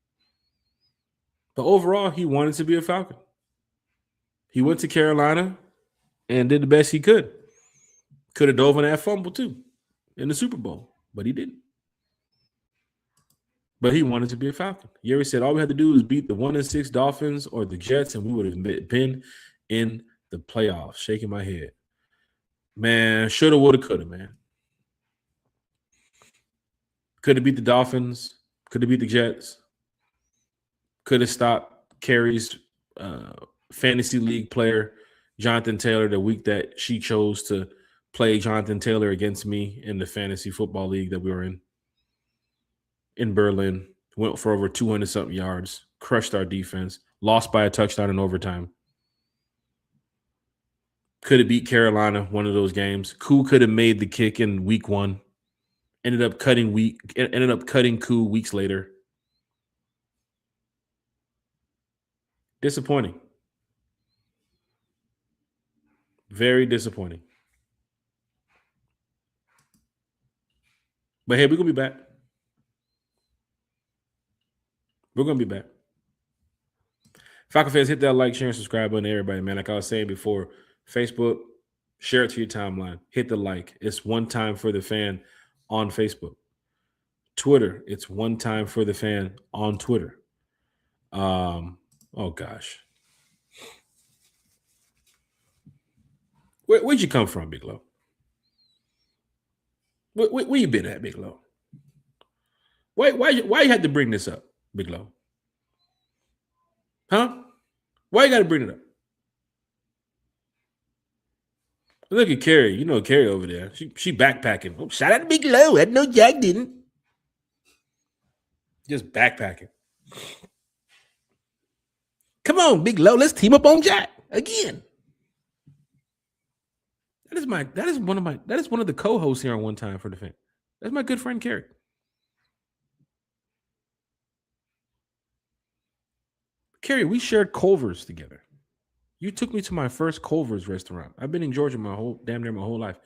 But overall, he wanted to be a Falcon. He went to Carolina and did the best he could. Could have dove on that fumble, too, in the Super Bowl. But he didn't. But he wanted to be a Falcon. Yeri said all we had to do was beat the 1-6 Dolphins or the Jets, and we would have been in the playoffs. Shaking my head. Man, shoulda, woulda, coulda, man. Could have beat the Dolphins. Could have beat the Jets. Could have stopped Carrie's fantasy league player, Jonathan Taylor, the week that she chose to play Jonathan Taylor against me in the fantasy football league that we were in Berlin. Went for over 200-something yards, crushed our defense, lost by a touchdown in overtime. Could have beat Carolina one of those games. Koo could have made the kick in week 1. Ended up cutting Koo weeks later. Disappointing. Very disappointing. But hey, we're going to be back. We're going to be back. Falcon fans, hit that like, share, and subscribe button, everybody, man. Like I was saying before, Facebook, share it to your timeline. Hit the like. It's one time for the fan on Facebook. Twitter, it's one time for the fan on Twitter. Oh, gosh. Where'd you come from, Big Lo? Where you been at, Big Lo? Why you had to bring this up, Big Lo? Huh? Why you got to bring it up? Look at Carrie. You know Carrie over there. She backpacking. Oh, shout out to Big Lo. I know Jack didn't. Just backpacking. Come on, Big Lo. Let's team up on Jack again. That is one of the co-hosts here on One Time for the Fan. That's my good friend Carrie. Carrie, we shared Culver's together. You took me to my first Culver's restaurant. I've been in Georgia damn near my whole life.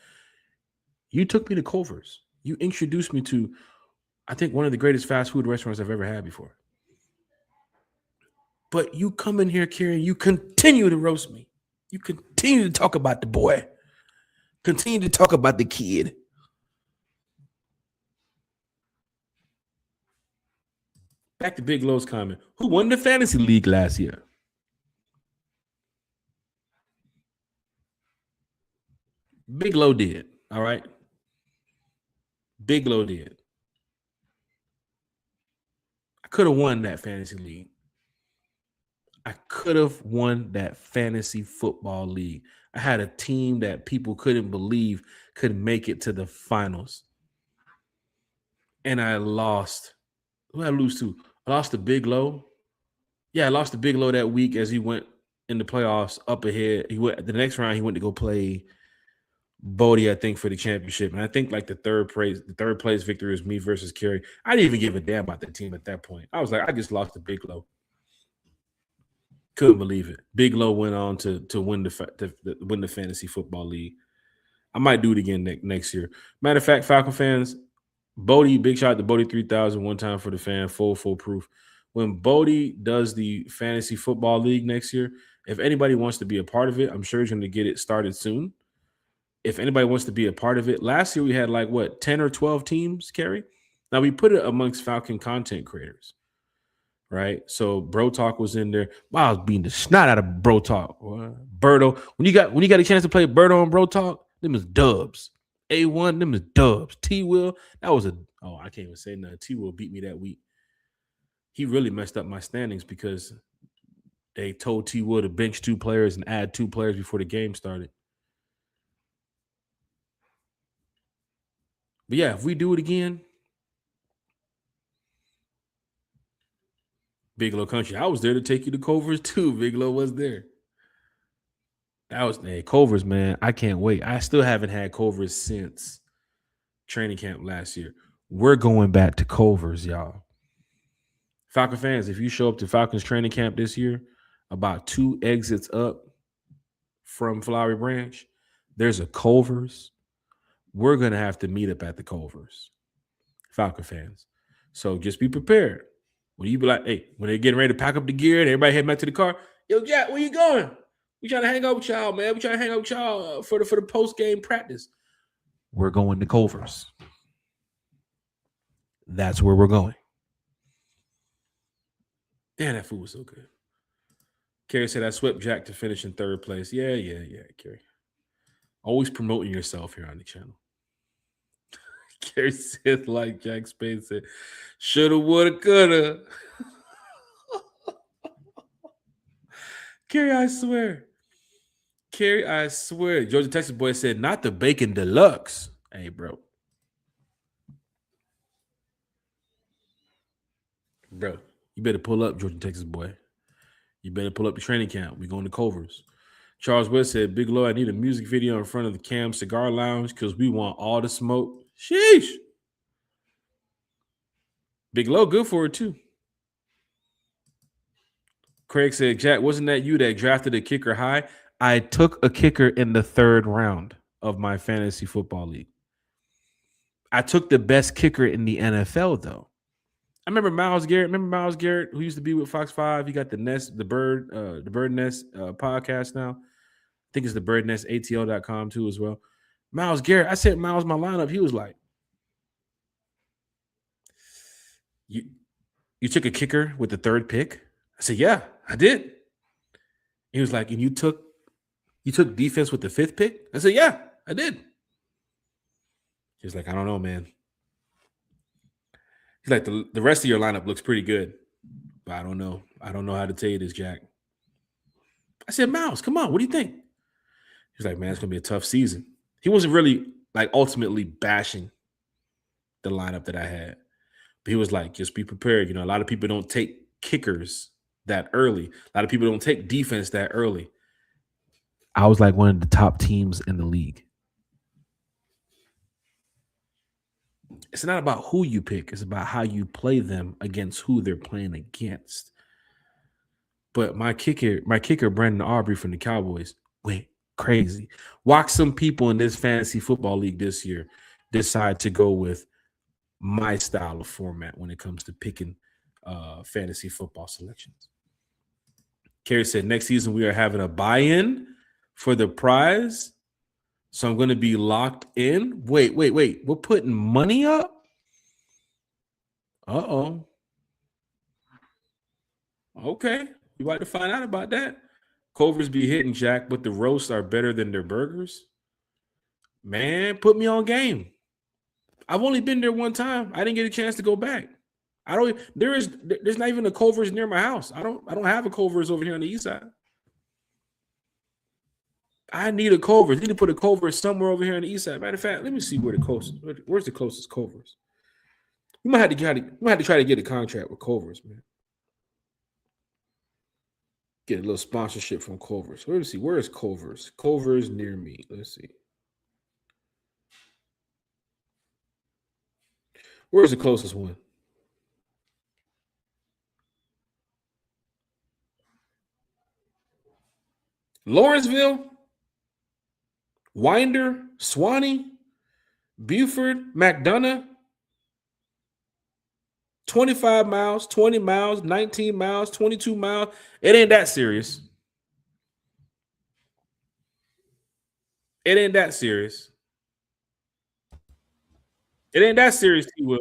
You took me to Culver's. You introduced me to I think one of the greatest fast food restaurants I've ever had before. But you come in here, Kerry, you continue to roast me. You continue to talk about the boy. Continue to talk about the kid. Back to Big Low's comment. Who won the fantasy league last year? Big Low did. All right. Big Low did. I could have won that fantasy league. I could have won that fantasy football league. I had a team that people couldn't believe could make it to the finals. And I lost. Who did I lose to? I lost to Big Low. Yeah, I lost to Big Low that week as he went in the playoffs up ahead. He went the next round, he went to go play Bodie, I think, for the championship. And I think like the third place victory is me versus Kerry. I didn't even give a damn about the team at that point. I was like, I just lost to Big Low. Couldn't believe it. Big Low went on to win the fantasy football league. I might do it again next year. Matter of fact, Falcon fans, Bodie, big shout out to Bodie 3000 one time for the fan, full proof. When Bodie does the fantasy football league next year, if anybody wants to be a part of it, I'm sure he's going to get it started soon. If anybody wants to be a part of it, last year we had 10 or 12 teams, Kerry? Now we put it amongst Falcon content creators, right? So Bro Talk was in there. Wow, I was beating the snot out of Bro Talk. Birdo. When you got a chance to play Birdo on Bro Talk, them is dubs. A1, them is dubs. T-Will, that was I can't even say nothing. T-Will beat me that week. He really messed up my standings because they told T-Will to bench 2 players and add 2 players before the game started. But yeah, if we do it again, Big Low Country, I was there to take you to Culver's too. Big Low was there. Culver's, man. I can't wait. I still haven't had Culver's since training camp last year. We're going back to Culver's, y'all. Falcon fans, if you show up to Falcons training camp this year, about 2 exits up from Flowery Branch, there's a Culver's. We're going to have to meet up at the Culver's, Falcon fans. So just be prepared. When you be like, hey, when they're getting ready to pack up the gear and everybody head back to the car, yo, Jack, where you going? We trying to hang out with y'all, man. We trying to hang out with y'all for the post-game practice. We're going to Culver's. That's where we're going. Damn, that food was so good. Kerry said, I swept Jack to finish in 3rd place. Yeah, Kerry. Always promoting yourself here on the channel. Kerry said, like Jack Spade said, shoulda, woulda, coulda. Kerry, I swear. Georgia Texas boy said, not the bacon deluxe. Hey, bro. Bro, you better pull up, Georgia Texas boy. You better pull up the training camp. We going to Culver's. Charles West said, Big Low, I need a music video in front of the Cam Cigar Lounge because we want all the smoke. Sheesh. Big Low, good for it too. Craig said, Jack, wasn't that you that drafted a kicker high? I took a kicker in the 3rd round of my fantasy football league. I took the best kicker in the NFL, though. I remember Myles Garrett. Who used to be with Fox 5? He got the Bird Nest podcast now. I think it's the birdnestatl.com too as well. Myles Garrett. I said Myles my lineup. He was like, You took a kicker with the 3rd pick? I said, yeah, I did. He was like, and you took defense with the 5th pick? I said, yeah, I did. He was like, I don't know, man. He's like, the rest of your lineup looks pretty good, but I don't know. I don't know how to tell you this, Jack. I said, Myles, come on. What do you think? He's like, man, it's going to be a tough season. He wasn't really ultimately bashing the lineup that I had. But he was like, just be prepared. A lot of people don't take kickers that early. A lot of people don't take defense that early. I was like one of the top teams in the league. It's not about who you pick. It's about how you play them against who they're playing against. But my kicker, Brandon Aubrey from the Cowboys, went crazy. Watch some people in this fantasy football league this year decide to go with my style of format when it comes to picking fantasy football selections. Kerry said next season we are having a buy-in for the prize. So I'm going to be locked in. Wait. We're putting money up? Uh-oh. Okay. You like to find out about that? Culver's be hitting, Jack, but the roasts are better than their burgers. Man, put me on game. I've only been there one time. I didn't get a chance to go back. There's not even a Culver's near my house. I don't have a Culver's over here on the east side. I need a Culver's. I need to put a Culver's somewhere over here on the east side. Matter of fact, let me see where's the closest Culver's. You might have to try to get a contract with Culver's, man. Get a little sponsorship from Culver's. Let me see. Where is Culver's? Culver's near me. Let's see. Where's the closest one? Lawrenceville, Winder, Swanee, Buford, McDonough. 25 miles, 20 miles, 19 miles, 22 miles. It ain't that serious. It ain't that serious. It ain't that serious, T-Will.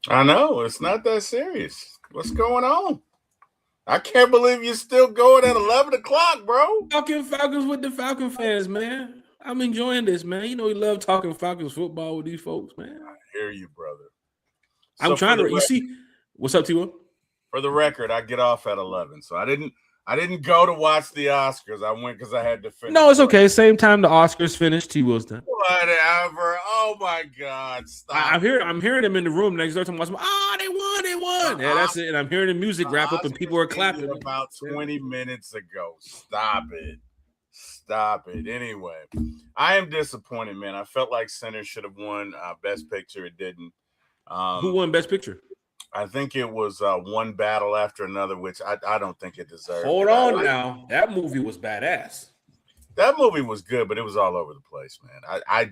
I know. It's not that serious. What's going on? I can't believe you're still going at 11 o'clock, bro. Talking Falcons with the Falcon fans, man. I'm enjoying this, man. You know we love talking Falcons football with these folks, man. I hear you, brother. I'm trying to. You see, what's up, T-Will? For the record, I get off at 11, so I didn't go to watch the Oscars. I went because I had to finish. No, it's okay. Same time the Oscars finished, T-Will's done. Whatever. Oh my God! Stop. I'm hearing them in the room next door. Talking about, they won. Yeah, that's it. And I'm hearing the music wrap up, and people are clapping. About 20 minutes ago. Stop it. Anyway, I am disappointed, man. I felt like Center should have won Best Picture. It didn't. Who won Best Picture? I think it was one battle after another, which I don't think it deserved. Hold on now. That movie was badass. That movie was good, but it was all over the place, man. I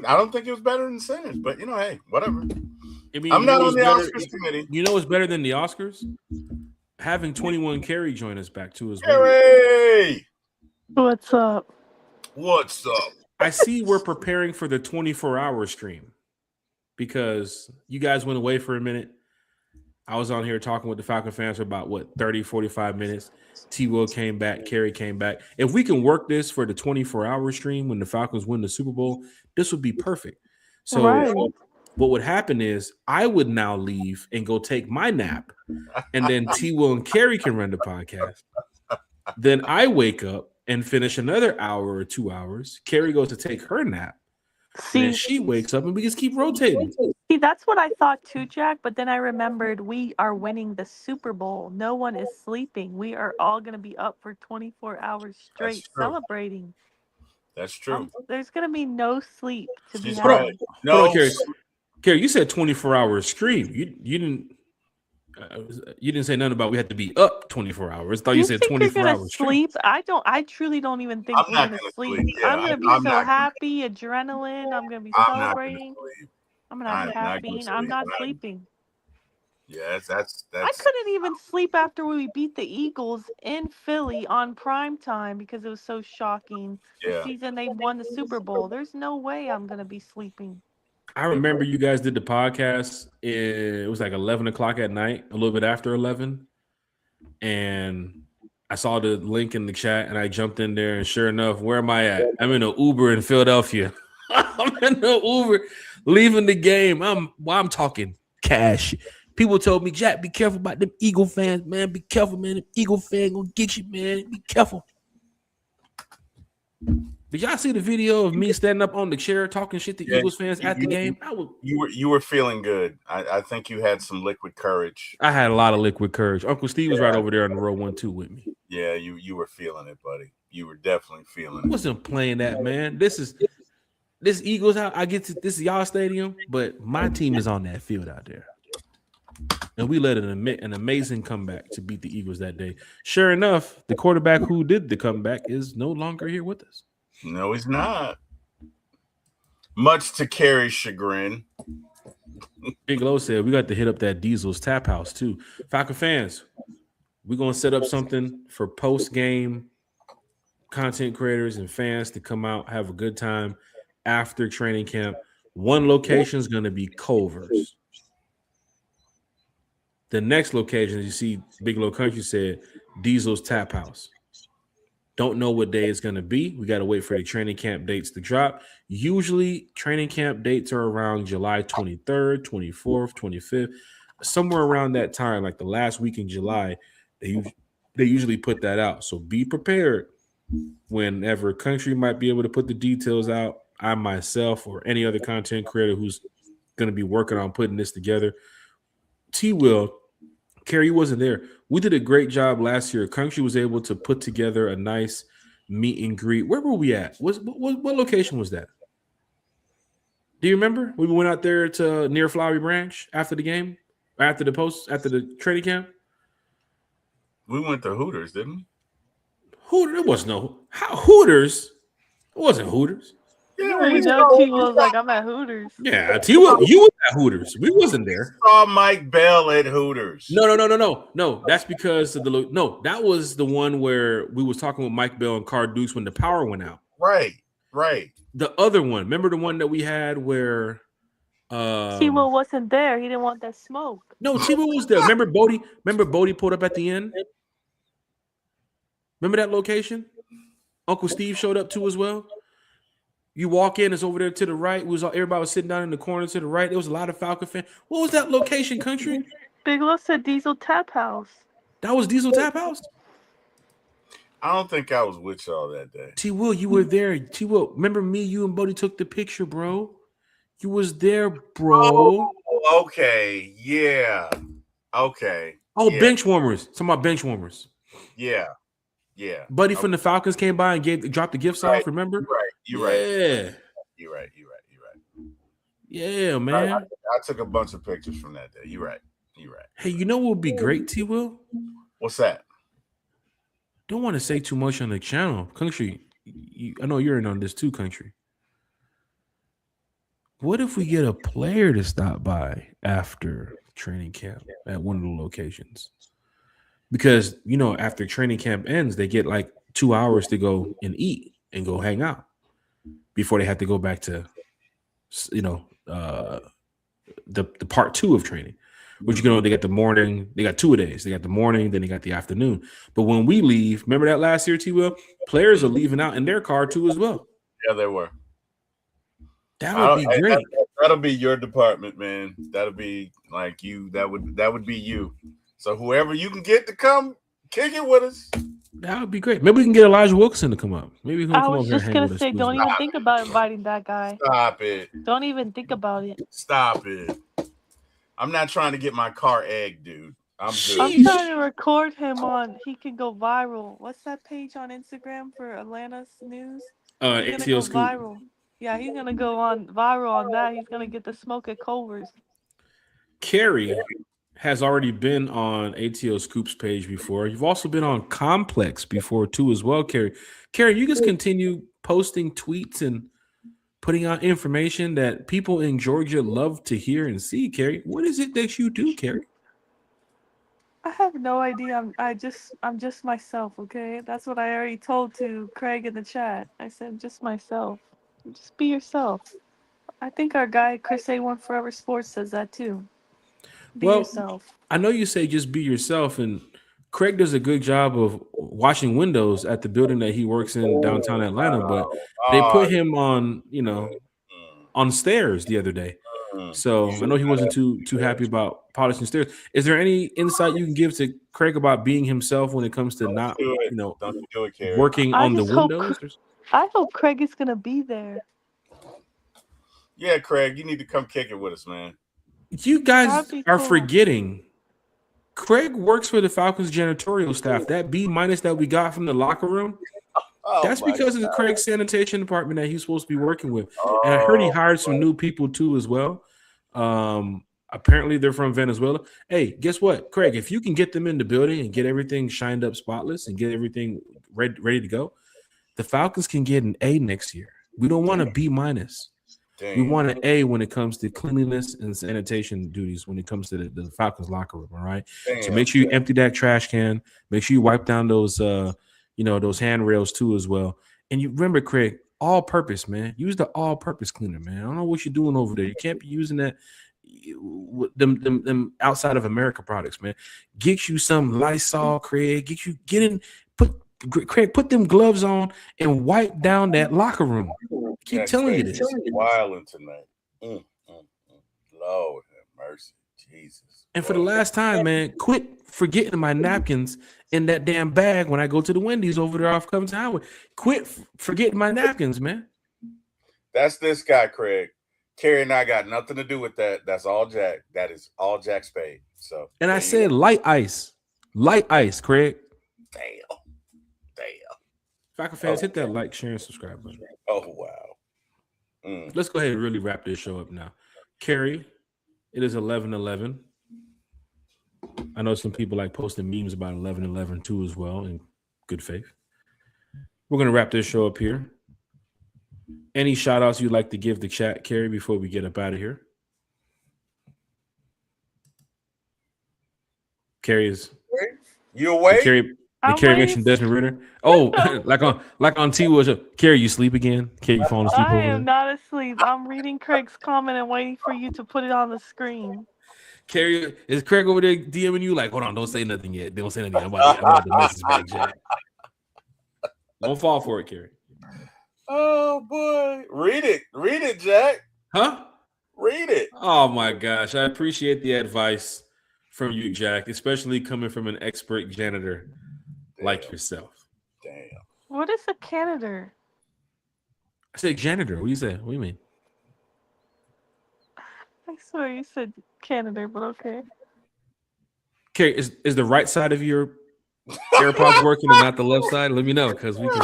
don't think it was better than Sinners, but hey, whatever. I'm not on the Oscars committee. You know what's better than the Oscars? Having 21 Carey join us back too as well. Carey! What's up? I see we're preparing for the 24-hour stream because you guys went away for a minute. I was on here talking with the Falcon fans for about 30, 45 minutes. T-Will came back, Carey came back. If we can work this for the 24-hour stream when the Falcons win the Super Bowl, this would be perfect. So what would happen is I would now leave and go take my nap, and then T-Will and Carey can run the podcast. Then I wake up and finish another hour or 2 hours. Carey goes to take her nap. And then she wakes up and we just keep rotating. See, that's what I thought too, Jack. But then I remembered we are winning the Super Bowl. No one is sleeping. We are all going to be up for 24 hours straight celebrating. That's true. There's going to be no sleep to be had. Right. No, Carey, you said 24-hour stream. You didn't say nothing about we had to be up 24 hours. I thought you said 24 hours sleep. I truly don't even think I'm going to sleep. Yeah, I'm going to be so happy, adrenaline. I'm going to be celebrating. I'm going to have caffeine. I'm not sleeping. Yeah, that's. I couldn't even sleep after we beat the Eagles in Philly on prime time because it was so shocking. The season they won the Super Bowl. There's no way I'm going to be sleeping. I remember you guys did the podcast. It was like 11 o'clock at night, a little bit after 11. And I saw the link in the chat and I jumped in there. And sure enough, where am I at? I'm in an Uber in Philadelphia. I'm in the Uber leaving the game. I'm talking cash. People told me, Jack, be careful about them Eagle fans, man. Be careful, man. Them Eagle fans gonna get you, man. Be careful. Did y'all see the video of me standing up on the chair talking shit to Eagles fans at the game? You were feeling good. I think you had some liquid courage. I had a lot of liquid courage. Uncle Steve was right over there on the row 1-2 with me. Yeah, you were feeling it, buddy. You were definitely feeling it. I wasn't playing that, man. This Eagles out. This is y'all stadium, but my team is on that field out there. And we led an amazing comeback to beat the Eagles that day. Sure enough, the quarterback who did the comeback is no longer here with us. No, he's not. much to Carrie's chagrin. Big Low said we got to hit up that Diesel's Tap House too. Falcon fans, we're gonna set up something for post-game content creators and fans to come out, have a good time after training camp. One location is gonna be Culver's. The next location, as you see, Big Low Country said, Diesel's Tap House. Don't know what day it's going to be. We got to wait for the training camp dates to drop. Usually, training camp dates are around July 23rd, 24th, 25th, somewhere around that time, like the last week in July. They usually put that out. So be prepared whenever Country might be able to put the details out. I myself or any other content creator who's going to be working on putting this together. T-Will, Carrie wasn't there. We did a great job last year. Country was able to put together a nice meet and greet. Where were we at? What location was that? Do you remember? We went out there to near Flowery Branch after the game, after the training camp. We went to Hooters, didn't we? Hooters? It was no Hooters. It wasn't Hooters. Yeah, You know, T was like, I'm at Hooters. Yeah, T-Will, you were at Hooters. We wasn't there. saw Mike Bell at Hooters. No. That's because of that was the one where we was talking with Mike Bell and Card Dukes when the power went out. Right. The other one, remember the one that we had where T-Will wasn't there. He didn't want that smoke. No, T-Will was there. Remember Bodie pulled up at the end? Remember that location? Uncle Steve showed up too as well. You walk in, it's over there to the right. Everybody was sitting down in the corner to the right. There was a lot of Falcon fans. What was that location, Country? Big Lo said Diesel Tap House. That was Diesel Tap House? I don't think I was with y'all that day. T-Will, you were there. T-Will, remember me, you and Bodie took the picture, bro. You was there, bro. Oh, okay. Yeah. Okay. Oh, yeah. bench warmers. Some of my bench warmers. Yeah. Buddy from the Falcons came by and dropped the gifts off, remember? You're right. Yeah. You're right. Yeah, man. I took a bunch of pictures from that day. You're right. Hey, you know what would be great, T-Will? What's that? Don't want to say too much on the channel. Country, I know you're in on this too, Country. What if we get a player to stop by after training camp at one of the locations? Because, after training camp ends, they get like 2 hours to go and eat and go hang out before they have to go back to, the part 2 of training. Which, they got the morning, they got 2 days. They got the morning, then they got the afternoon. But when we leave, remember that last year, T-Will? Players are leaving out in their car too as well. Yeah, they were. That would be great. That'll be your department, man. That'll be like you. That would be you. So whoever you can get to come kick it with us. That would be great. Maybe we can get Elijah Wilkinson to come up. Maybe he can I come was over here just and going hang to with say, us. don't even think about inviting that guy. Stop it. Don't even think about it. Stop it. I'm not trying to get my car egged, dude. I'm good. I'm trying to record him he can go viral. What's that page on Instagram for Atlanta's news? He's gonna ATL go Scoop. viral. Yeah, he's gonna go viral on that. He's gonna get the smoke at Culver's. Carrie has already been on ATL Scoop's page before. You've also been on Complex before too as well, Carrie. Carrie, you just continue posting tweets and putting out information that people in Georgia love to hear and see, Carrie. What is it that you do, Carrie? I have no idea. I'm just myself, okay? That's what I already told to Craig in the chat. I said just myself. Just be yourself. I think our guy Chris A1 Forever Sports says that too. Be yourself. I know you say just be yourself, and Craig does a good job of washing windows at the building that he works in downtown Atlanta, but they put him on, on stairs the other day. So I know he wasn't too happy about polishing stairs. Is there any insight you can give to Craig about being himself when it comes to not, working on the windows? I hope Craig is gonna be there. Yeah, Craig, you need to come kick it with us, man. You guys are forgetting. Craig works for the Falcons janitorial staff. That B- that we got from the locker room, that's because of the Craig sanitation department that he's supposed to be working with. And I heard he hired some new people too as well. Apparently they're from Venezuela. Hey, guess what, Craig? If you can get them in the building and get everything shined up spotless and get everything ready to go, the Falcons can get an A next year. We don't want a B-. Damn. We want an A when it comes to cleanliness and sanitation duties when it comes to the Falcons locker room. All right. Damn. So make sure you empty that trash can. Make sure you wipe down those those handrails too as well. And you remember, Craig, all purpose, man. Use the all purpose cleaner, man. I don't know what you're doing over there. You can't be using that them outside of America products, man. Get you some Lysol, Craig. Put them gloves on and wipe down that locker room. Keep telling you this. Wilding tonight. Lord have mercy. Jesus. And for the last time, man, quit forgetting my napkins in that damn bag when I go to the Wendy's over there off Covington Highway. Quit forgetting my napkins, man. That's this guy, Craig. Kerry and I got nothing to do with that. That's all Jack. That is all Jack Spade. So, and I said light ice, Craig. Damn. Falcon fans, hit that like, share, and subscribe button. Oh wow. Let's go ahead and really wrap this show up now. Kerry, it is 11:11. I know some people like posting memes about 11:11 too as well, in good faith. We're gonna wrap this show up here. Any shout outs you'd like to give the chat, Kerry, before we get up out of here? Kerry is you awake? Kerry mentioned Desmond Ritter. Oh, like on T was Kerry, you sleep again? Kerry, you falling asleep I over am there? not asleep. I'm reading Craig's comment and waiting for you to put it on the screen. Kerry, is Craig over there DMing you? Like, hold on, don't say nothing yet. Don't say nothing. I'm about to message back, Jack. Don't fall for it, Kerry. Oh boy. Read it, Jack. Huh? Read it. Oh my gosh. I appreciate the advice from you, Jack, especially coming from an expert janitor like yourself. Damn. What is a canister? I said janitor. What do you say? What do you mean? I swear you said canister, but okay. Kerry, is the right side of your AirPods working and not the left side? Let me know because we can.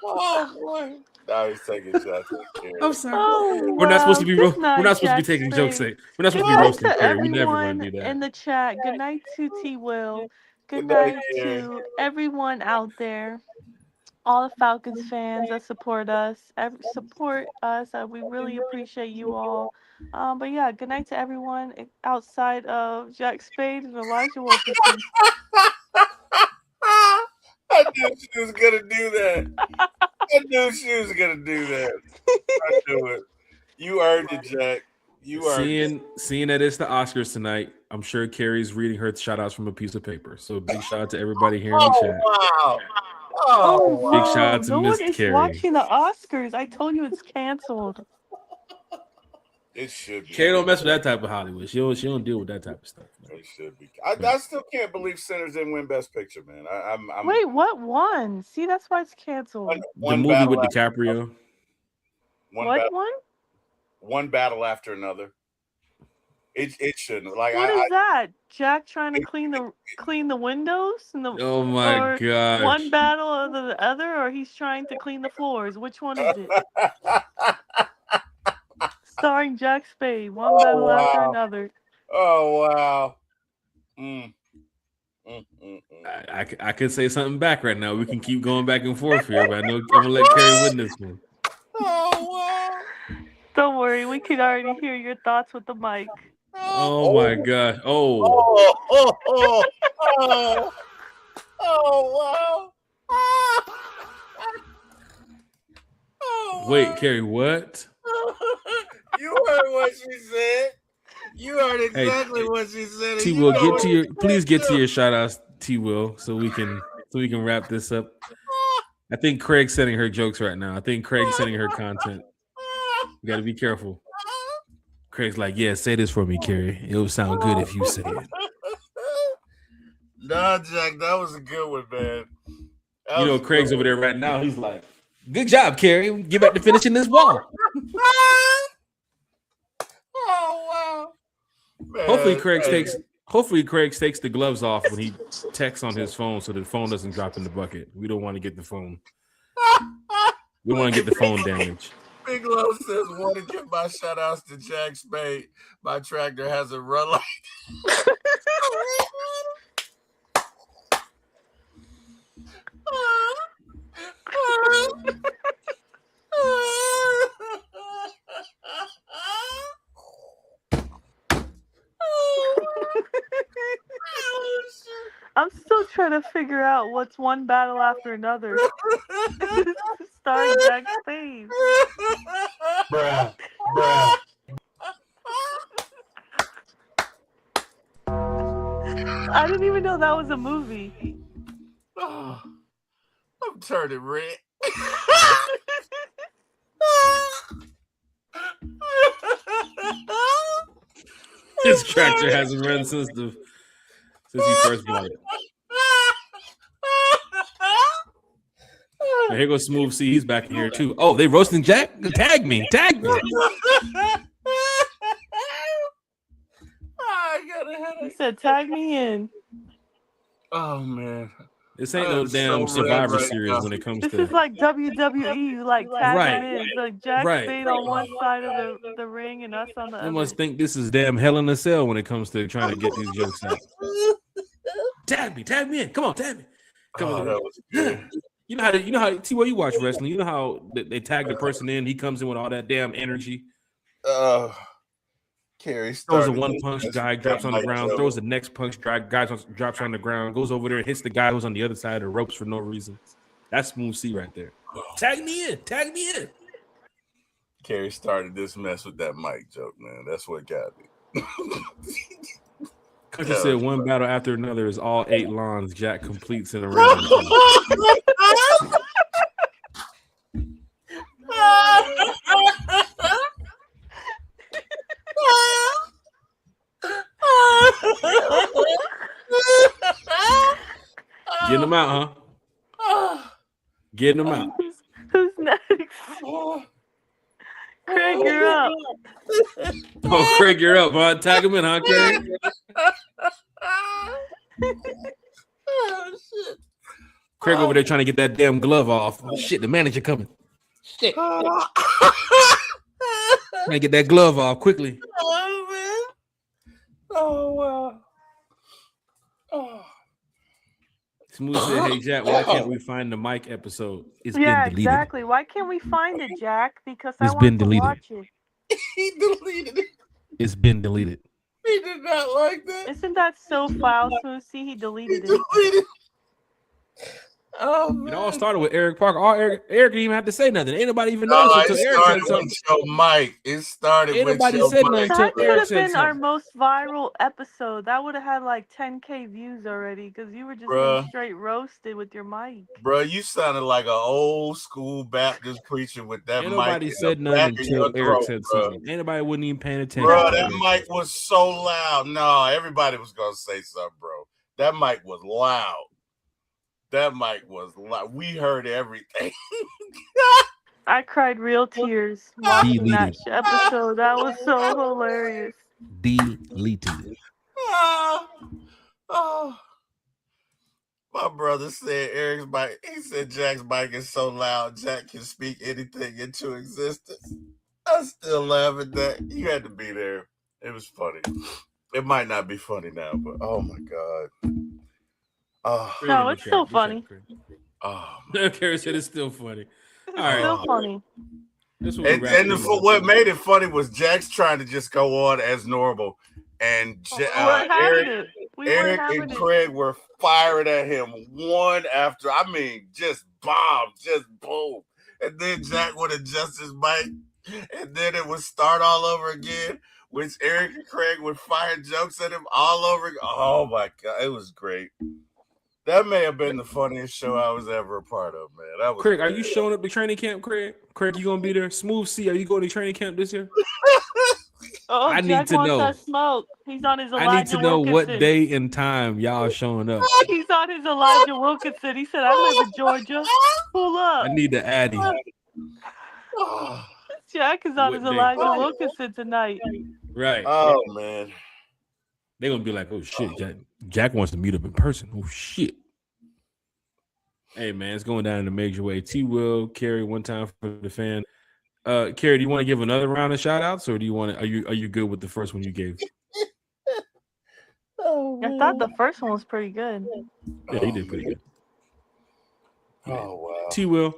Oh boy. Now he's taking shots at Kerry. I'm sorry. Oh, We're not supposed to be. good We're night, not supposed to be Jack taking Spade. jokes. We're not supposed Good to be night roasting to Kerry. We never want everyone to do that. in the chat. Good night to T. Will. Good Good night, night Kerry. to everyone out there. All the Falcons fans that support us. We really appreciate you all. But yeah, good night to everyone outside of Jack Spade and Elijah Wilkinson. I knew she was gonna do that. I knew it. You earned it, Jack. You earned it. Seeing that it's the Oscars tonight, I'm sure Kerry's reading her shout outs from a piece of paper. So big shout out to everybody here in the chat. Wow. Oh, Big wow. shout out to No Miss one is Kerry. watching the Oscars. I told you it's canceled. It should be. Kerry don't mess with that type of Hollywood. She don't deal with that type of stuff. It should be. I still can't believe Sinners didn't win Best Picture, man. I'm Wait, what won? See, that's why it's canceled. The movie with DiCaprio. What won? One battle after another. It shouldn't. Like What is that? Jack trying to clean the windows and the Oh my or gosh. one battle of the other, or he's trying to clean the floors. Which one is it? Starring Jack Spade. One battle after another. Oh wow. I could say something back right now. We can keep going back and forth here, but I know I'm gonna let Kerry win this one. Oh wow. Don't worry, we can already hear your thoughts with the mic. Oh my gosh. Oh. Oh wow. Wait, Kerry, what? You heard what she said. You heard exactly what she said. T Will, please get to your shout outs, T Will, so we can wrap this up. I think Craig's sending her jokes right now. I think Craig's sending her content. You gotta be careful. Craig's like, yeah, say this for me, Kerry. It would sound good if you say it. Nah, Jack, that was a good one, man. You know, Craig's over there right now. He's like, good job, Kerry. Get back to finishing this wall. Oh wow. Man, Hopefully Craig takes the gloves off when he texts on his phone so the phone doesn't drop in the bucket. We don't want to get the phone. We want to get the phone damaged. Big Low says, want to give my shout outs to Jack Spade. My tractor has a run like I'm still trying to figure out what's one battle after another. Starring Jack Spade. Bruh. Bruh. I didn't even know that was a movie. Oh, I'm turning red. His tractor hasn't run since he first bought it. And here goes Smooth C. He's back in here too. Oh, they roasting Jack? Tag me. He said, "Tag me in." Oh man, This ain't no damn Survivor Series when it comes This to. is like WWE. You like tag Right. him in. It's like Jack Right. Spade on one side of the ring and us on the They other. must think this is damn Hell in a Cell when it comes to trying to get these jokes out. Tag me in. Come on, tag me. Come Oh, on. that was good. You know how T-Way, you watch wrestling. You know how they tag the person in. He comes in with all that damn energy. Carrie Throws a started one this punch, mess guy with drops that on the Mike ground. Joe. Throws the next punch, guy drops on the ground. Goes over there and hits the guy who's on the other side of the ropes for no reason. That's Smooth C right there. Tag me in. Carrie started this mess with that Mike joke, man. That's what got me. Country said one battle after another is all 8 lawns Jack completes in a round. Getting them out, huh? Getting them out. Who's next? Craig, you're up. Oh, Craig, you're up, huh? Tag him in, huh, Craig? Oh, shit. Craig over there trying to get that damn glove off. Oh, shit, the manager coming. Shit. Trying to get that glove off quickly. Oh, man. Oh, wow. Oh. Smooth said, hey, Jack, why can't we find the Mike episode? It's Yeah, been deleted. exactly. Why can't we find it, Jack? Because I It's want been to deleted. watch it. He deleted it. It's been deleted. He did not like that. Isn't that so foul, Smooth? See, he deleted it. Deleted. Oh, man. It all started with Eric Parker. Eric didn't even have to say nothing. Ain't nobody even No, noticed it until Eric said started something. with your Mike. It started Ain't with nobody your said Mike. nothing That until could Eric have said been our something. most viral episode. That would have had like 10K views already because you were just Bruh. getting straight roasted with your mic. Bro, you sounded like an old school Baptist preacher with that Ain't mic. nobody in said the nothing back of until your Eric throat, said bro. something. Ain't nobody wasn't even paying attention. Bro, that mic was so loud. No, everybody was gonna say something, bro. That mic was loud. That mic was loud. We heard everything. I cried real tears watching that Deleted. episode. That was so hilarious. Deleted. Oh. My brother said Eric's mic. He said Jack's mic is so loud, Jack can speak anything into existence. I still laugh at that. You had to be there. It was funny. It might not be funny now, but oh my god. Oh, No, it's still funny. oh. Carrie said it's still funny. It's All right. still funny. This one we And, wrap and it for up. what made it funny was Jack's trying to just go on as normal, and We weren't having it. We weren't Eric having and it. Craig were firing at him one after. I mean, just bomb, just boom, and then Jack would adjust his mic, and then it would start all over again. Which Eric and Craig would fire jokes at him all over. Oh my god, it was great. That may have been the funniest show I was ever a part of, man. That was Craig, are great. you showing up to training camp, Craig? Craig, you gonna be there? Smooth C, are you going to training camp this year? Oh, I need Jack to wants know. that smoke. He's on his Elijah I need to know what Wilkinson. day and time y'all showing up. He's on his Elijah Wilkinson. He said, I live in Georgia. Pull up. I need the Addy. Oh, Jack is on What his day? Elijah Wilkinson tonight. Right. oh man. They're gonna be like, oh shit, Jack wants to meet up in person. Oh shit. Hey man, it's going down in a major way. T Will, Carrie, one time for the fan. Carrie, do you want to give another round of shout outs, or do you want to are you good with the first one you gave? I thought the first one was pretty good. Yeah, you did pretty good. Oh wow. T Will,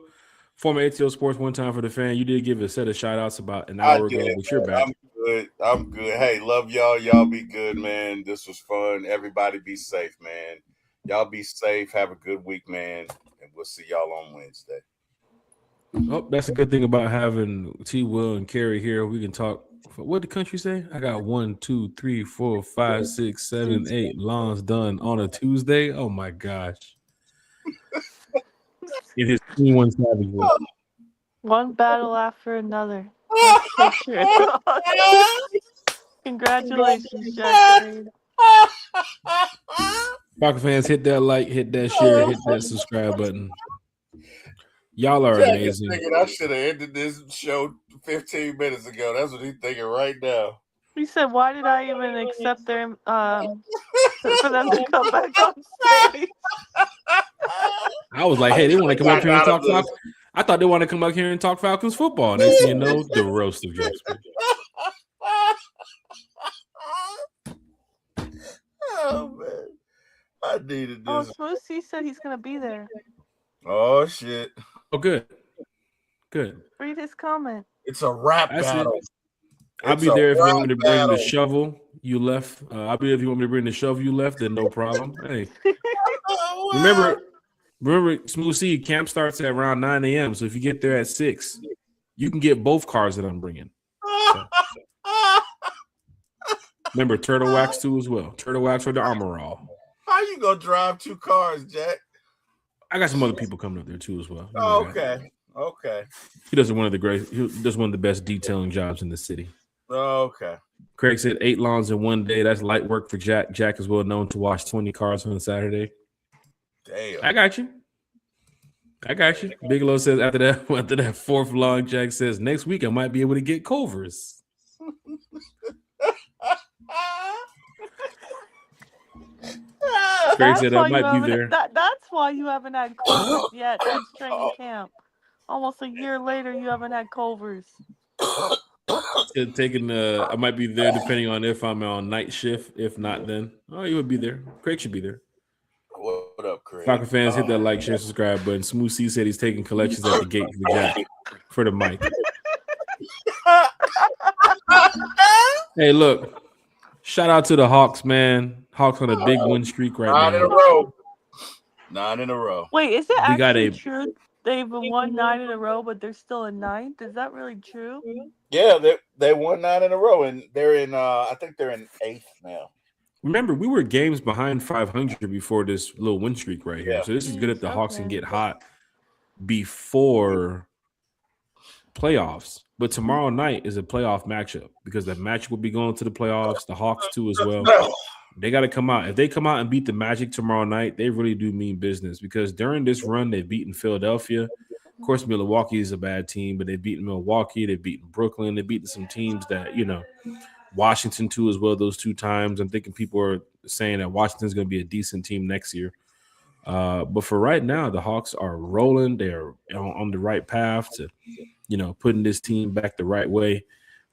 former ATL Sports, one time for the fan. You did give a set of shout outs about an I hour ago, did, but you're man. back. I'm good. I'm good. Hey, love y'all. Y'all be good, man. This was fun. Everybody be safe, man. Y'all be safe. Have a good week, man. And we'll see y'all on Wednesday. Oh, that's a good thing about having T. Will and Carrie here. We can talk. What did the country say? I got 1, 2, 3, 4, 5, 6, 7, 8 lawns done on a Tuesday. Oh my gosh! It is 21 Savage. One battle after another. That's so true. Congratulations, Jack. Falcon fans, hit that like, hit that share, hit that subscribe button. Y'all are Jack is amazing. thinking I should have ended this show 15 minutes ago. That's what he's thinking right now. He said, "Why did I even accept their for them to come back on stage?" I was like, hey, they want to come up here and talk Falcons. I thought they want to come up here and talk Falcons football. Next thing you know, the roast of Jasper. Oh man, I needed Oh, this. Smoothie said he's gonna be there. Oh shit! Oh, good. Read his comment. It's a rap That's battle. it. I'll be there if you want me to bring the shovel you left. I'll be there if you want me to bring the shovel you left. Then no problem. Hey, remember, Smooth C camp starts at around 9 a.m. So if you get there at 6, you can get both cars that I'm bringing. So. Remember, turtle wax too as well. Turtle wax or the Armor All. How you gonna drive 2 cars, Jack? I got some other people coming up there too as well. Oh, okay. He does one of the best detailing jobs in the city. Okay. Craig said 8 lawns in one day. That's light work for Jack. Jack is well known to wash 20 cars on a Saturday. Damn. I got you. Bigelow says after that 4th lawn, Jack says next week I might be able to get Culver's. Craig said I might be there. That's why you haven't had Culver's yet since training camp. Almost a year later, you haven't had Culver's. I might be there depending on if I'm on night shift. If not, then you would be there. Craig should be there. What up, Craig? Falcon fans, hit that like, share, subscribe button. Smooth C said he's taking collections at the gate for Jack for the mic. Hey, look. Shout out to the Hawks, man. Hawks on a big win streak right now. 9 in a row. Wait, is it actually true? They've won 9 in a row, but they're still in 9th. Is that really true? Yeah, they won 9 in a row, and they're in. I think they're in 8th now. Remember, we were games behind 500 before this little win streak right here. So this is good if the Hawks can get hot before playoffs. But tomorrow night is a playoff matchup because the Magic will be going to the playoffs. The Hawks too as well. They got to come out. If they come out and beat the Magic tomorrow night, they really do mean business because during this run, they've beaten Philadelphia. Of course, Milwaukee is a bad team, but they've beaten Milwaukee. They've beaten Brooklyn. They've beaten some teams that, Washington too as well those 2 times. I'm thinking people are saying that Washington's going to be a decent team next year. But for right now, the Hawks are rolling. They're on the right path to, putting this team back the right way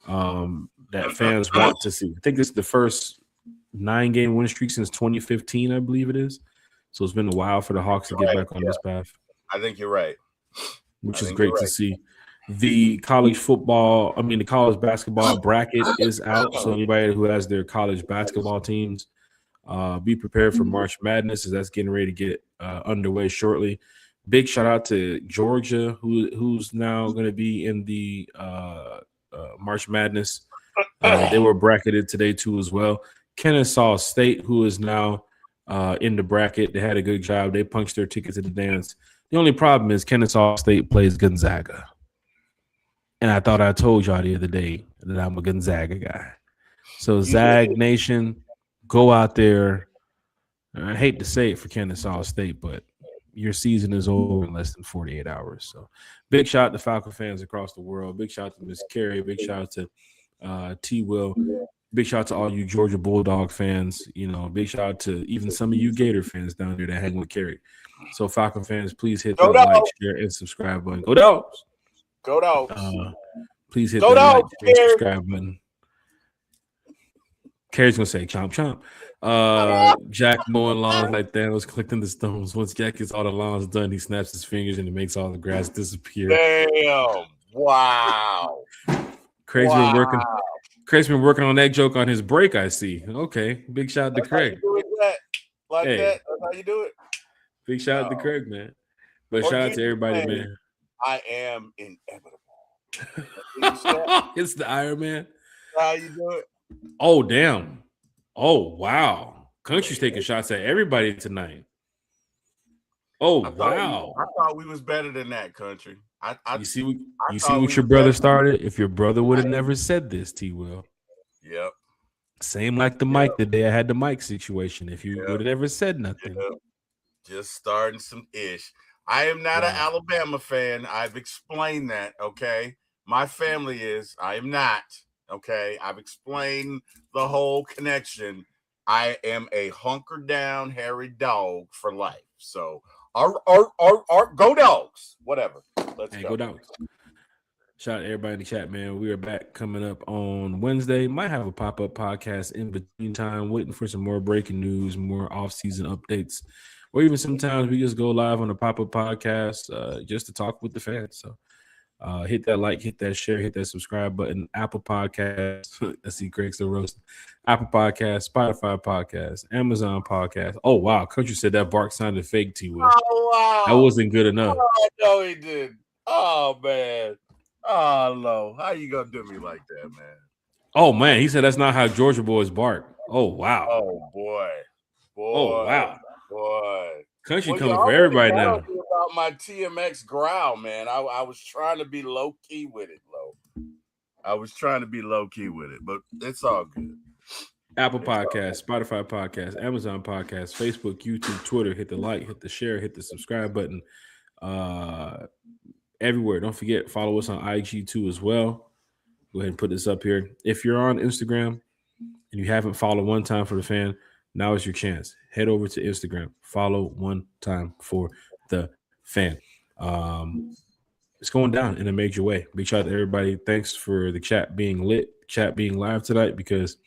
that fans want to see. I think this is the first 9-game win streak since 2015, I believe it is. So it's been a while for the Hawks to get back on this path. I think you're right. Which is great to see. The college basketball bracket is out. So anybody who has their college basketball teams, be prepared for March Madness as that's getting ready to get underway shortly. Big shout out to Georgia, who's now going to be in the March Madness. They were bracketed today too as well. Kennesaw State, who is now in the bracket, they had a good job. They punched their ticket to the dance. The only problem is Kennesaw State plays Gonzaga. And I thought I told y'all the other day that I'm a Gonzaga guy. So Zag Nation, go out there. I hate to say it for Kennesaw State, but your season is over in less than 48 hours. So big shout out to Falcon fans across the world. Big shout out to Miss Carrie. Big shout out to T. Will. Big shout out to all you Georgia Bulldog fans. Big shout out to even some of you Gator fans down there that hang with Carrie. So Falcon fans, please hit that like, share, and subscribe button. Go Dogs! Go Dogs! Please hit that like, share, and subscribe button. Carrie's gonna say chomp chomp. Jack mowing lawns like Thanos collecting the stones. Once Jack gets all the lawns done, he snaps his fingers and it makes all the grass disappear. Damn! Wow! Craig's been working on that joke on his break. I see. Okay, big shout out to Craig. like Hey. that. That's how you do it. Big shout out to No. Craig, man. But Or shout out you to everybody, say, man. I am inevitable. It's the Iron Man. How you do it? Oh, damn. Oh, wow. Country's taking shots at everybody tonight. Oh, wow. I thought we was better than that, country. You see what thought we your were brother better. started? If your brother would have never said this, T Will. Yep. Same like the mic the day I had the mic situation. If you would have never said nothing. Yep. Just starting some ish. I am not an Alabama fan. I've explained that, okay? My family is. I am not, okay? I've explained the whole connection. I am a hunker down hairy dog for life. So, go Dogs. Whatever. Let's Hey, go. go Dogs. Shout out to everybody in the chat, man. We are back coming up on Wednesday. Might have a pop-up podcast in between time, waiting for some more breaking news, more off-season updates, or even sometimes we just go live on a pop-up podcast just to talk with the fans. So hit that like, hit that share, hit that subscribe button. Apple Podcast. I see Craig still roasting. Apple Podcast, Spotify Podcast, Amazon Podcast. Oh, wow. Country said that bark sounded fake, T. Will. Oh, wow. That wasn't good enough. Oh, no, he did. Oh, man. Oh, Lo. How you going to do me like that, man? Oh, man. He said that's not how Georgia boys bark. Oh, wow. Oh, boy. Oh, wow. Boy. Country Well, coming you for already everybody now. told me about my TMX growl, man. I was trying to be low key with it, Lo. I was trying to be low key with it, but it's all good. Apple Podcast, Spotify Podcast, Amazon Podcast, Facebook, YouTube, Twitter. Hit the like, hit the share, hit the subscribe button. Everywhere. Don't forget, follow us on IG too as well. Go ahead and put this up here. If you're on Instagram and you haven't followed One Time for the Fan, now is your chance. Head over to Instagram. Follow One Time for the Fan. It's going down in a major way. Big shout out to everybody. Thanks for the chat being lit, chat being live tonight, because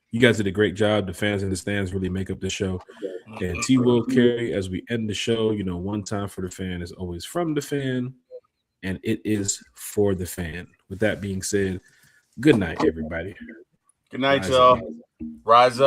you guys did a great job. The fans in the stands really make up the show. And T. Will carry as we end the show. You know, One Time for the Fan is always from the fan, and it is for the fan. With that being said, good night, everybody. Good night, Rise y'all. up. Rise up.